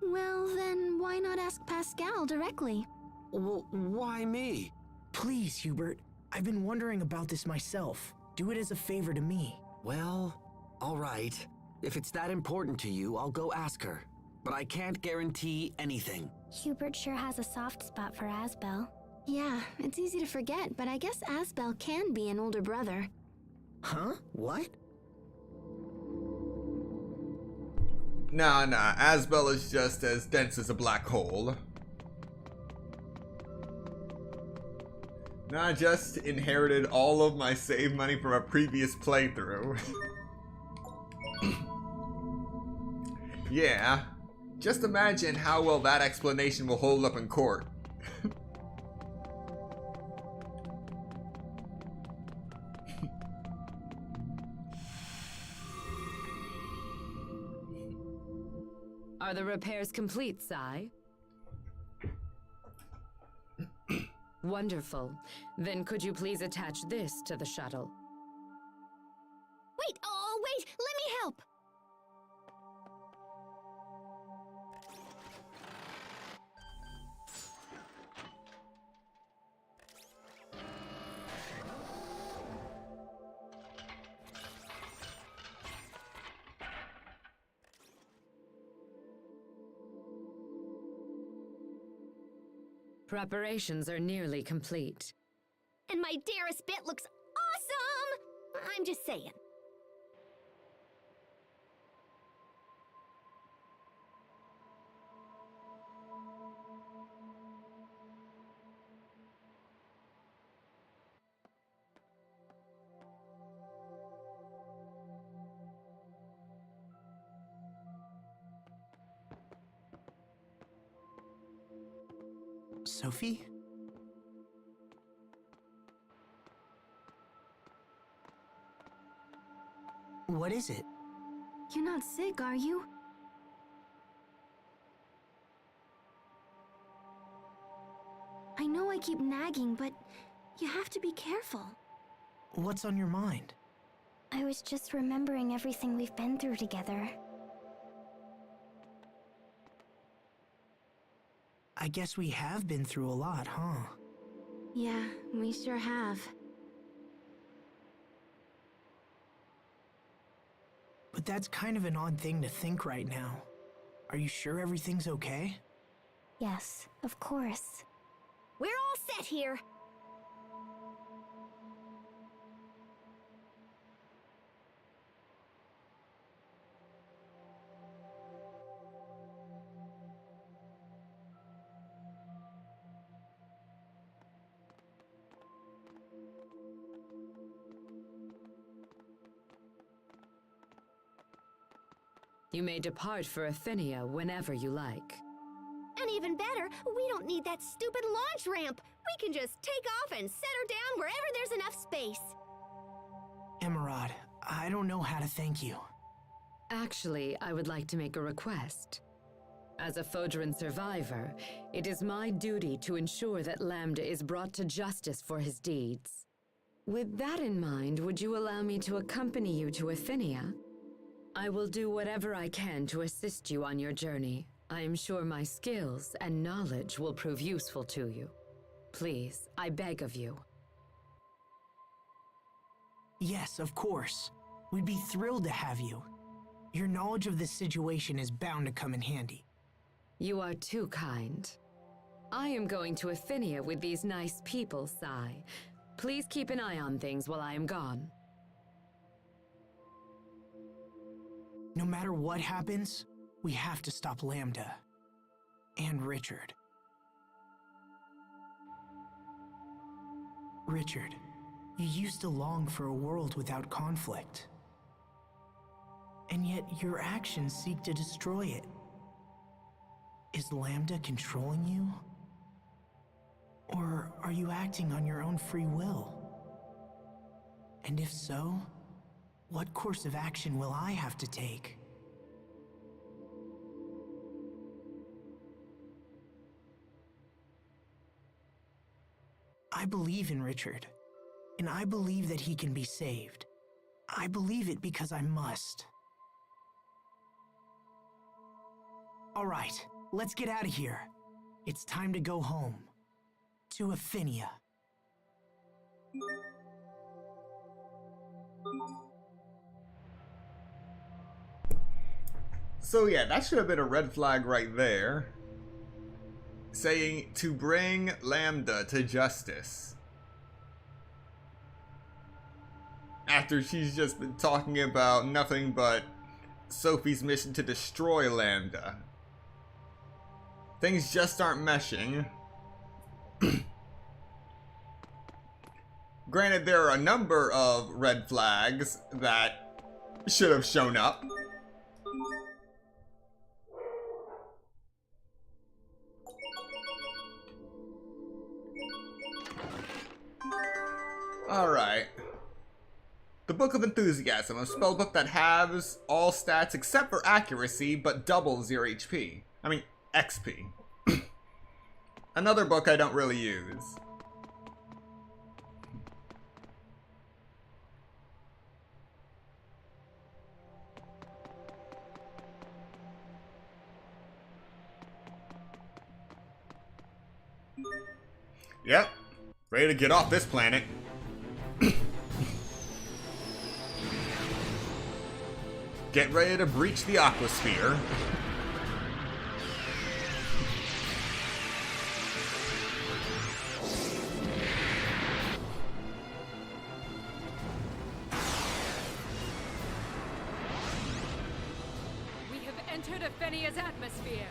Well, then why not ask Pascal directly? Why me? Please, Hubert. I've been wondering about this myself. Do it as a favor to me. Well, all right. If it's that important to you, I'll go ask her. But I can't guarantee anything. Hubert sure has a soft spot for Asbel. Yeah, it's easy to forget, but I guess Asbel can be an older brother. Huh? What? Nah, Asbel is just as dense as a black hole. Nah, just inherited all of my save money from a previous playthrough. Yeah, just imagine how well that explanation will hold up in court. Are the repairs complete, Sai? Wonderful. Then could you please attach this to the shuttle? Wait, wait, let me help! Preparations are nearly complete. And my dearest bit looks awesome! I'm just saying. Sophie? What is it? You're not sick, are you? I know I keep nagging, but you have to be careful. What's on your mind? I was just remembering everything we've been through together. I guess we have been through a lot, huh? Yeah, we sure have. But that's kind of an odd thing to think right now. Are you sure everything's okay? Yes, of course. We're all set here. You may depart for Athenia whenever you like. And even better, we don't need that stupid launch ramp. We can just take off and set her down wherever there's enough space. Emerald, I don't know how to thank you. Actually, I would like to make a request. As a Fodran survivor, it is my duty to ensure that Lambda is brought to justice for his deeds. With that in mind, would you allow me to accompany you to Athenia? I will do whatever I can to assist you on your journey. I am sure my skills and knowledge will prove useful to you. Please, I beg of you. Yes, of course. We'd be thrilled to have you. Your knowledge of this situation is bound to come in handy. You are too kind. I am going to Athenia with these nice people, Sai. Please keep an eye on things while I am gone. No matter what happens, we have to stop Lambda. And Richard. Richard, you used to long for a world without conflict. And yet your actions seek to destroy it. Is Lambda controlling you? Or are you acting on your own free will? And if so, what course of action will I have to take? I believe in Richard, and I believe that he can be saved. I believe it because I must. All right, let's get out of here. It's time to go home. To Athenia. So yeah, that should have been a red flag right there. Saying to bring Lambda to justice. After she's just been talking about nothing but Sophie's mission to destroy Lambda. Things just aren't meshing. Granted, there are a number of red flags that should have shown up. Alright. The Book of Enthusiasm, a spellbook that halves all stats except for accuracy, but doubles your HP. I mean, XP. Another book I don't really use. Yep. Ready to get off this planet. Get ready to breach the aquasphere. We have entered Athenia's atmosphere.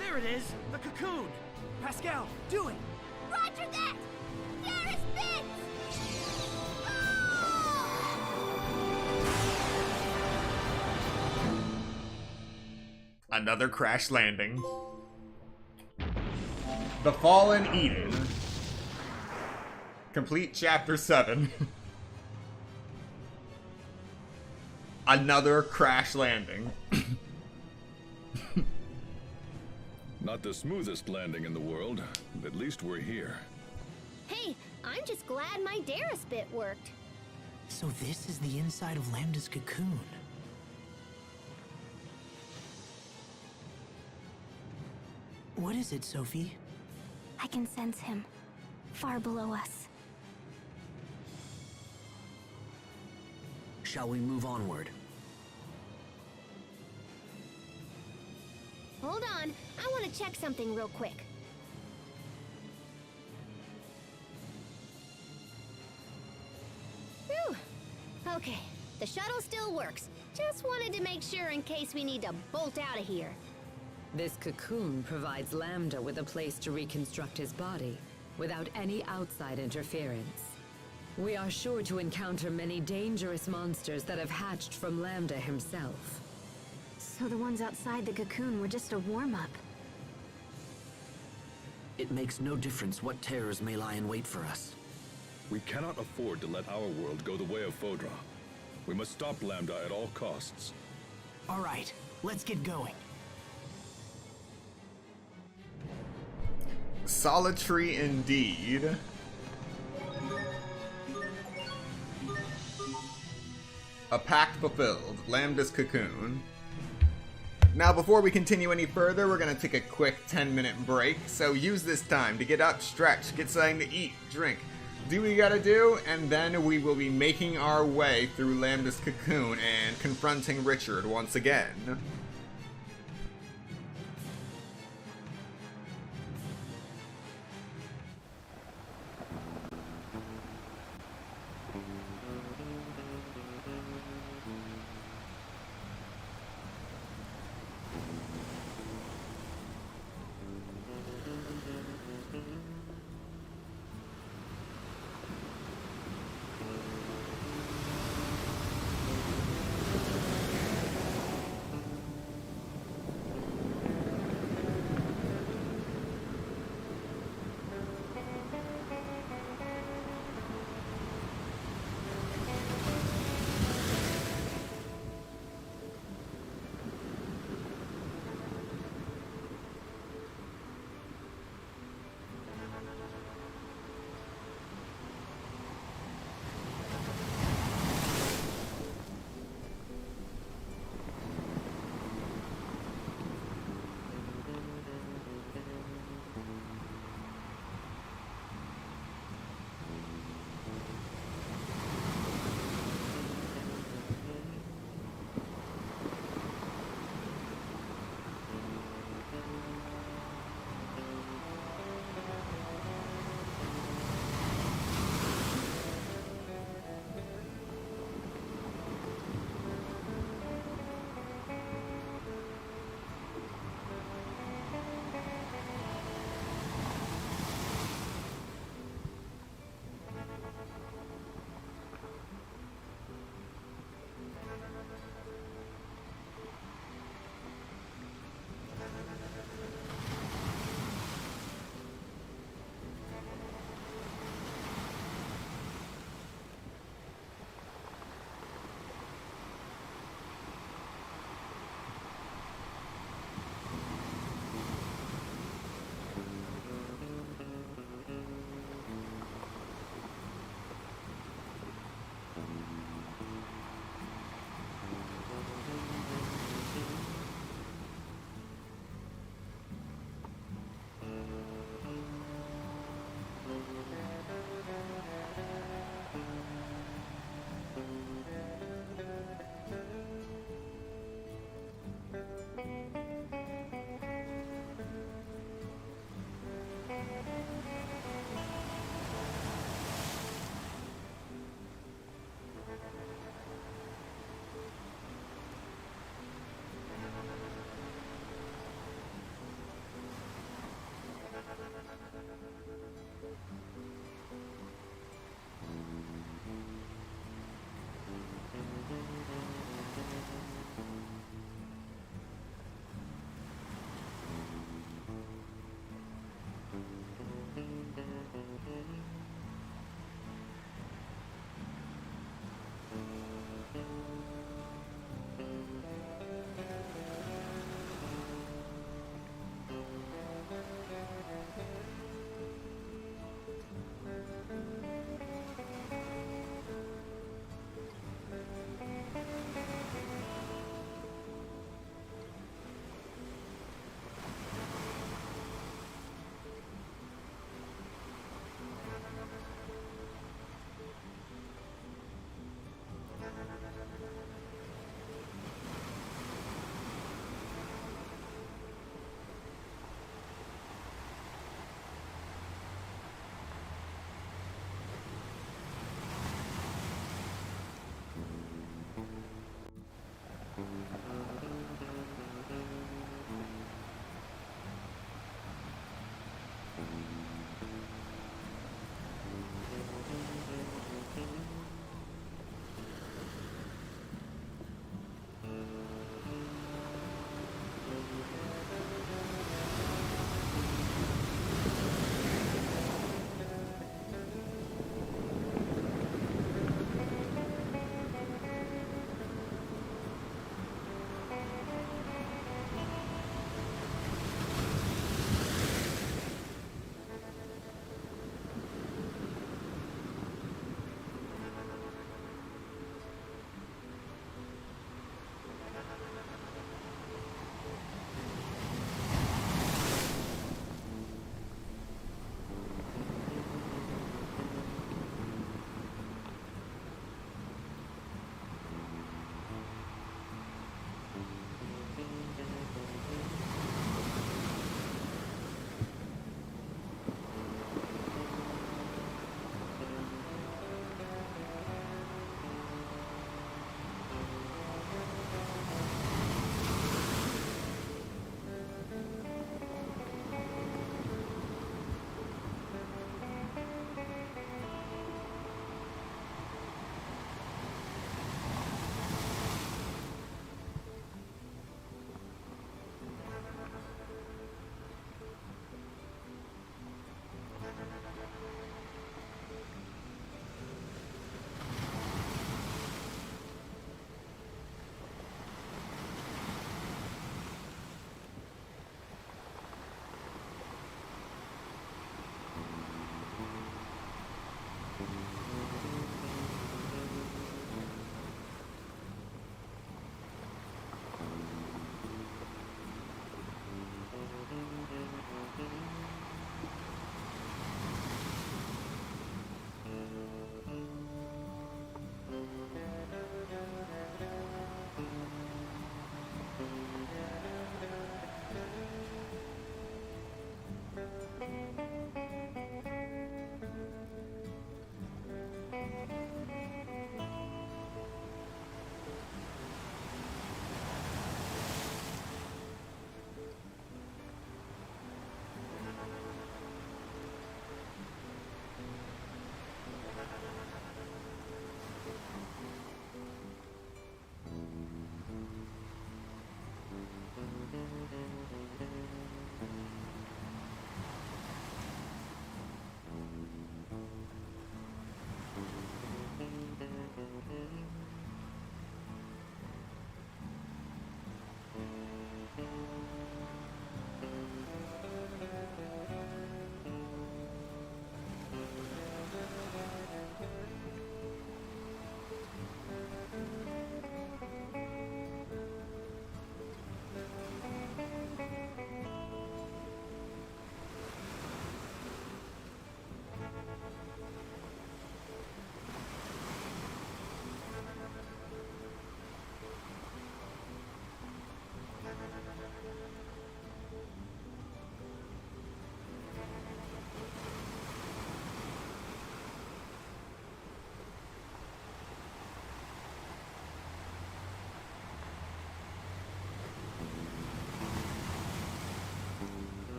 There it is! The cocoon! Pascal, do it! Roger that! There is Bits! Another crash landing. The Fallen Eden. Complete Chapter 7. another crash landing. Not the smoothest landing in the world, but at least we're here. Hey, I'm just glad my Darius bit worked. So this is the inside of Lambda's cocoon. What is it, Sophie? I can sense him, far below us. Shall we move onward? Hold on, I want to check something real quick. Whew. Okay, the shuttle still works. Just wanted to make sure in case we need to bolt out of here. This cocoon provides Lambda with a place to reconstruct his body without any outside interference. We are sure to encounter many dangerous monsters that have hatched from Lambda himself. So the ones outside the cocoon were just a warm-up. It makes no difference what terrors may lie in wait for us. We cannot afford to let our world go the way of Fodra. We must stop Lambda at all costs. All right, let's get going. Solitary indeed. A pact fulfilled. Lambda's cocoon. Now, before we continue any further, we're gonna take a quick 10-minute break. So use this time to get up, stretch, get something to eat, drink, do what you gotta do, and then we will be making our way through Lambda's cocoon and confronting Richard once again.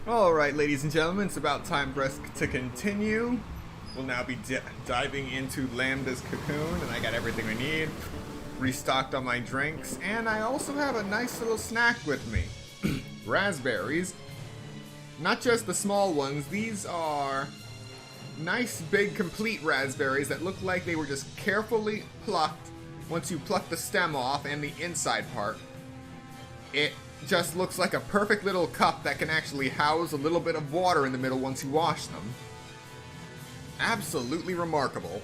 Alright, ladies and gentlemen, it's about time for us to continue. We'll now be diving into Lambda's cocoon, and I got everything I need. Restocked on my drinks, and I also have a nice little snack with me. Raspberries. Not just the small ones, these are nice big complete raspberries that look like they were just carefully plucked. Once you pluck the stem off and the inside part, it just looks like a perfect little cup that can actually house a little bit of water in the middle once you wash them. Absolutely remarkable.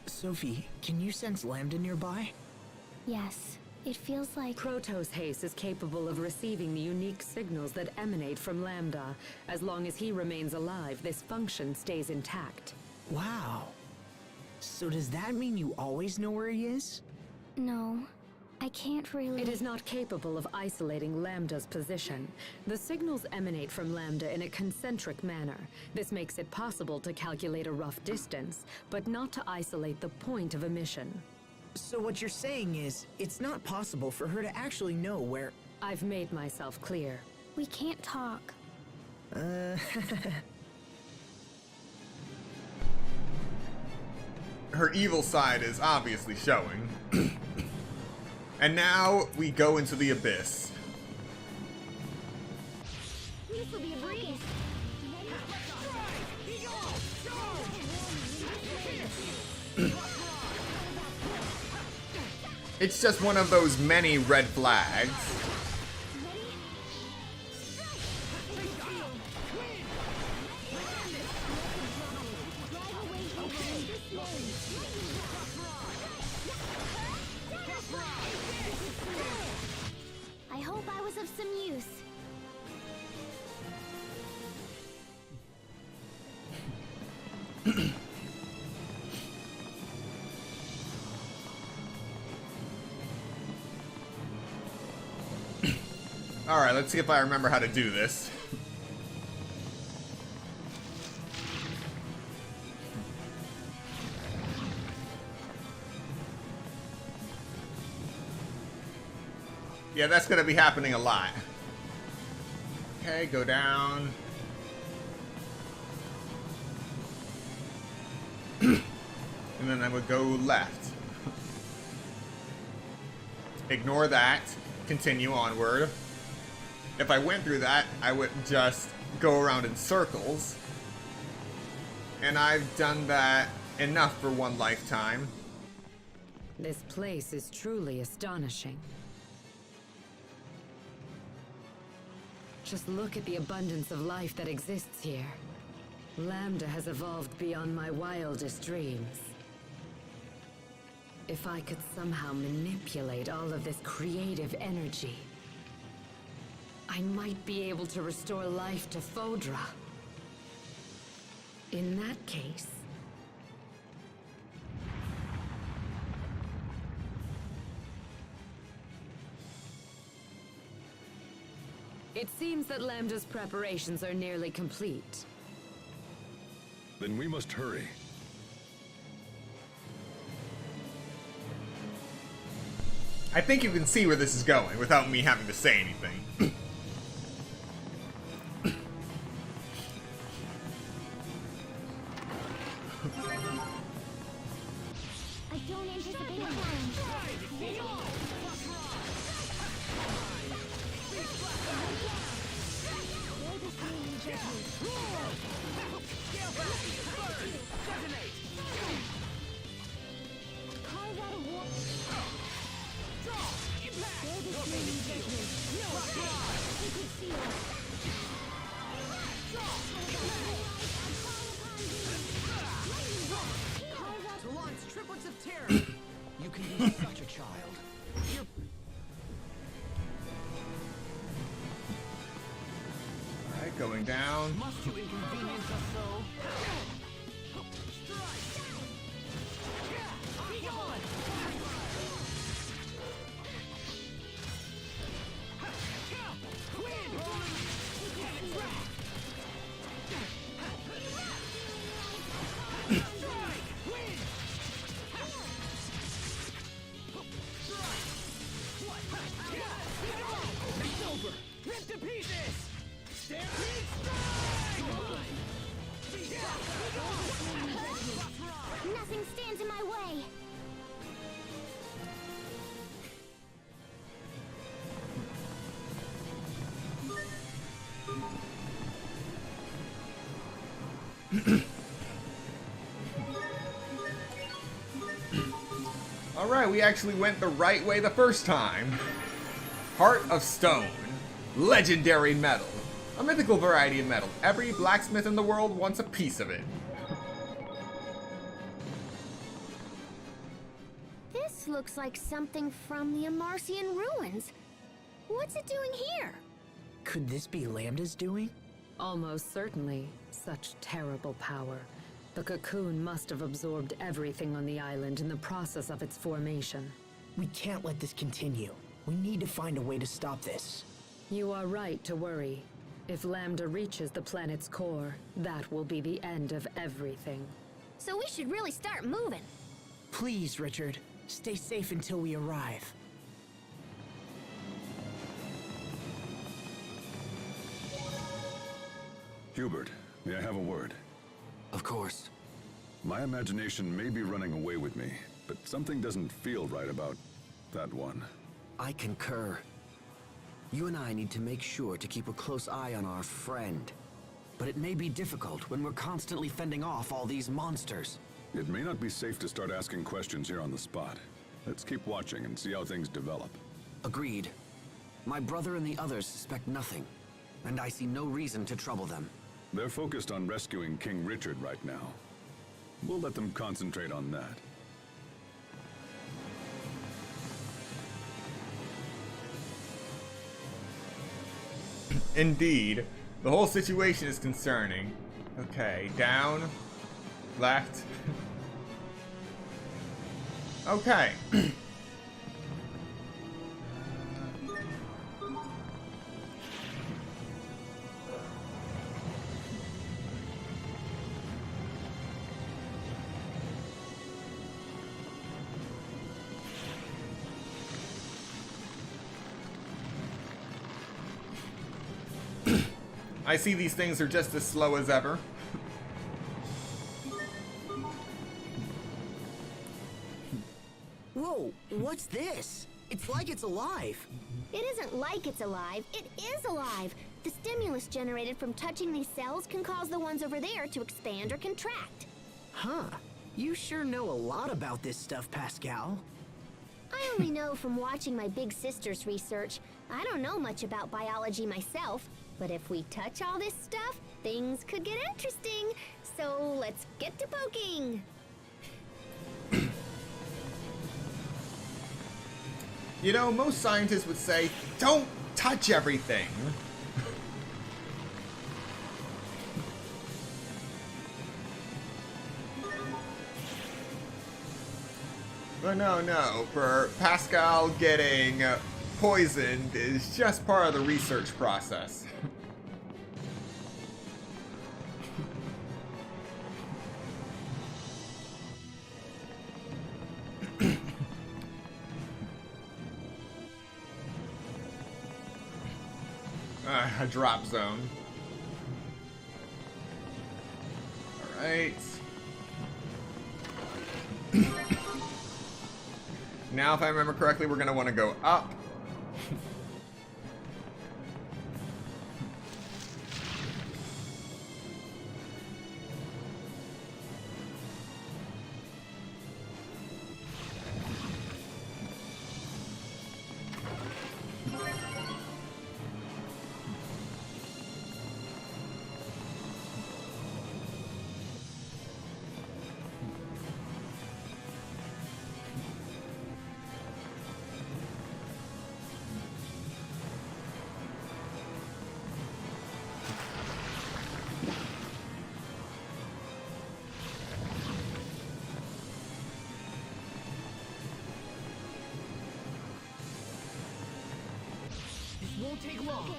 Sophie, can you sense Lambda nearby? Yes, it feels like... Protos Haste is capable of receiving the unique signals that emanate from Lambda. As long as he remains alive, this function stays intact. Wow. So does that mean you always know where he is? No, I can't really... It is not capable of isolating Lambda's position. The signals emanate from Lambda in a concentric manner. This makes it possible to calculate a rough distance, but not to isolate the point of emission. So what you're saying is, it's not possible for her to actually know where... I've made myself clear. We can't talk. Her evil side is obviously showing. And now we go into the abyss. This will be a breeze. It's just one of those many red flags. I hope I was of some use. Alright, let's see if I remember how to do this. Yeah, that's gonna be happening a lot. Okay, go down. And then I would go left. Ignore that. Continue onward. If I went through that, I would just go around in circles. And I've done that enough for one lifetime. This place is truly astonishing. Just look at the abundance of life that exists here. Lambda has evolved beyond my wildest dreams. If I could somehow manipulate all of this creative energy, I might be able to restore life to Fodra. In that case... It seems that Lambda's preparations are nearly complete. Then we must hurry. I think you can see where this is going without me having to say anything. I don't anticipate a challenge. Carve out a wall. Sacred seal. To launch triplets of terror. You can be such a child. You're Alright, going down. must you inconvenience us so? Be gone! Alright, we actually went the right way the first time. Heart of Stone. Legendary metal. A mythical variety of metal. Every blacksmith in the world wants a piece of it. This looks like something from the Amarcian ruins. What's it doing here? Could this be Lambda's doing? Almost certainly. Such terrible power. The cocoon must have absorbed everything on the island in the process of its formation. We can't let this continue. We need to find a way to stop this. You are right to worry. If Lambda reaches the planet's core, that will be the end of everything. So we should really start moving. Please, Richard, stay safe until we arrive. Hubert, may I have a word? Of course. My imagination may be running away with me, but something doesn't feel right about that one. I concur. You and I need to make sure to keep a close eye on our friend. But it may be difficult when we're constantly fending off all these monsters. It may not be safe to start asking questions here on the spot. Let's keep watching and see how things develop. Agreed. My brother and the others suspect nothing, and I see no reason to trouble them. They're focused on rescuing King Richard right now. We'll let them concentrate on that. Indeed. The whole situation is concerning. Okay, down, left. Okay. I see these things are just as slow as ever. Whoa, what's this? It's like it's alive. It isn't like it's alive, it is alive. The stimulus generated from touching these cells can cause the ones over there to expand or contract. Huh. You sure know a lot about this stuff, Pascal. I only know from watching my big sister's research. I don't know much about biology myself, but if we touch all this stuff, things could get interesting. So let's get to poking. You know, most scientists would say, don't touch everything. But no, for Pascal getting poisoned is just part of the research process. A drop zone. Alright. Now, if I remember correctly, we're going to want to go up. Won't take long.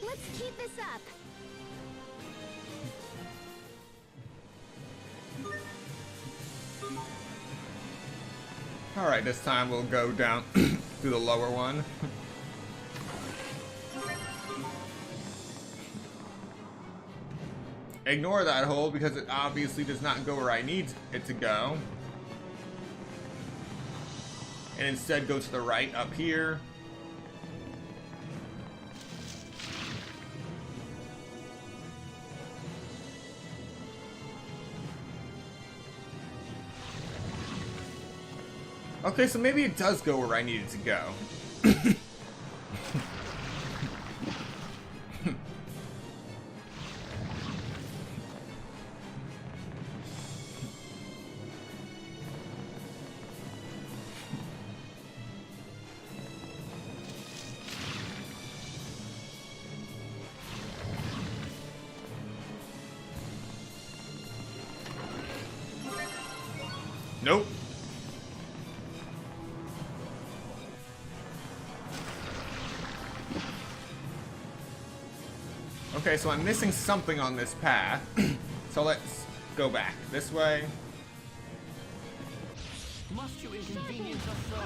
Let's keep this up. Alright, this time we'll go down through the lower one. Ignore that hole because it obviously does not go where I need it to go. And instead go to the right up here. Okay, so maybe it does go where I need it to go. Nope. Okay, so I'm missing something on this path. So let's go back this way. Must you inconvenience us so?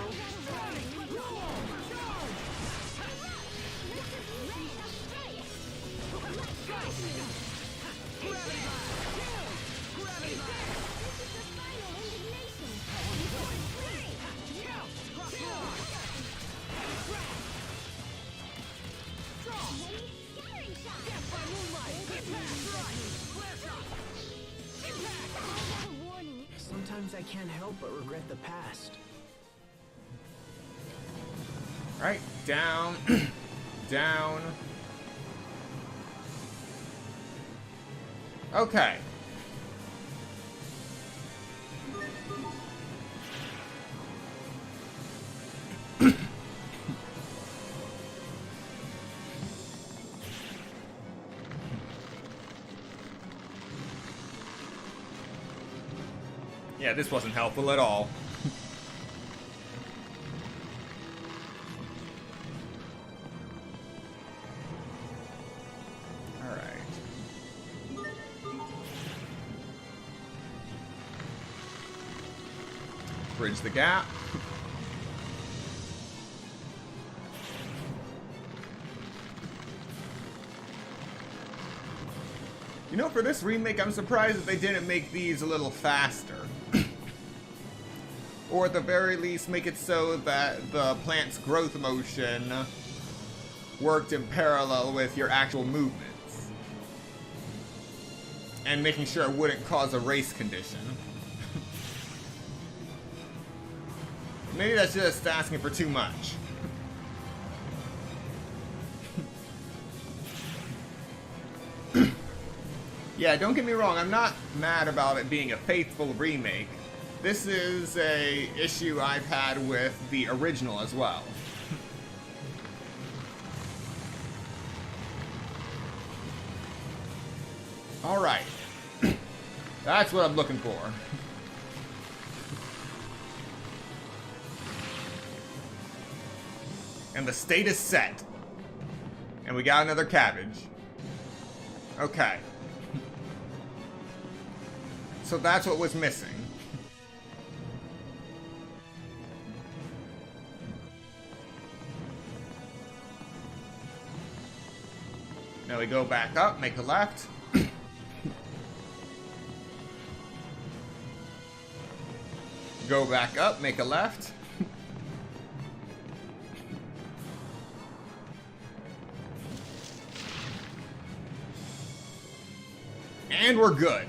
Sometimes I can't help but regret the past. Alright, down, down. Okay. Yeah, this wasn't helpful at all. Alright. Bridge the gap. You know, for this remake, I'm surprised that they didn't make these a little faster. Or at the very least, make it so that the plant's growth motion worked in parallel with your actual movements. And making sure it wouldn't cause a race condition. Maybe that's just asking for too much. Yeah, don't get me wrong, I'm not mad about it being a faithful remake. This is a issue I've had with the original as well. Alright. That's what I'm looking for. And the state is set. And we got another cabbage. Okay. So that's what was missing. Now we go back up, make a left. Go back up, make a left. And we're good.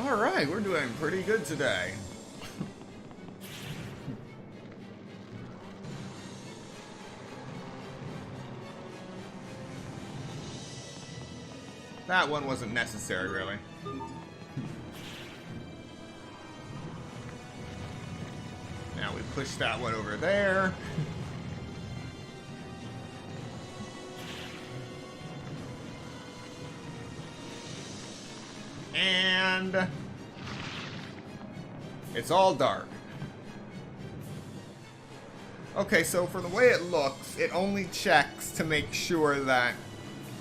Alright, we're doing pretty good today. That one wasn't necessary, really. Now we push that one over there. And it's all dark. Okay, so for the way it looks, it only checks to make sure that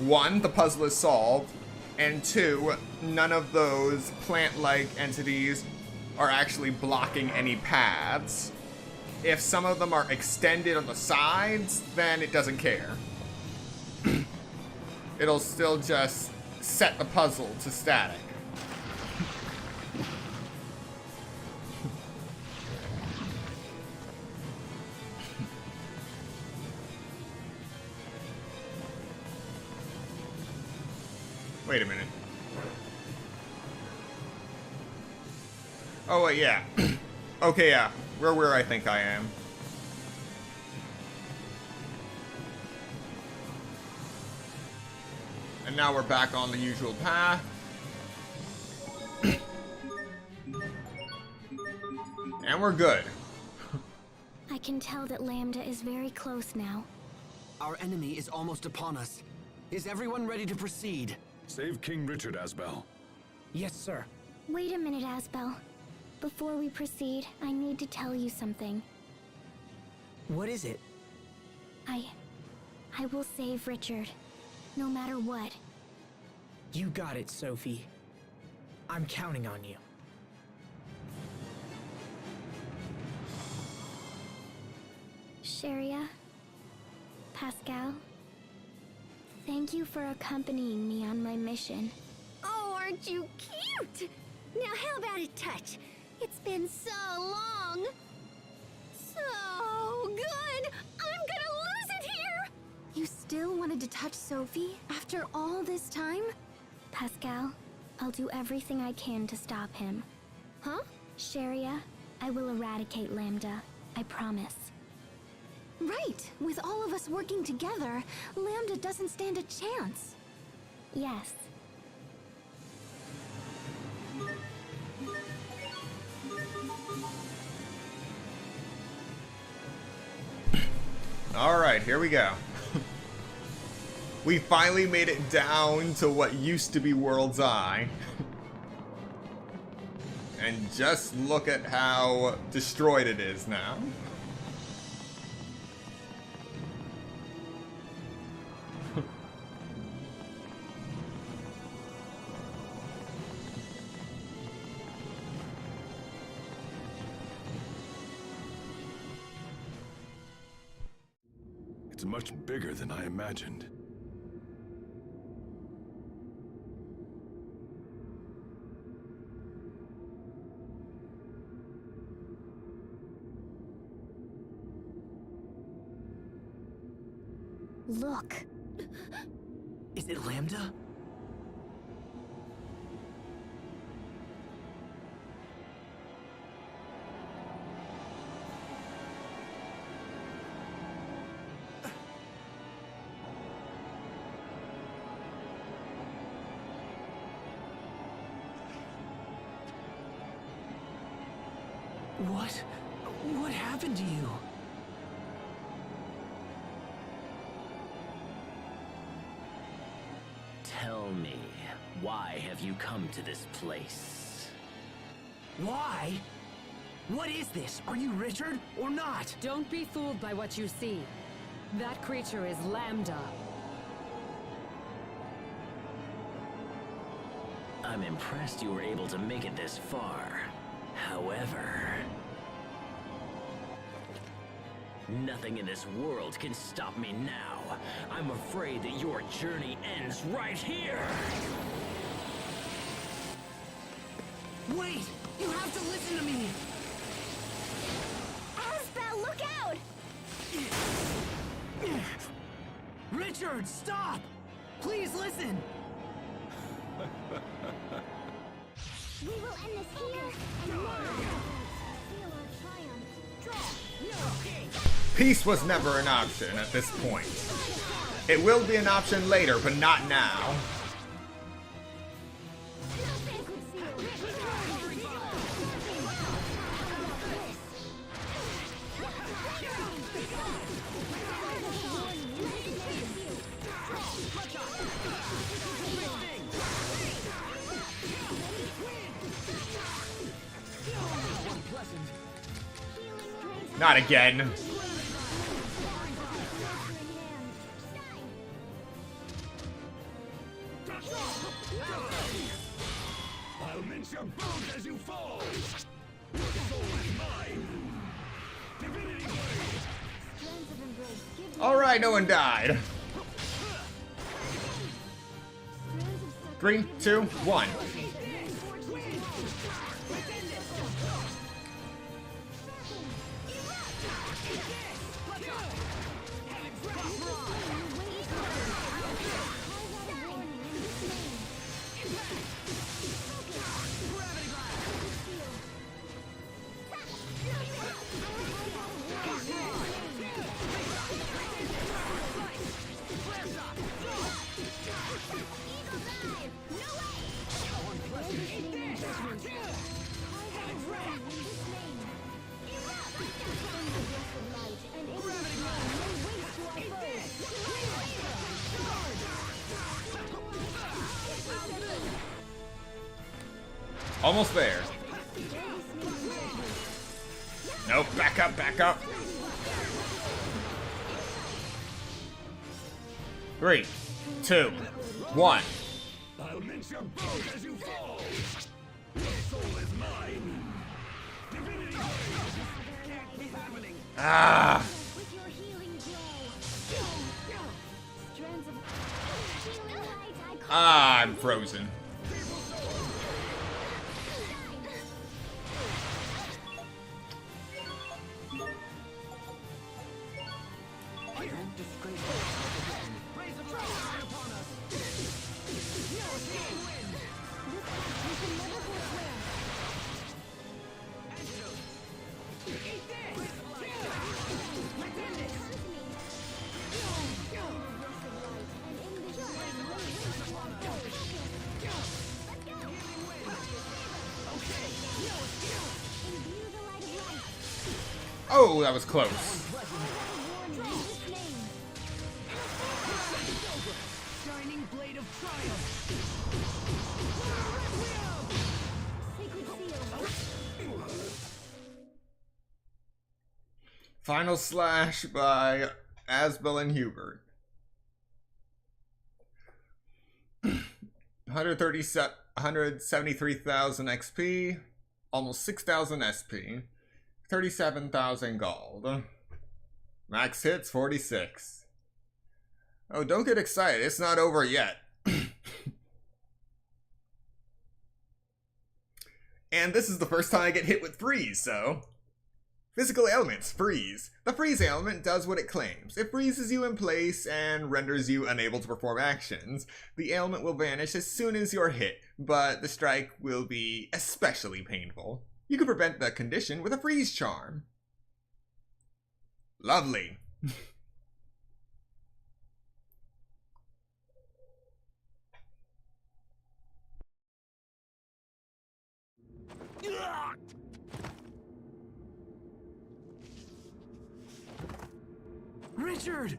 1, the puzzle is solved, and 2, none of those plant-like entities are actually blocking any paths. If some of them are extended on the sides, then it doesn't care. It'll still just set the puzzle to static. Wait a minute. Oh, wait, yeah. Okay, yeah. We're where I think I am. And now we're back on the usual path. And we're good. I can tell that Lambda is very close now. Our enemy is almost upon us. Is everyone ready to proceed? Save King Richard, Asbel. Yes, sir. Wait a minute, Asbel. Before we proceed, I need to tell you something. What is it? I will save Richard. No matter what. You got it, Sophie. I'm counting on you. Sharia, Pascal, thank you for accompanying me on my mission. Oh, aren't you cute? Now how about a touch? It's been so long. So good. I'm gonna lose it here. You still wanted to touch Sophie after all this time? Pascal, I'll do everything I can to stop him. Huh? Sharia, I will eradicate Lambda. I promise. Right. With all of us working together, Lambda doesn't stand a chance. Yes. Alright, here we go. We finally made it down to what used to be World's Eye. And just look at how destroyed it is now. It's much bigger than I imagined. Look. Is it Lambda? What happened to you? Tell me, why have you come to this place? Why? What is this? Are you Richard or not? Don't be fooled by what you see. That creature is Lambda. I'm impressed you were able to make it this far. However, nothing in this world can stop me now. I'm afraid that your journey ends right here. Wait! You have to listen to me! Asbel, look out! Richard, stop! Please listen! We will end this here and now. Feel our triumph. Peace was never an option at this point. It will be an option later, but not now. Not again. I'll mince your bones as you fall. Your soul is mine. Divinity blade. Alright, no one died. 3, 2, 1. Almost there. Nope, back up, back up. 3, 2, 1. I'll mince your bones as you fall. Your soul is mine. Divinity blade. Can't be happening. Ah! With your healing glow. Strands of healing light I call. Ah, I'm frozen. Oh, that was close. Shining blade of triumph. Final slash by Asbel and Hubert. 173,000 XP, almost 6,000 SP, 37,000 gold. Max hits 46. Oh, don't get excited, it's not over yet. And this is the first time I get hit with freeze, so... Physical elements, freeze. The freeze element does what it claims. It freezes you in place and renders you unable to perform actions. The ailment will vanish as soon as you're hit, but the strike will be especially painful. You can prevent the condition with a freeze charm. Lovely. Richard!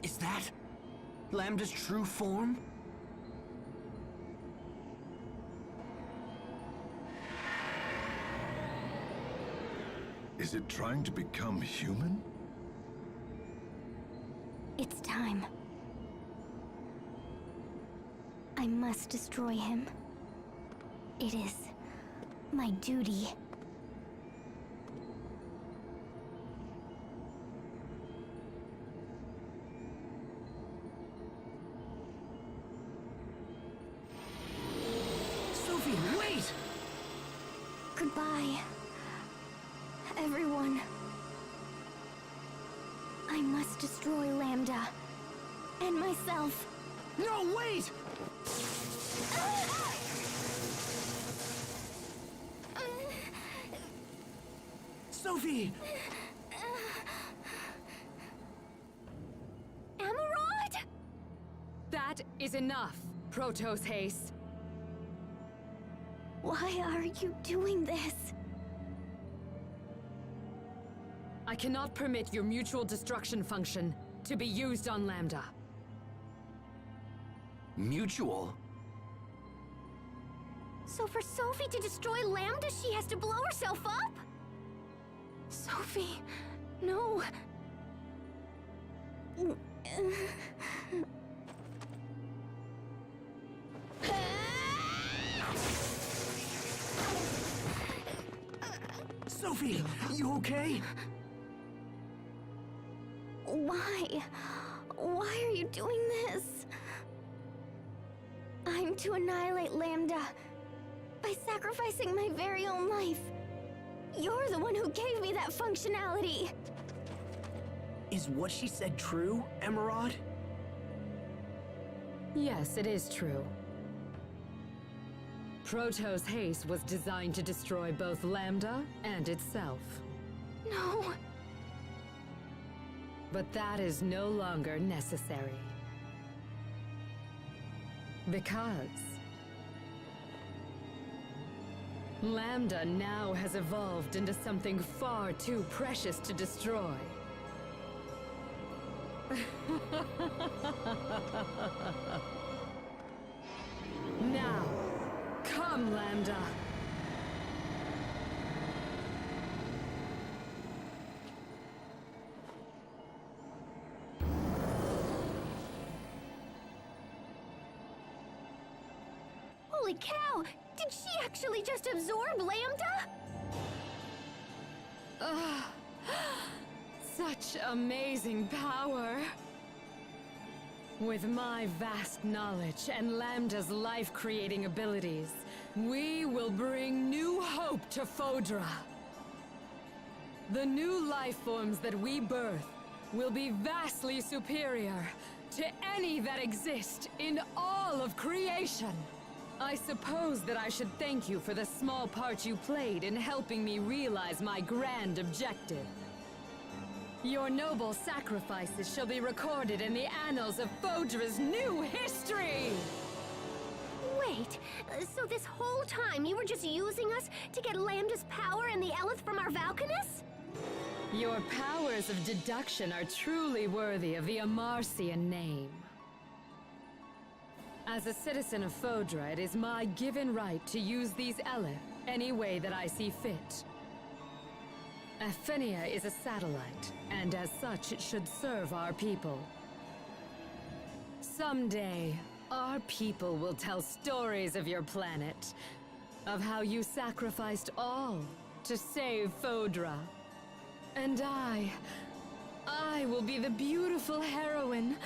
Is that Lambda's true form? Is it trying to become human? It's time. I must destroy him. It is my duty. Sophie, wait! Goodbye, everyone. must destroy Lambda. And myself. No, wait! Sophie! Emerald? That is enough, Protos Haste. Why are you doing this? I cannot permit your mutual destruction function to be used on Lambda. Mutual? So for Sophie to destroy Lambda, she has to blow herself up? Sophie, no. Sophie, you okay? Why? Why are you doing this? I'm to annihilate Lambda by sacrificing my very own life. You're the one who gave me that functionality. Is what she said true, Emerald? Yes, it is true. Protos Haste was designed to destroy both Lambda and itself. No. But that is no longer necessary. Because Lambda now has evolved into something far too precious to destroy. Now, come, Lambda! Holy cow! Did she actually just absorb Lambda? Such amazing power! With my vast knowledge and Lambda's life-creating abilities, we will bring new hope to Fodra. The new life forms that we birth will be vastly superior to any that exist in all of creation. I suppose that I should thank you for the small part you played in helping me realize my grand objective. Your noble sacrifices shall be recorded in the annals of Fodra's new history! Wait, so this whole time you were just using us to get Lambda's power and the Elith from our Valkanus? Your powers of deduction are truly worthy of the Amarcian name. As a citizen of Fodra, it is my given right to use these Elith any way that I see fit. Athenia is a satellite, and as such it should serve our people. Someday, our people will tell stories of your planet, of how you sacrificed all to save Fodra. And I will be the beautiful heroine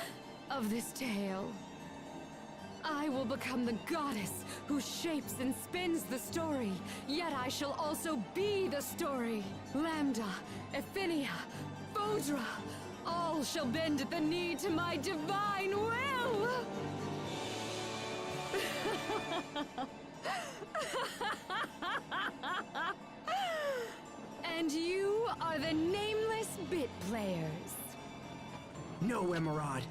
of this tale. I will become the goddess who shapes and spins the story, yet I shall also be the story. Lambda, Athenia, Fodra, all shall bend at the knee to my divine will! And you are the nameless bit players. No, Emerald,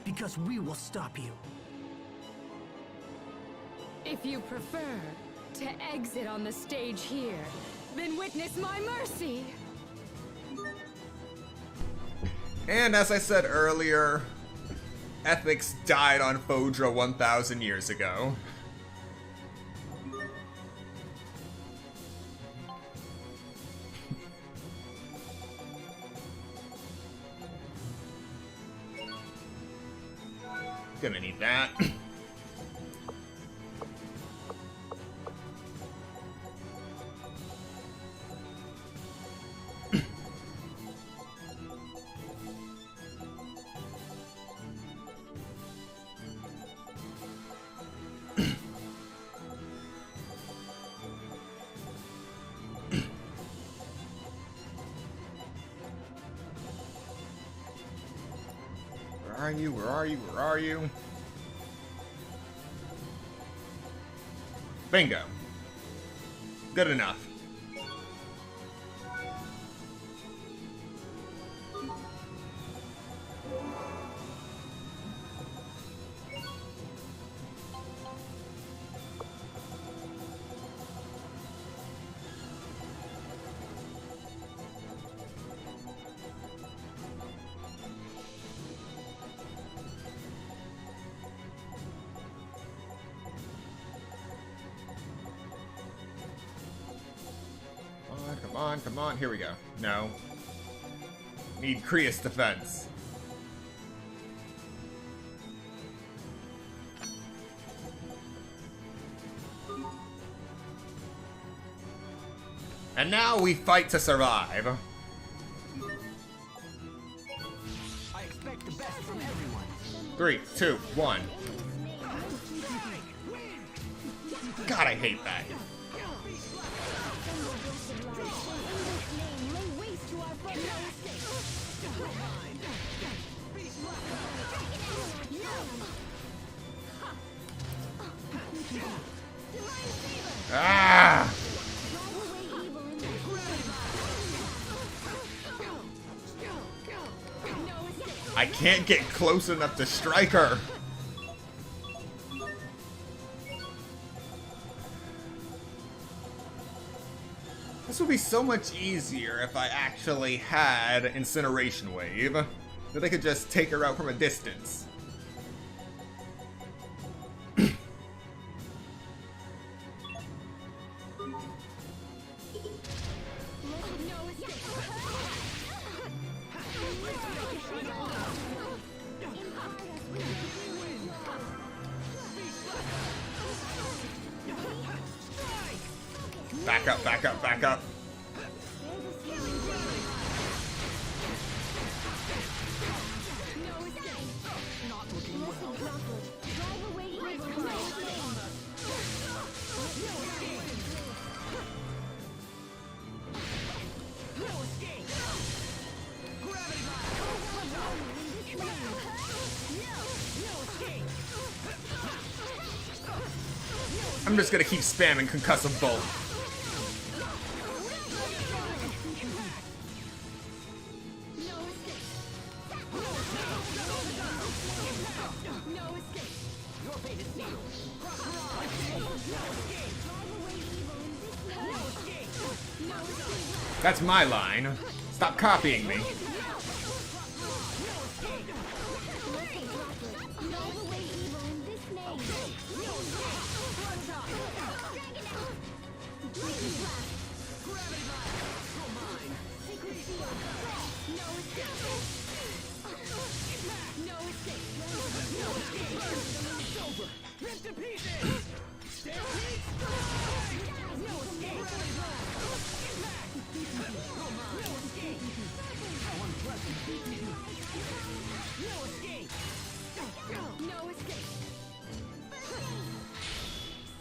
because we will stop you. If you prefer to exit on the stage here, then witness my mercy! And as I said earlier, ethics died on Fodra 1,000 years ago. Gonna need that. Where are you? Where are you? Where are you? Bingo. Good enough. Come on, come on. Here we go. No. Need Krios defense. And now we fight to survive. I expect the best from everyone. 3, 2, 1. God, I hate that. Ah! I can't get close enough to strike her. This would be so much easier if I actually had Incineration Wave. That they could just take her out from a distance. Back up, back up, back up. I'm just gonna keep spamming Concussive Bolt. That's my line. Stop copying me.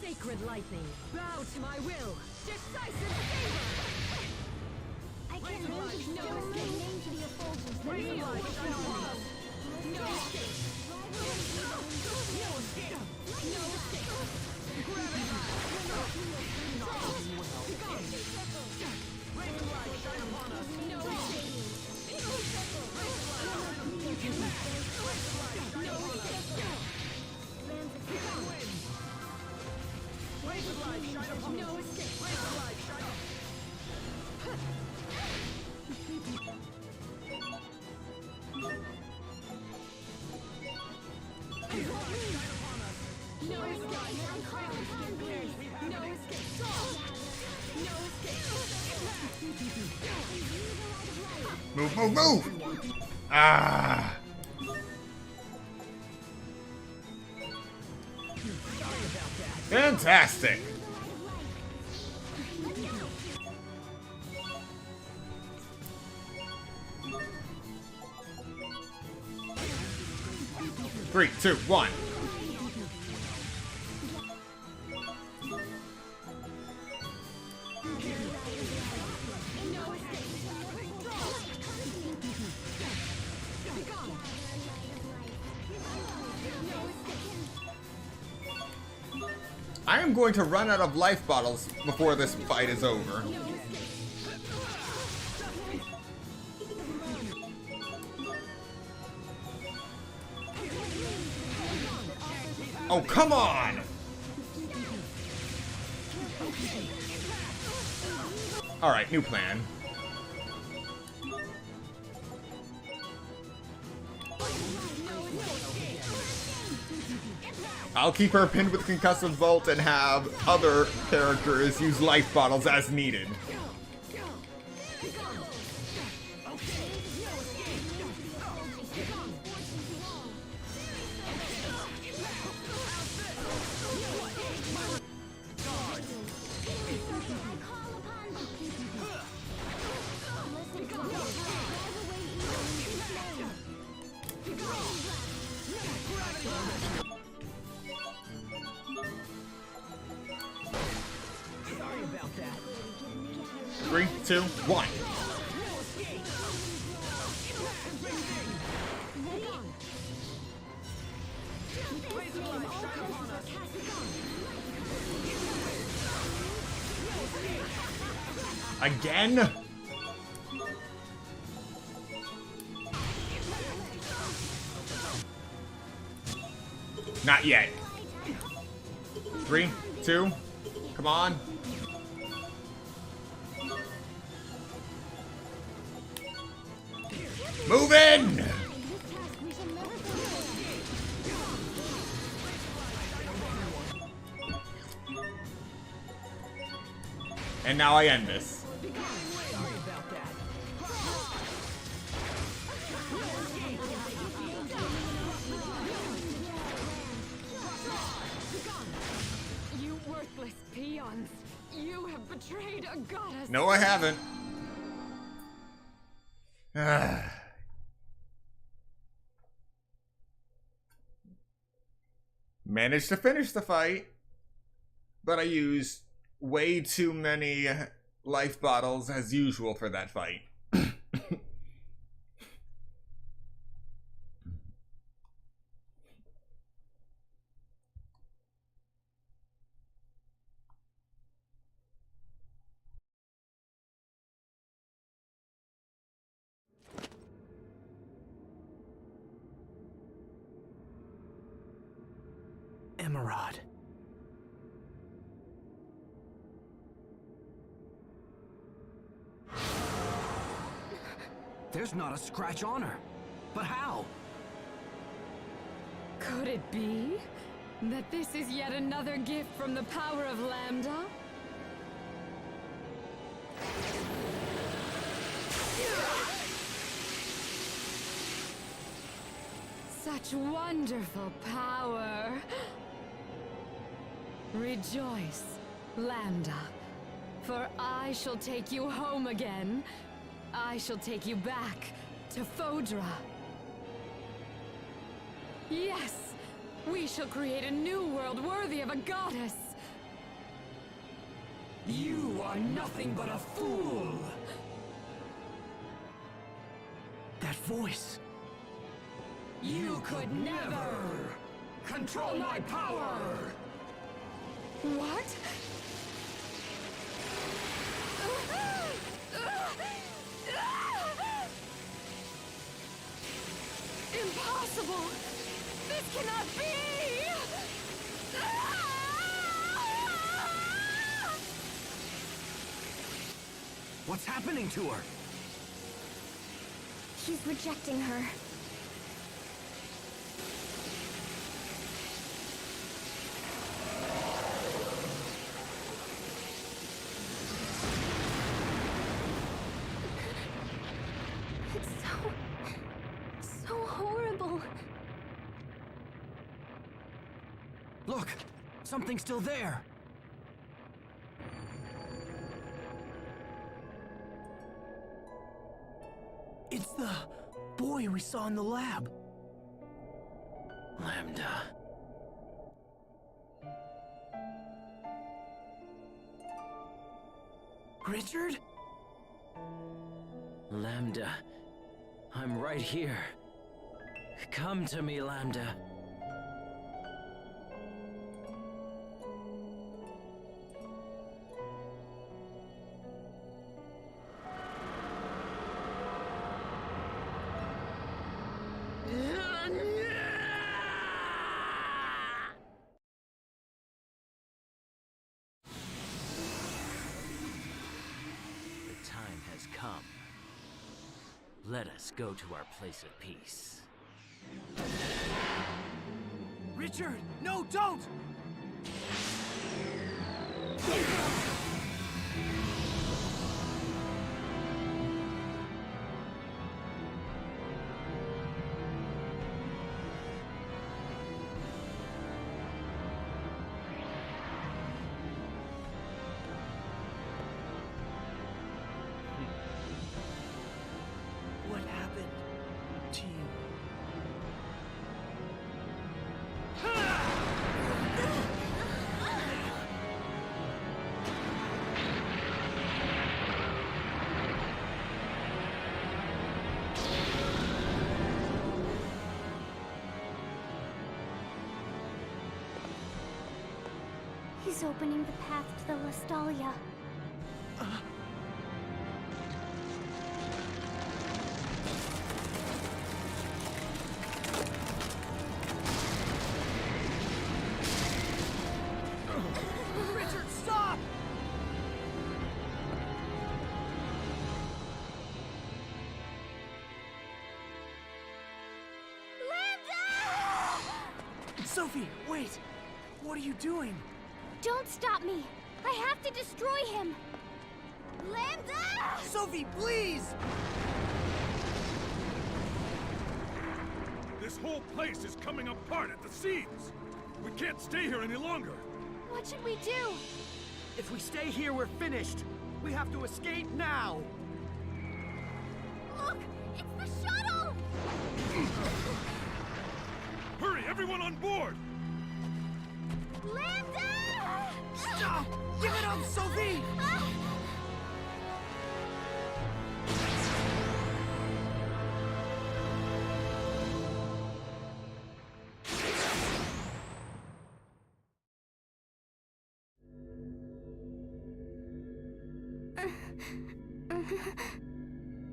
Sacred lightning, bow to my will. Decisive favor. I can't believe no escape. Name to the effulgence. No escape. No escape. No escape. Move, move, move! Ah! Fantastic! Three, two, one. I am going to run out of life bottles before this fight is over. Oh, come on! Alright, new plan. I'll keep her pinned with Concussive Volt and have other characters use life bottles as needed. Sorry about that. 3, 2, 1. Again? Not yet. 3, 2, come on. Move in! And now I end this. Sorry about that. You worthless peons. You have betrayed a goddess. No, I haven't. Managed to finish the fight, but I used way too many life bottles as usual for that fight. Emerald. There's not a scratch on her. But how? Could it be that this is yet another gift from the power of Lambda? Such wonderful power. Rejoice, Lambda, for I shall take you home again. I shall take you back to Fodra. Yes, we shall create a new world worthy of a goddess. You are nothing but a fool. That voice. You could never control my power. What? Impossible! This cannot be! What's happening to her? He's rejecting her. It's so horrible. Look! Something's still there! It's the boy we saw in the lab. Lambda. Richard? Lambda, I'm right here. Come to me, Lambda. Let us go to our place of peace. Richard, no, don't! What happened to you? He's opening the path to the Lestalia. Richard, stop! Sophie, wait! What are you doing? Don't stop me! I have to destroy him! Lambda! Sophie, please! This whole place is coming apart at the seams! We can't stay here any longer! What should we do? If we stay here, we're finished. We have to escape now. Look! It's the shuttle! Hurry, everyone on board! Lambda! Stop! Give it up, Sophie!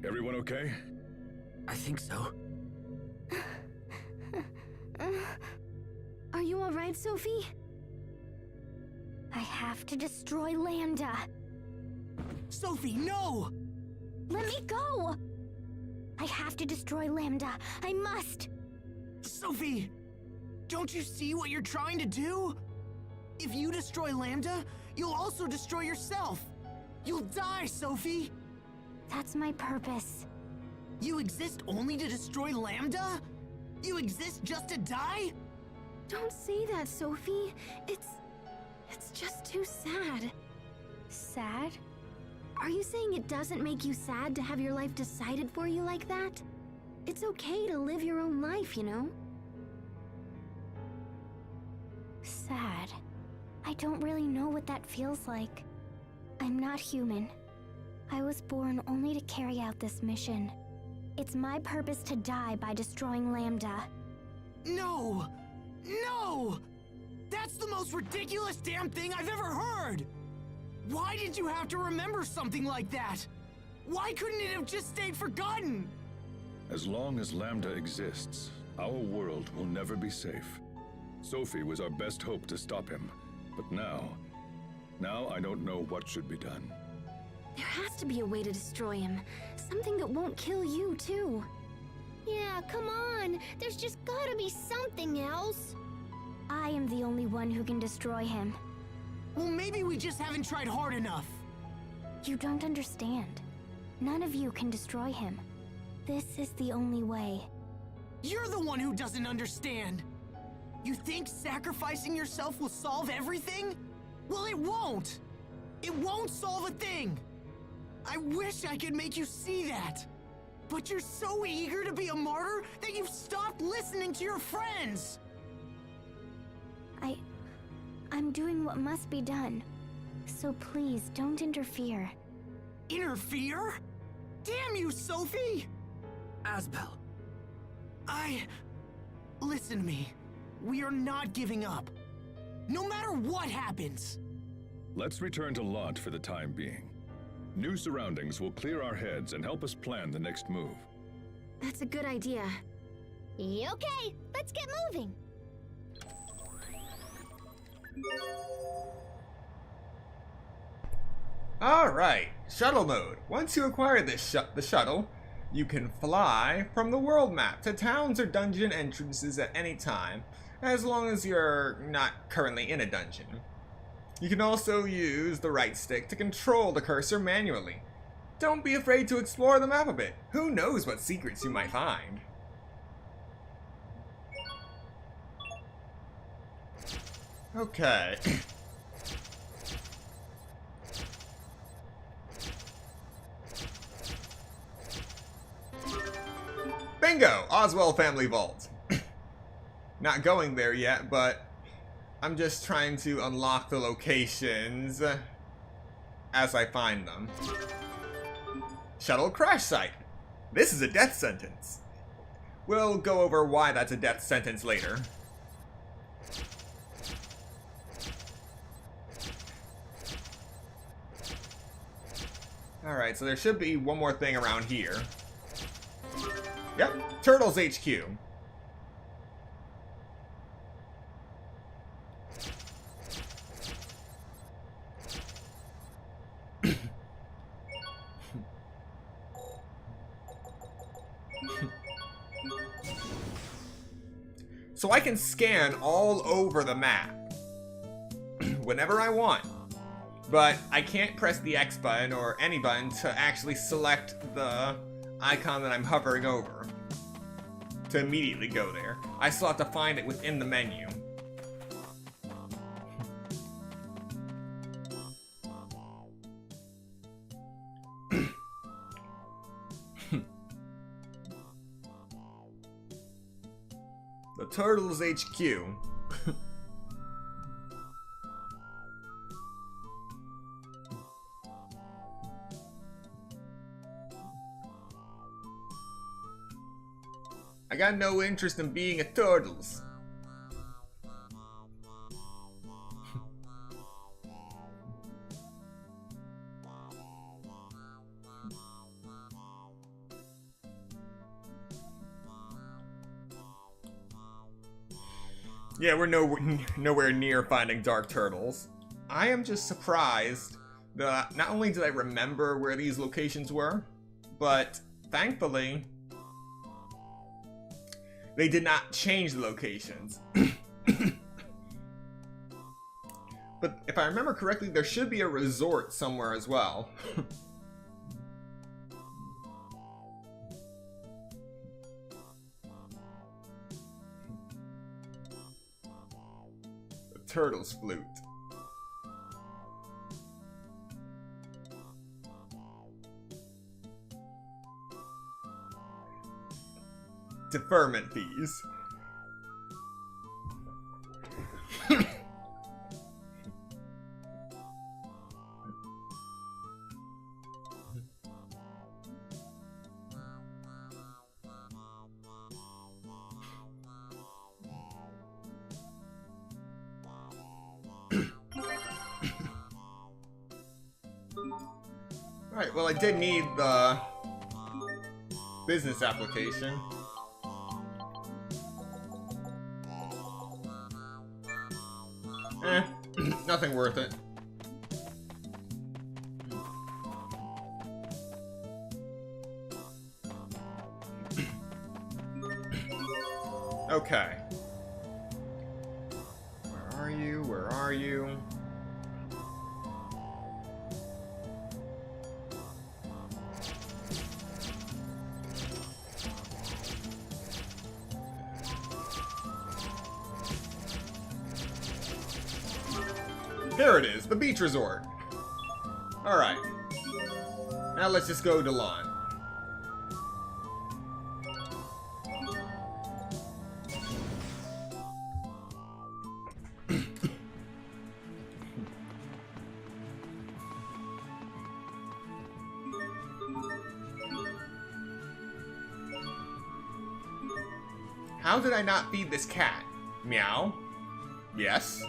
Everyone okay? I think so. Are you alright, Sophie? I have to destroy Lambda. Sophie, no! Let me go! I have to destroy Lambda. I must! Sophie! Don't you see what you're trying to do? If you destroy Lambda, you'll also destroy yourself. You'll die, Sophie! That's my purpose. You exist only to destroy Lambda? You exist just to die? Don't say that, Sophie. It's just too sad. Sad? Are you saying it doesn't make you sad to have your life decided for you like that? It's okay to live your own life, you know? Sad. I don't really know what that feels like. I'm not human. I was born only to carry out this mission. It's my purpose to die by destroying Lambda. No! No! That's the most ridiculous damn thing I've ever heard! Why did you have to remember something like that? Why couldn't it have just stayed forgotten? As long as Lambda exists, our world will never be safe. Sophie was our best hope to stop him, but now I don't know what should be done. There has to be a way to destroy him. Something that won't kill you, too. Yeah, come on! There's just gotta be something else! I am the only one who can destroy him. Well, maybe we just haven't tried hard enough. You don't understand. None of you can destroy him. This is the only way. You're the one who doesn't understand. You think sacrificing yourself will solve everything? Well, it won't. It won't solve a thing. I wish I could make you see that. But you're so eager to be a martyr that you've stopped listening to your friends. I'm doing what must be done. So please, don't interfere. Interfere? Damn you, Sophie! Asbel. Listen to me. We are not giving up. No matter what happens. Let's return to Lont for the time being. New surroundings will clear our heads and help us plan the next move. That's a good idea. Okay, let's get moving. Alright, shuttle mode. Once you acquire the shuttle, You can fly from the world map to towns or dungeon entrances at any time, as long as you're not currently in a dungeon. You can also use the right stick to control the cursor manually. Don't be afraid to explore the map a bit. Who knows what secrets you might find? Okay. Bingo! Oswald Family Vault. Not going there yet, but I'm just trying to unlock the locations as I find them. Shuttle crash site. This is a death sentence. We'll go over why that's a death sentence later. Alright, so there should be one more thing around here. Yep, Turtles HQ. So I can scan all over the map whenever I want. But I can't press the X button or any button to actually select the icon that I'm hovering over to immediately go there. I still have to find it within the menu. The Turtles HQ. I got no interest in being a Turtles. Yeah, we're nowhere near finding Dark Turtles. I am just surprised that not only did I remember where these locations were, but thankfully, they did not change the locations. But if I remember correctly, there should be a resort somewhere as well. The Turtles flute. Deferment fees. Alright, well I did need the business application. Nothing worth it. Okay. Where are you? Where are you? Here it is, the beach resort. Alright. Now let's just go to lawn. How did I not feed this cat? Meow? Yes?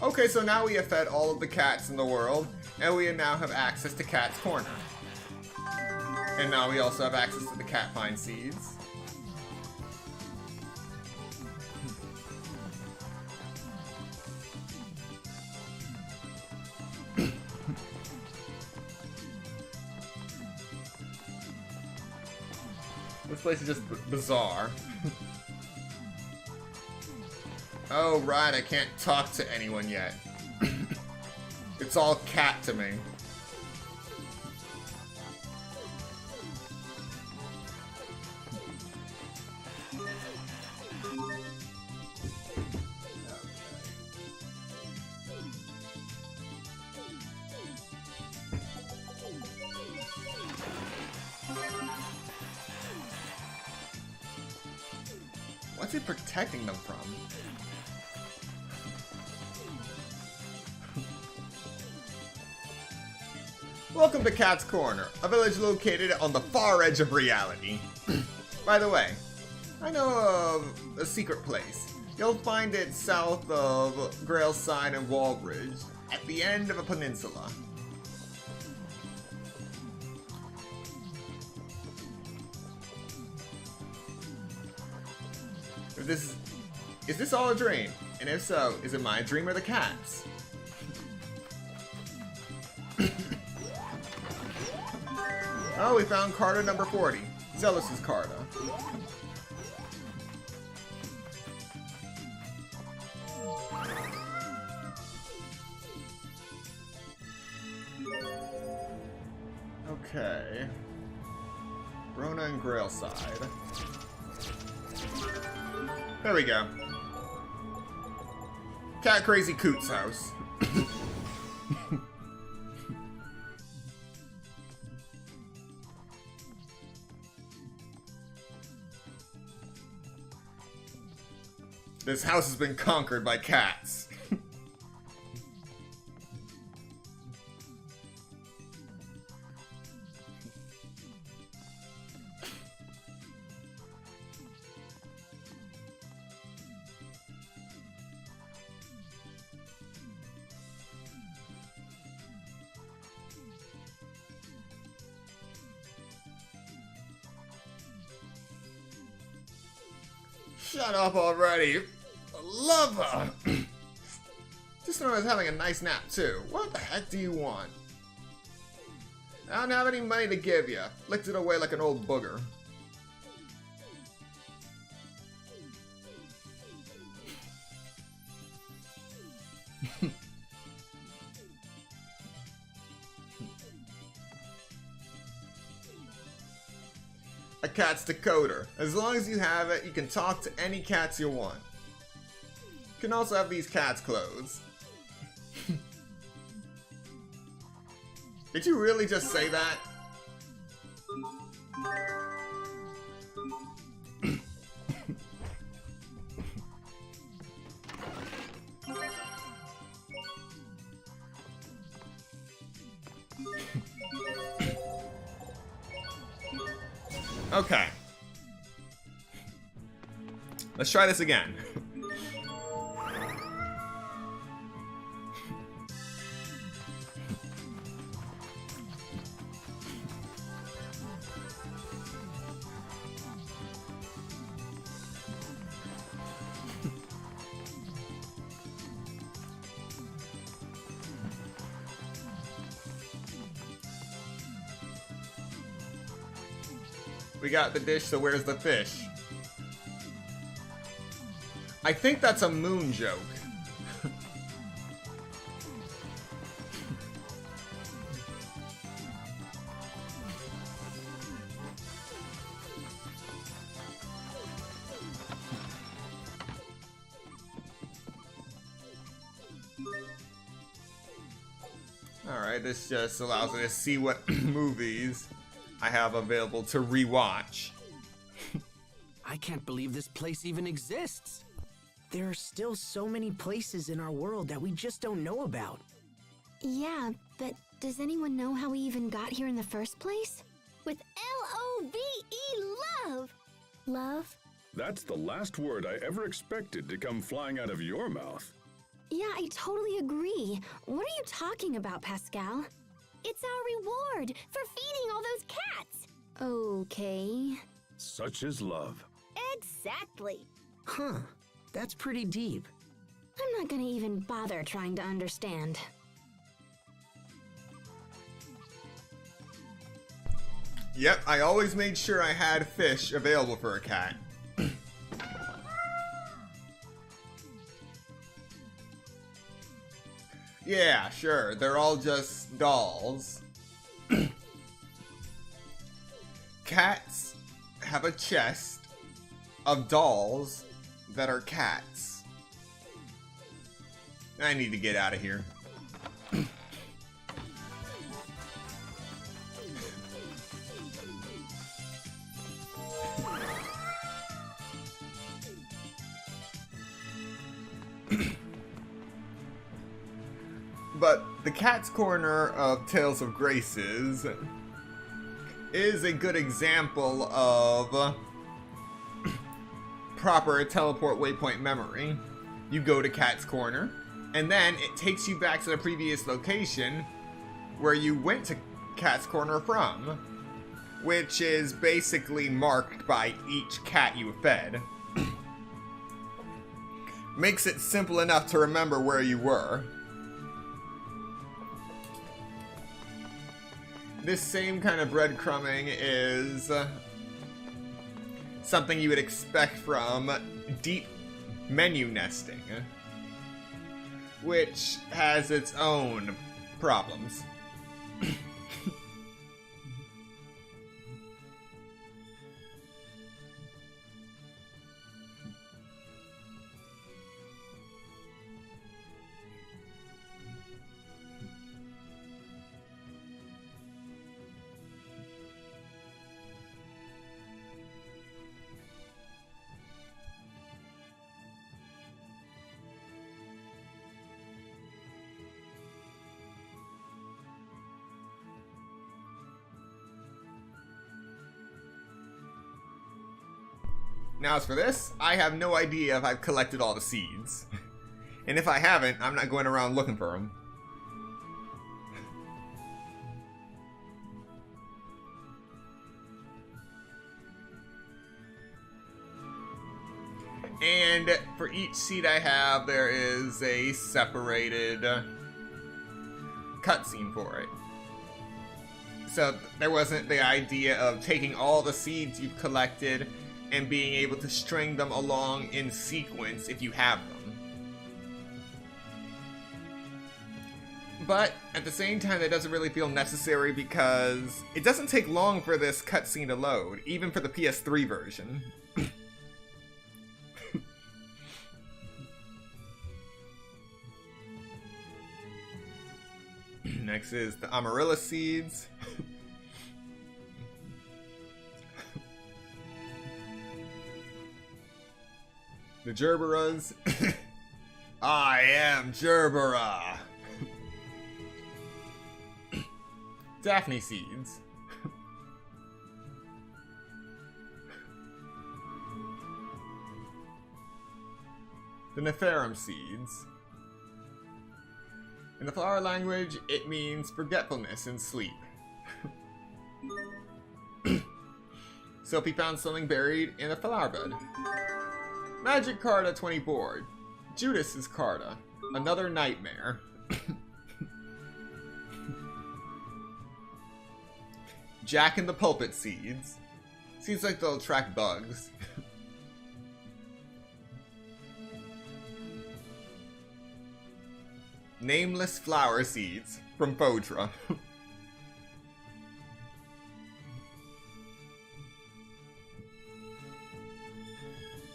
Okay, so now we have fed all of the cats in the world, and we now have access to Cat's Corner. And now we also have access to the cat pine seeds. place is just bizarre. Oh, right, I can't talk to anyone yet. It's all cat to me. What's it protecting them from? Welcome to Cat's Corner, a village located on the far edge of reality. By the way, I know of a secret place. You'll find it south of Grailside and Wallbridge, at the end of a peninsula. Is this all a dream? And if so, is it my dream or the cat's? Oh, we found Carta number 40. Zealous's Carta. Okay. Rona and Grailside. There we go. Cat Crazy Coot's house. This house has been conquered by cats. Shut up already. Love her. Just when I was having a nice nap too. What the heck do you want? I don't have any money to give you. Licked it away like an old booger. A cat's decoder. As long as you have it, you can talk to any cats you want. You can also have these cats' clothes. Did you really just say that? Okay. Let's try this again. We got the dish, so where's the fish? I think that's a moon joke. Alright, this just allows me to see what movies I have available to rewatch. I can't believe this place even exists. There are still so many places in our world that we just don't know about. Yeah, but does anyone know how we even got here in the first place? With L-O-V-E, love! Love? That's the last word I ever expected to come flying out of your mouth. Yeah, I totally agree. What are you talking about, Pascal? It's our reward for feeding all those cats! Okay. Such is love. Exactly. Huh, that's pretty deep. I'm not gonna even bother trying to understand. Yep, I always made sure I had fish available for a cat. Yeah, sure, they're all just dolls. Cats have a chest of dolls that are cats. I need to get out of here. But the Cat's Corner of Tales of Graces is a good example of proper teleport waypoint memory. You go to Cat's Corner, and then it takes you back to the previous location where you went to Cat's Corner from, which is basically marked by each cat you fed. Makes it simple enough to remember where you were. This same kind of breadcrumbing is something you would expect from deep menu nesting, which has its own problems. Now as for this, I have no idea if I've collected all the seeds. And if I haven't, I'm not going around looking for them. And for each seed I have, there is a separated cutscene for it. So there wasn't the idea of taking all the seeds you've collected and being able to string them along in sequence if you have them. But at the same time, that doesn't really feel necessary because it doesn't take long for this cutscene to load, even for the PS3 version. Next is the Amarilla seeds. The Gerberas. I am Gerbera. Daphne seeds. The Neferum seeds. In the flower language, it means forgetfulness and sleep. Sophie found something buried in a flower bed. Magic Carta 20 board. Judas's Carta. Another nightmare. Jack and the Pulpit seeds. Seems like they'll attract bugs. Nameless flower seeds from Fodra.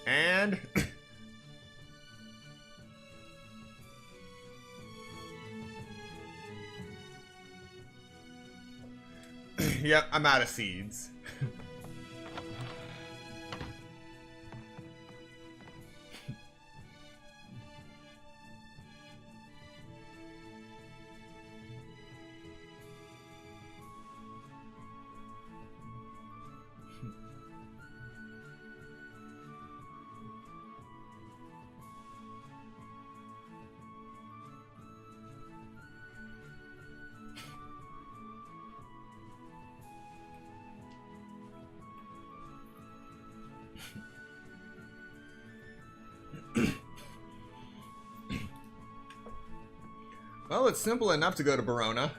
And yep, I'm out of seeds. Well, it's simple enough to go to Verona.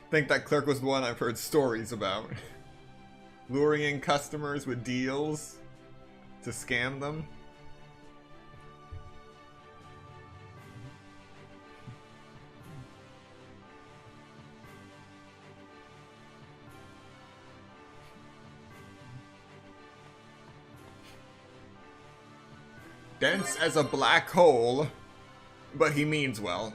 think that clerk was the one I've heard stories about. Luring in customers with deals to scam them. Dense as a black hole, but he means well.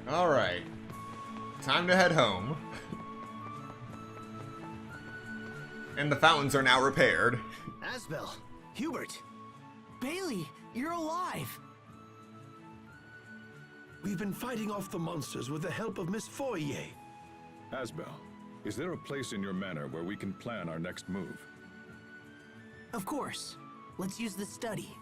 Alright. Time to head home. And the fountains are now repaired. Asbel, Hubert, Bailey, you're alive. We've been fighting off the monsters with the help of Miss Foyer. Asbel, is there a place in your manor where we can plan our next move? Of course. Let's use the study.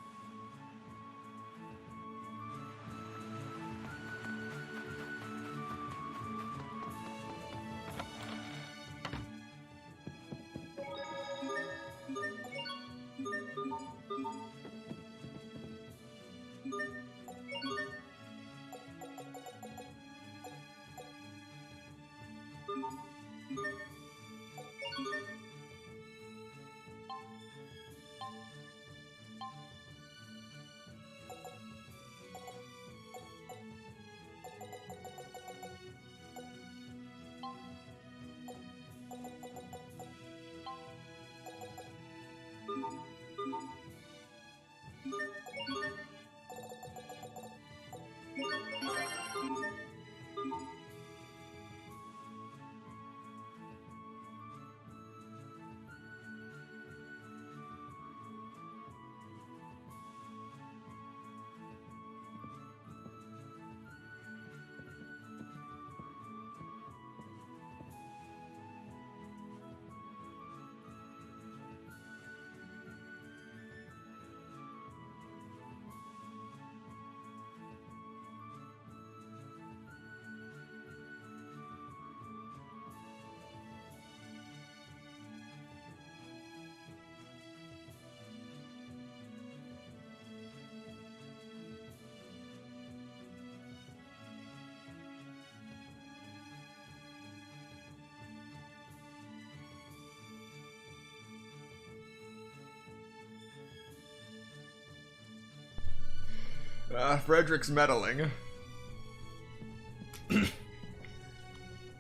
Frederick's meddling.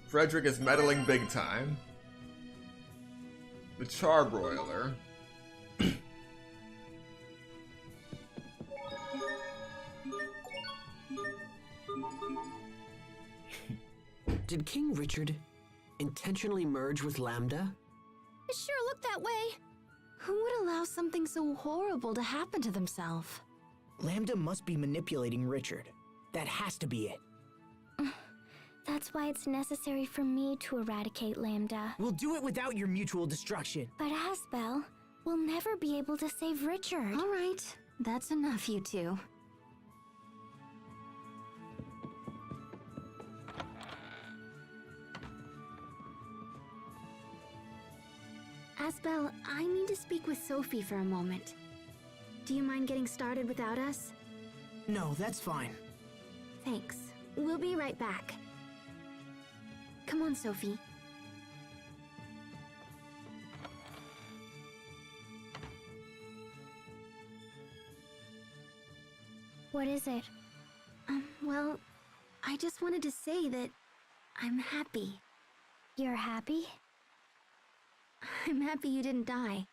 Frederick is meddling big time. The Charbroiler. Did King Richard intentionally merge with Lambda? It sure looked that way. Who would allow something so horrible to happen to themselves? Lambda must be manipulating Richard. That has to be it. That's why it's necessary for me to eradicate Lambda. We'll do it without your mutual destruction. But Asbel, we'll never be able to save Richard. All right, that's enough, you two. Asbel, I need to speak with Sophie for a moment. Do you mind getting started without us? No, that's fine. Thanks. We'll be right back. Come on, Sophie. What is it? Well, I just wanted to say that I'm happy. You're happy? I'm happy you didn't die.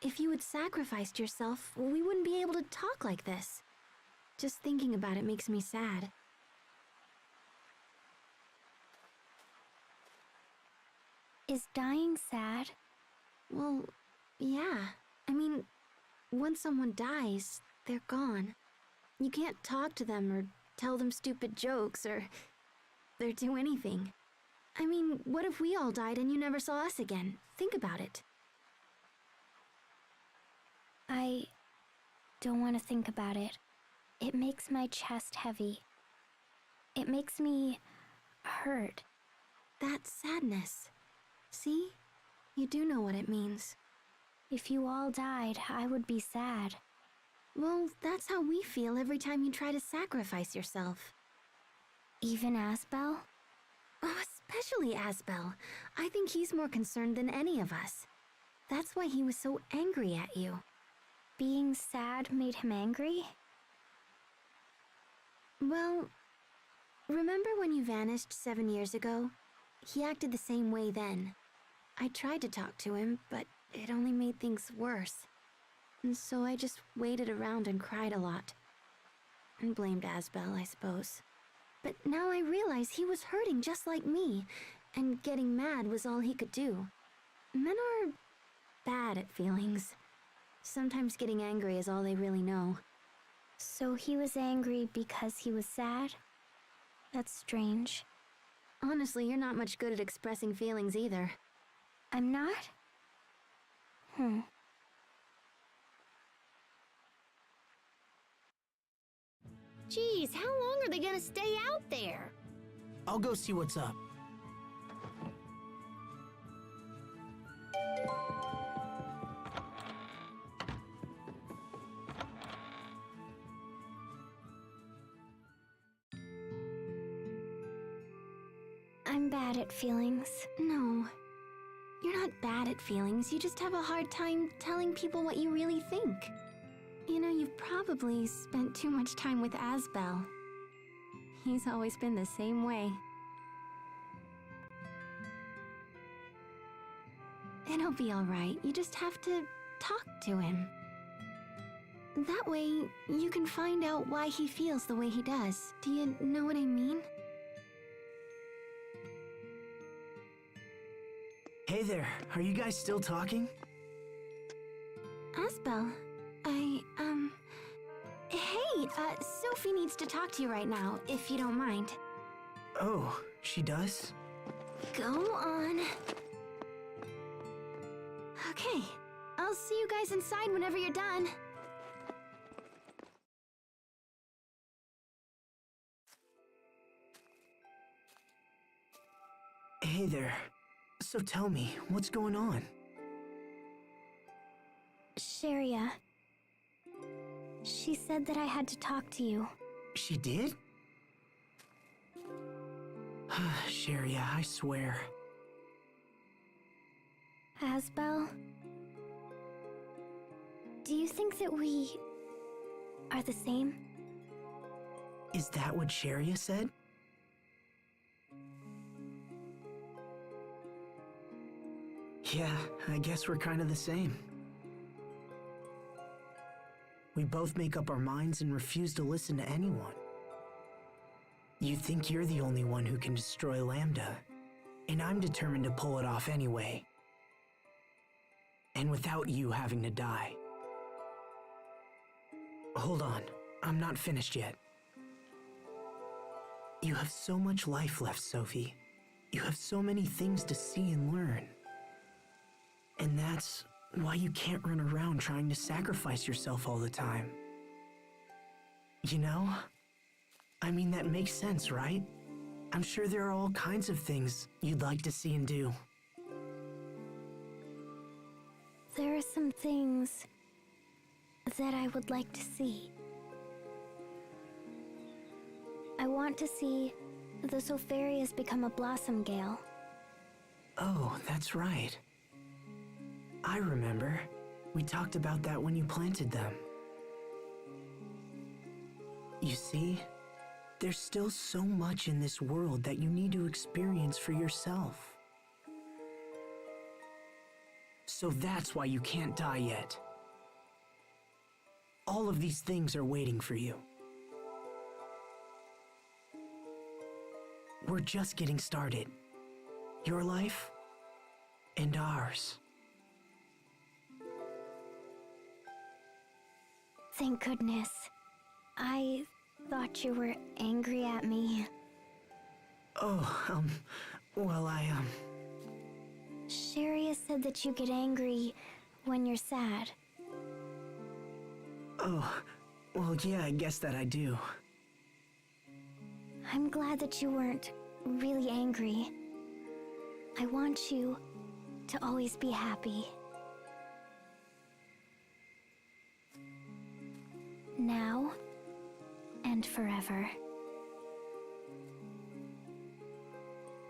If you had sacrificed yourself, we wouldn't be able to talk like this. Just thinking about it makes me sad. Is dying sad? Well, yeah. I mean, once someone dies, they're gone. You can't talk to them or tell them stupid jokes or do anything. I mean, what if we all died and you never saw us again? Think about it. I don't want to think about it. It makes my chest heavy. It makes me hurt. That's sadness. See? You do know what it means. If you all died, I would be sad. Well, that's how we feel every time you try to sacrifice yourself. Even Asbel? Oh, especially Asbel. I think he's more concerned than any of us. That's why he was so angry at you. Being sad made him angry? Well, remember when you vanished 7 years ago? He acted the same way then. I tried to talk to him, but it only made things worse. And so I just waited around and cried a lot. And blamed Asbel, I suppose. But now I realize he was hurting just like me, and getting mad was all he could do. Men are bad at feelings. Sometimes getting angry is all they really know. So he was angry because he was sad? That's strange. Honestly, you're not much good at expressing feelings either. I'm not? Geez, how long are they gonna stay out there? I'll go see what's up. I'm bad at feelings. No. You're not bad at feelings, you just have a hard time telling people what you really think. You know, you've probably spent too much time with Asbel. He's always been the same way. It'll be alright, you just have to talk to him. That way, you can find out why he feels the way he does. Do you know what I mean? Hey there, are you guys still talking? Asbel, hey, Sophie needs to talk to you right now, if you don't mind. Oh, she does? Go on. Okay, I'll see you guys inside whenever you're done. Hey there. So tell me, what's going on? Sharia. She said that I had to talk to you. She did? Sharia, I swear. Asbel? Do you think that we are the same? Is that what Sharia said? Yeah, I guess we're kind of the same. We both make up our minds and refuse to listen to anyone. You think you're the only one who can destroy Lambda, and I'm determined to pull it off anyway. And without you having to die. Hold on, I'm not finished yet. You have so much life left, Sophie. You have so many things to see and learn. And that's why you can't run around trying to sacrifice yourself all the time. You know? I mean, that makes sense, right? I'm sure there are all kinds of things you'd like to see and do. There are some things that I would like to see. I want to see the Sopharias become a blossom gale. Oh, that's right. I remember. We talked about that when you planted them. You see, there's still so much in this world that you need to experience for yourself. So that's why you can't die yet. All of these things are waiting for you. We're just getting started. Your life and ours. Thank goodness. I thought you were angry at me. Oh, well, Sherry has said that you get angry when you're sad. Oh, well, yeah, I guess that I do. I'm glad that you weren't really angry. I want you to always be happy. Now and forever.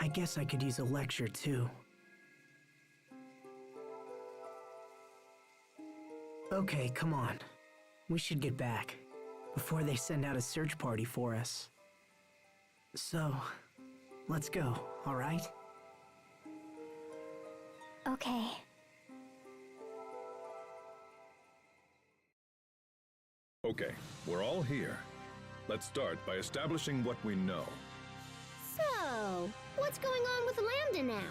I guess I could use a lecture too. Okay, come on. We should get back before they send out a search party for us. So, let's go, all right? Okay. Okay, we're all here. Let's start by establishing what we know. So, what's going on with Lambda now?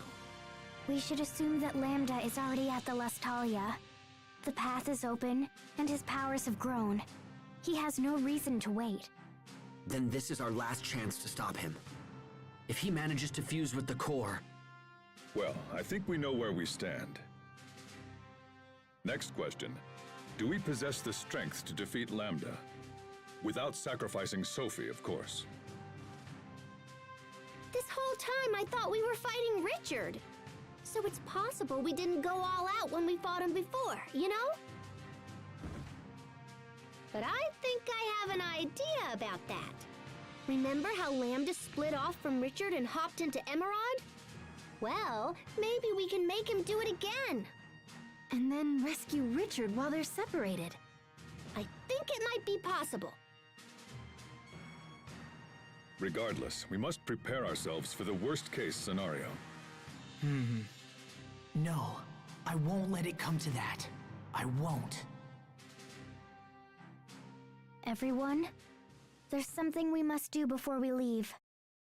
We should assume that Lambda is already at the Lestalia. The path is open, and his powers have grown. He has no reason to wait. Then this is our last chance to stop him. If he manages to fuse with the core... Well, I think we know where we stand. Next question. Do we possess the strength to defeat Lambda? Without sacrificing Sophie, of course. This whole time I thought we were fighting Richard. So it's possible we didn't go all out when we fought him before, you know? But I think I have an idea about that. Remember how Lambda split off from Richard and hopped into Emerald? Well, maybe we can make him do it again. And then rescue Richard while they're separated. I think it might be possible. Regardless, we must prepare ourselves for the worst-case scenario. No, I won't let it come to that. I won't. Everyone, there's something we must do before we leave.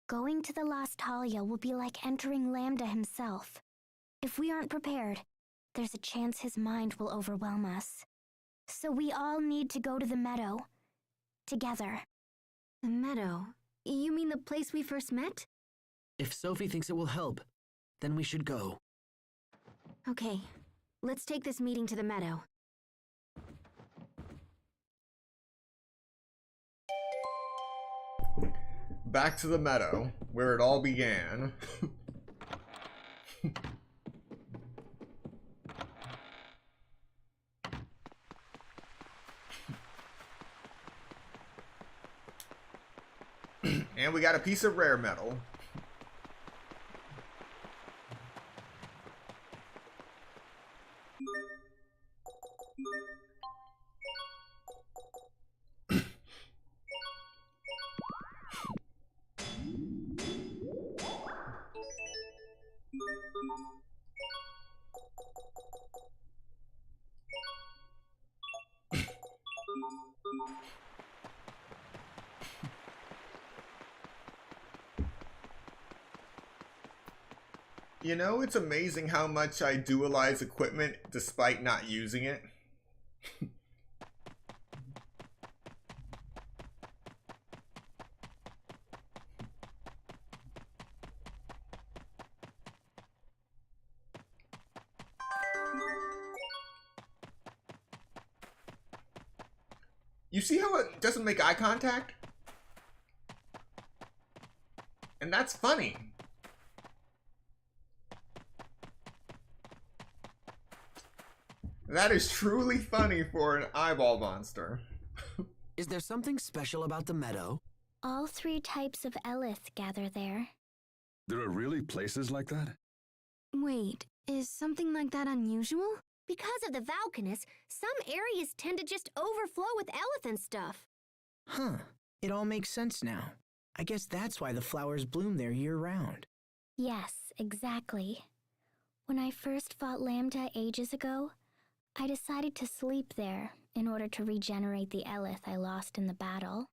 Going to the Lestalia will be like entering Lambda himself. If we aren't prepared, there's a chance his mind will overwhelm us. So we all need to go to the meadow. Together. The meadow? You mean the place we first met? If Sophie thinks it will help, then we should go. Okay, let's take this meeting to the meadow. Back to the meadow, where it all began. And we got a piece of rare metal. You know, it's amazing how much I dualize equipment despite not using it. You see how it doesn't make eye contact? And that's funny. That is truly funny for an eyeball monster. Is there something special about the meadow? All 3 types of Elith gather there. There are really places like that? Wait, is something like that unusual? Because of the Valkanus, some areas tend to just overflow with elephant stuff. Huh. It all makes sense now. I guess that's why the flowers bloom there year-round. Yes, exactly. When I first fought Lambda ages ago, I decided to sleep there in order to regenerate the Elith I lost in the battle.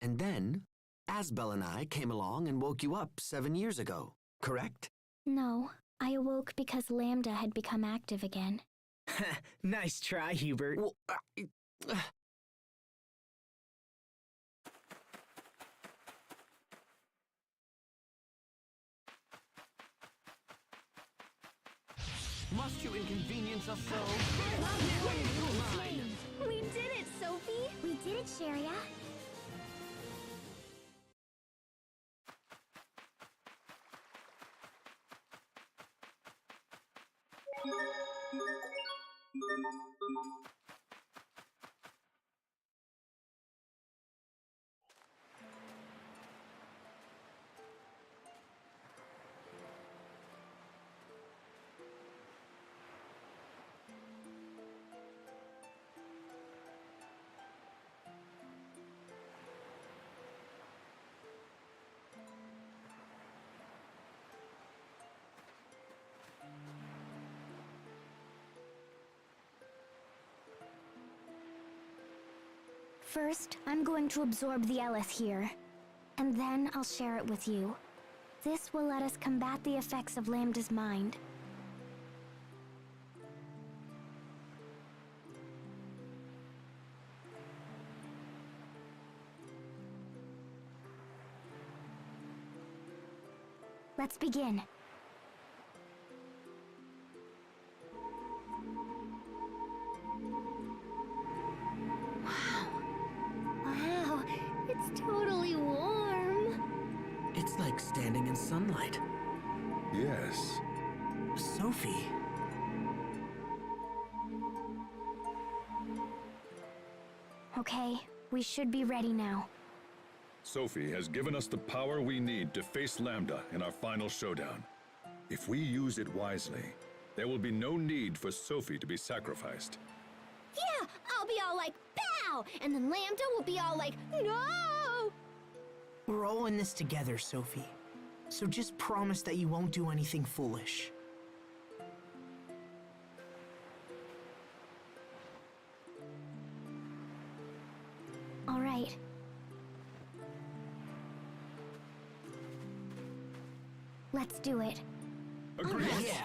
And then, Asbel and I came along and woke you up 7 years ago, correct? No, I awoke because Lambda had become active again. Nice try, Hubert. Well, We did it, Sophie! We did it, Sharia. First, I'm going to absorb the Eleth here, and then I'll share it with you. This will let us combat the effects of Lambda's mind. Let's begin. Wow, it's totally warm. It's like standing in sunlight. Yes. Sophie. Okay, we should be ready now. Sophie has given us the power we need to face Lambda in our final showdown. If we use it wisely, there will be no need for Sophie to be sacrificed. Yeah, I'll be all like, pow! And then Lambda will be all like, no! We're all in this together, Sophie. So just promise that you won't do anything foolish. All right. Let's do it. Agreed. Yeah.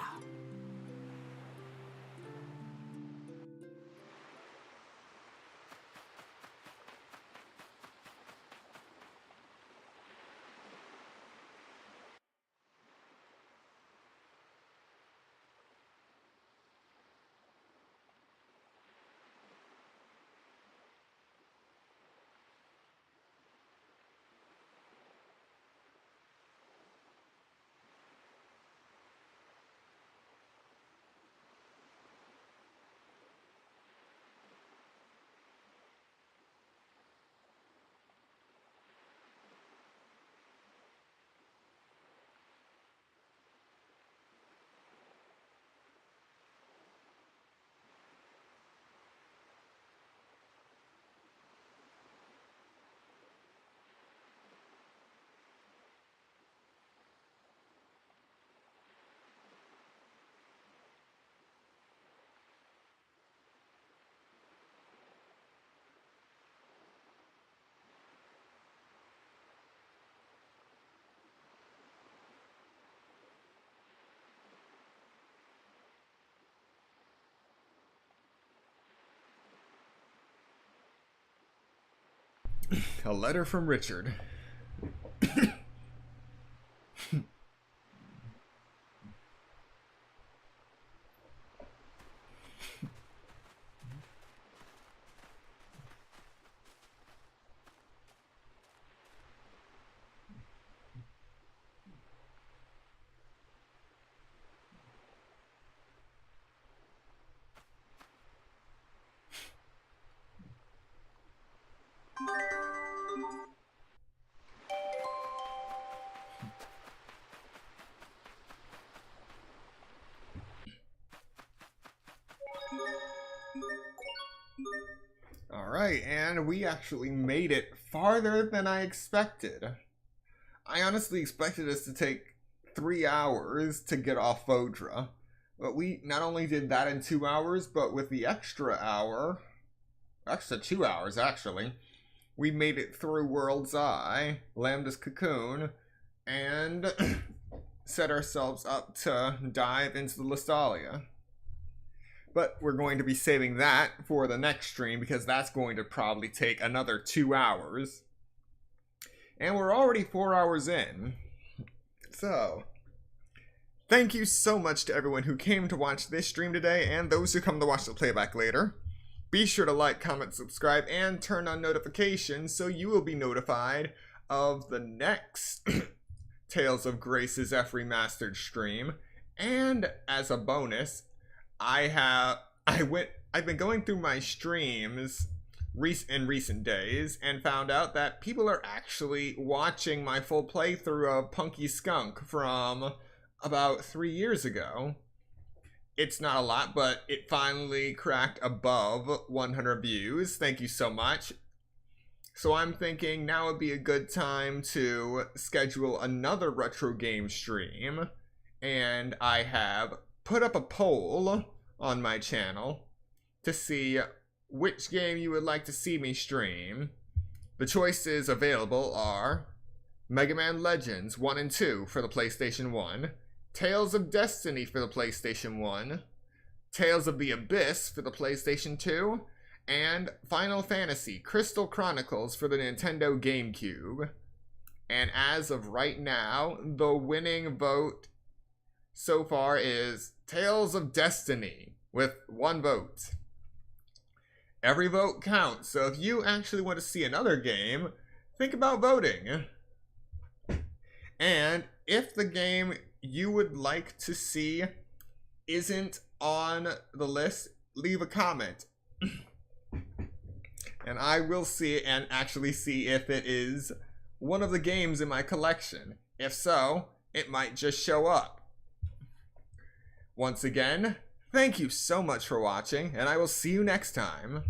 A letter from Richard. Alright, and we actually made it farther than I expected. I honestly expected us to take 3 hours to get off Vodra. But we not only did that in 2 hours, but with the extra 2 hours actually, we made it through World's Eye, Lambda's Cocoon, and set ourselves up to dive into the Lestalia. But we're going to be saving that for the next stream because that's going to probably take another 2 hours. And we're already 4 hours in. So, Thank you so much to everyone who came to watch this stream today and those who come to watch the playback later. Be sure to like, comment, subscribe, and turn on notifications so you will be notified of the next Tales of Grace's F Remastered stream. And as a bonus, I've been going through my streams in recent days and found out that people are actually watching my full playthrough of Punky Skunk from about 3 years ago. It's not a lot, but it finally cracked above 100 views. Thank you so much. So I'm thinking now would be a good time to schedule another retro game stream. And I have put up a poll on my channel to see which game you would like to see me stream. The choices available are Mega Man Legends 1 and 2 for the PlayStation 1, Tales of Destiny for the PlayStation 1, Tales of the Abyss for the PlayStation 2, and Final Fantasy Crystal Chronicles for the Nintendo GameCube. And as of right now, the winning vote so far is Tales of Destiny with 1 vote. Every vote counts, so if you actually want to see another game, think about voting. And if the game you would like to see isn't on the list, leave a comment. And I will see it and actually see if it is one of the games in my collection. If so, it might just show up. Once again, thank you so much for watching, and I will see you next time.